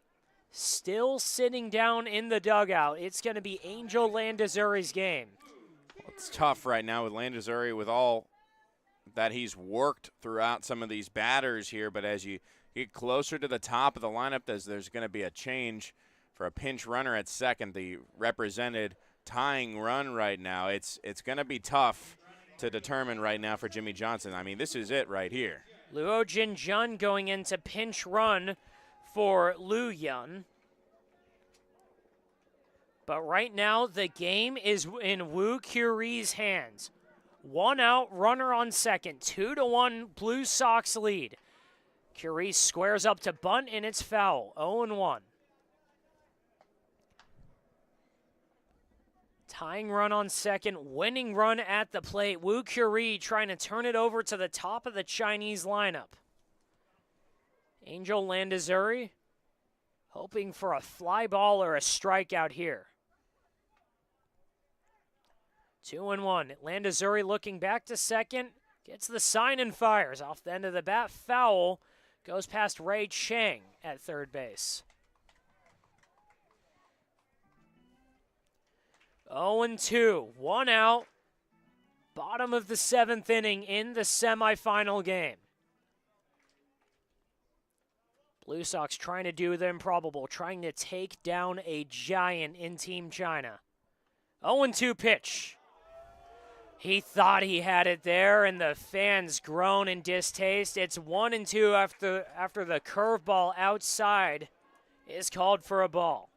still sitting down in the dugout. It's going to be Angel Landazuri's game. Well, it's tough right now with Landazuri with all that he's worked throughout some of these batters here, but as you get closer to the top of the lineup, there's going to be a change for a pinch runner at second, the represented tying run right now. It's going to be tough to determine right now for Jimmy Johnson. I mean, this is it right here. Luo Jin-jun going into pinch run for Lu Yun. But right now, the game is in Woo Curie's hands. 1 out, runner on second. 2-1 Blue Sox lead. Curie squares up to bunt, and it's foul. 0-1. Tying run on second, winning run at the plate. Woo Curie trying to turn it over to the top of the Chinese lineup. Angel Landazuri hoping for a fly ball or a strikeout here. 2-1. Landazuri looking back to second, gets the sign and fires. Off the end of the bat, foul. Goes past Ray Chang at third base. 0-2, 1 out. Bottom of the 7th inning in the semifinal game. Blue Sox trying to do the improbable, trying to take down a giant in Team China. 0-2 pitch. He thought he had it there, and the fans groan in distaste. It's 1-2 after the curveball outside is called for a ball.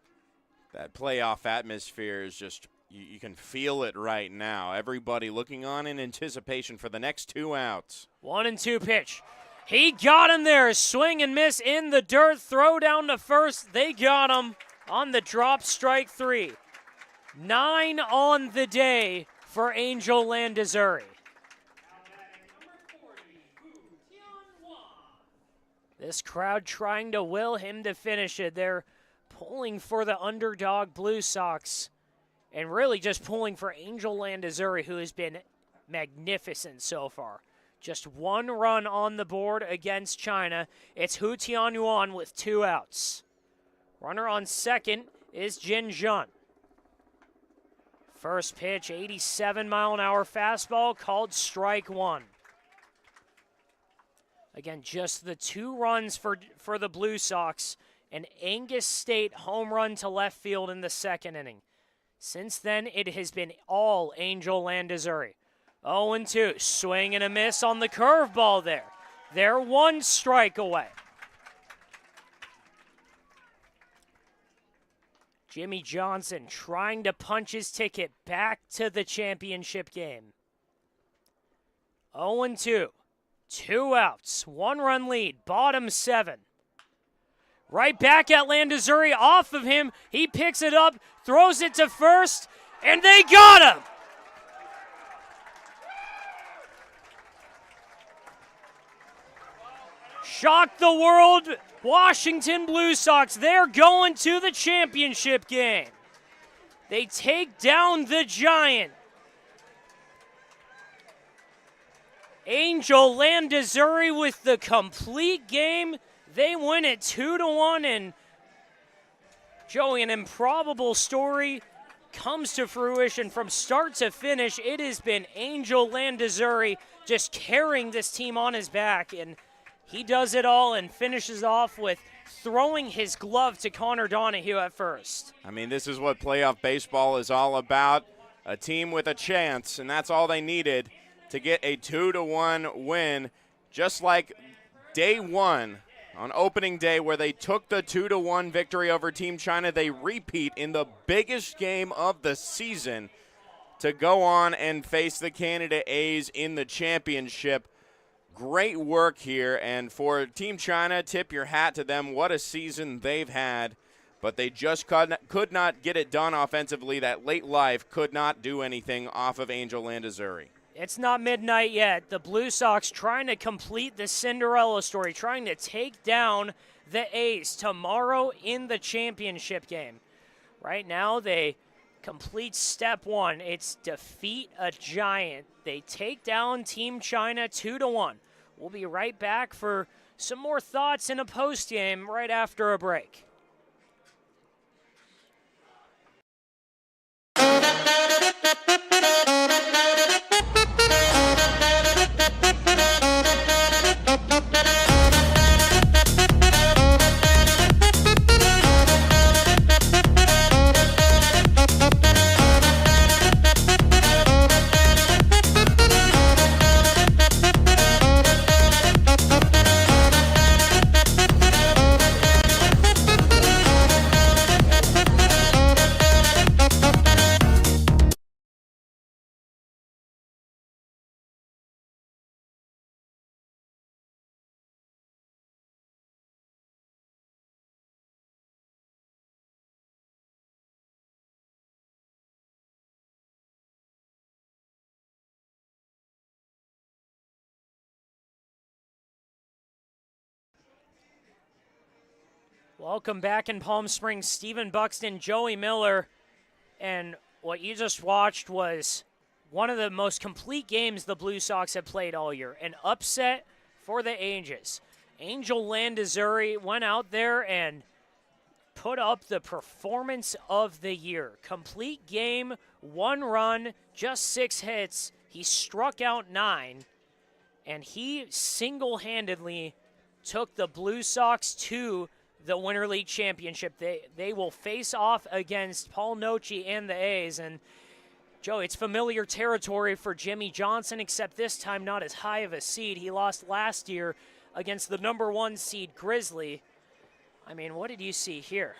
That playoff atmosphere is just, you can feel it right now. Everybody looking on in anticipation for the next 2 outs. 1-2 pitch. He got him there. Swing and miss in the dirt. Throw down to first. They got him on the drop, strike 3. 9 on the day for Angel Landazuri. This crowd trying to will him to finish it. They're pulling for the underdog Blue Sox and really just pulling for Angel Landazuri, who has been magnificent so far. Just 1 run on the board against China. It's Hu Tianyuan with 2 outs. Runner on second is Jin Jun. First pitch, 87-mile-an-hour fastball, called strike 1. Again, just the 2 runs for the Blue Sox. An Angus State home run to left field in the 2nd inning. Since then, it has been all Angel Landazuri. 0-2, swing and a miss on the curveball there. They're 1 strike away. Jimmy Johnson trying to punch his ticket back to the championship game. 0-2, 2 outs, 1-run lead, bottom 7. Right back at Landazuri, off of him. He picks it up, throws it to first, and they got him! Shock the world. Washington Blue Sox, they're going to the championship game. They take down the Giant. Angel Landazuri with the complete game. They win it 2-1, and Joey, an improbable story comes to fruition from start to finish. It has been Angel Landazuri just carrying this team on his back, and he does it all and finishes off with throwing his glove to Connor Donahue at first. I mean, this is what playoff baseball is all about. A team with a chance, and that's all they needed to get a 2-1 win, just like day 1 on opening day where they took the 2-1 victory over Team China. They repeat in the biggest game of the season to go on and face the Canada A's in the championship. Great work here, and for Team China, tip your hat to them. What a season they've had, but they just could not get it done offensively. That late life could not do anything off of Angel Landazuri. It's not midnight yet. The Blue Sox trying to complete the Cinderella story, trying to take down the A's tomorrow in the championship game. Right now, they complete step 1. It's defeat a Giant. They take down Team China 2-1. We'll be right back for some more thoughts in a postgame right after a break. Welcome back in Palm Springs, Stephen Buxton, Joey Miller, and what you just watched was one of the most complete games the Blue Sox have played all year. An upset for the A's. Angel Landazuri went out there and put up the performance of the year. Complete game, 1 run, just 6 hits. He struck out 9, and he single-handedly took the Blue Sox to the Winter League Championship. They will face off against Paul Noce and the A's. And, Joe, it's familiar territory for Jimmy Johnson, except this time not as high of a seed. He lost last year against the number 1 seed Grizzly. I mean, what did you see here?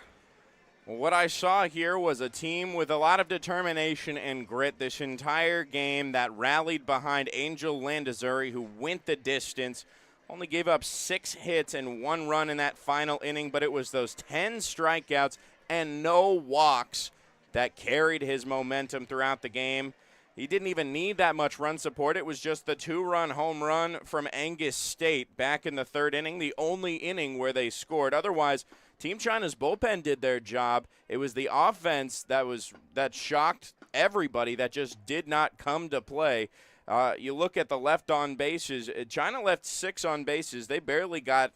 Well, what I saw here was a team with a lot of determination and grit this entire game that rallied behind Angel Landazuri, who went the distance. Only gave up 6 hits and 1 run in that final inning, but it was those 10 strikeouts and no walks that carried his momentum throughout the game. He didn't even need that much run support. It was just the 2-run home run from Angus State back in the 3rd inning, the only inning where they scored. Otherwise, Team China's bullpen did their job. It was the offense that shocked everybody that just did not come to play. You look at the left on bases. China left 6 on bases. They barely got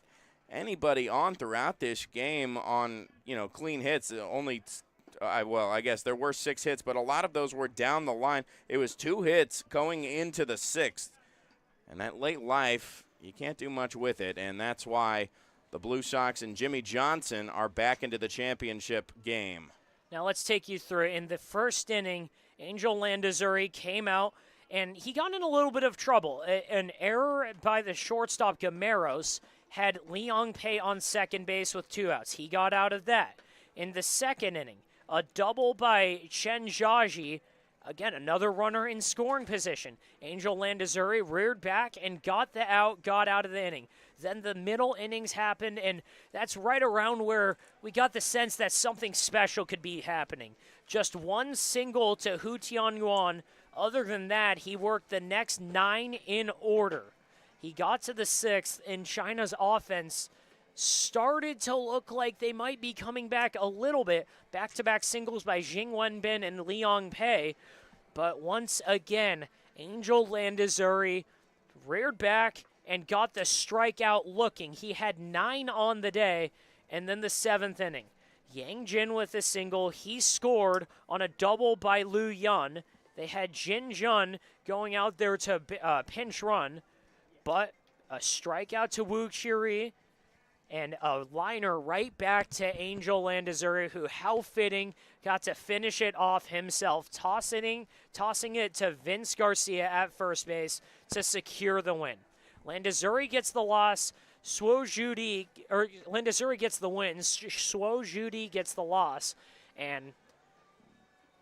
anybody on throughout this game on, clean hits. I guess there were 6 hits, but a lot of those were down the line. It was 2 hits going into the 6th. And that late life, you can't do much with it, and that's why the Blue Sox and Jimmy Johnson are back into the championship game. Now let's take you through it. In the first inning, Angel Landazuri came out, and he got in a little bit of trouble. An error by the shortstop Gameros had Liang Pei on second base with 2 outs. He got out of that. In the second inning, a double by Chen Zhaji. Again, another runner in scoring position. Angel Landazuri reared back and got out of the inning. Then the middle innings happened, and that's right around where we got the sense that something special could be happening. Just one single to Hu Tianyuan. Other than that, he worked the next 9 in order. He got to the 6th, and China's offense started to look like they might be coming back a little bit. Back-to-back singles by Jing Wenbin and Liang Pei. But once again, Angel Landazuri reared back and got the strikeout looking. He had 9 on the day, and then the 7th inning. Yang Jin with a single. He scored on a double by Liu Yun. They had Jin Jun going out there to pinch run, but a strikeout to Wu Qiri and a liner right back to Angel Landazuri, who, how fitting, got to finish it off himself, tossing it to Vince Garcia at first base to secure the win. Landazuri gets the loss. Landazuri gets the win. Suo Judy gets the loss. And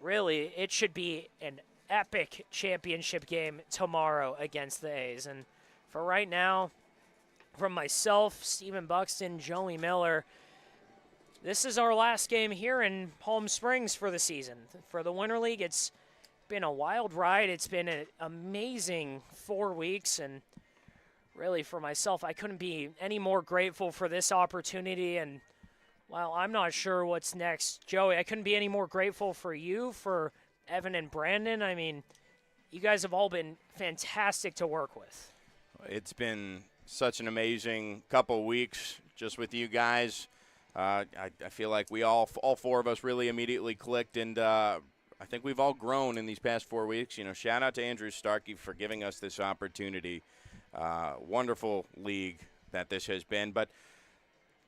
really, it should be an epic championship game tomorrow against the A's. And for right now, from myself, Stephen Buxton, Joey Miller, this is our last game here in Palm Springs for the season. For the Winter League, it's been a wild ride. It's been an amazing 4 weeks, and really for myself, I couldn't be any more grateful for this opportunity. And while I'm not sure what's next, Joey, I couldn't be any more grateful for you, for Evan and Brandon. I mean, you guys have all been fantastic to work with. It's been such an amazing couple weeks just with you guys. I feel like we all 4 of us really immediately clicked, and I think we've all grown in these past 4 weeks. You know, shout out to Andrew Starkey for giving us this opportunity. Wonderful league that this has been. But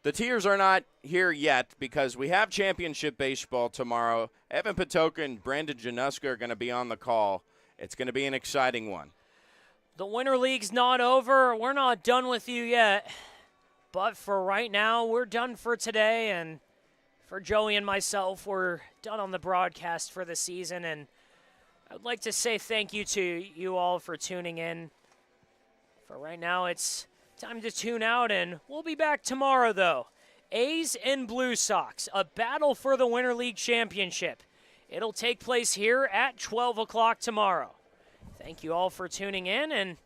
the tears are not here yet because we have championship baseball tomorrow. Evan Patoka and Brandon Januska are going to be on the call. It's going to be an exciting one. The Winter League's not over. We're not done with you yet. But for right now, we're done for today. And for Joey and myself, we're done on the broadcast for the season. And I'd like to say thank you to you all for tuning in. For right now, it's time to tune out, and we'll be back tomorrow, though. A's and Blue Sox, a battle for the Winter League Championship. It'll take place here at 12 o'clock tomorrow. Thank you all for tuning in, and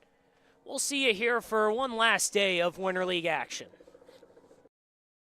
we'll see you here for one last day of Winter League action.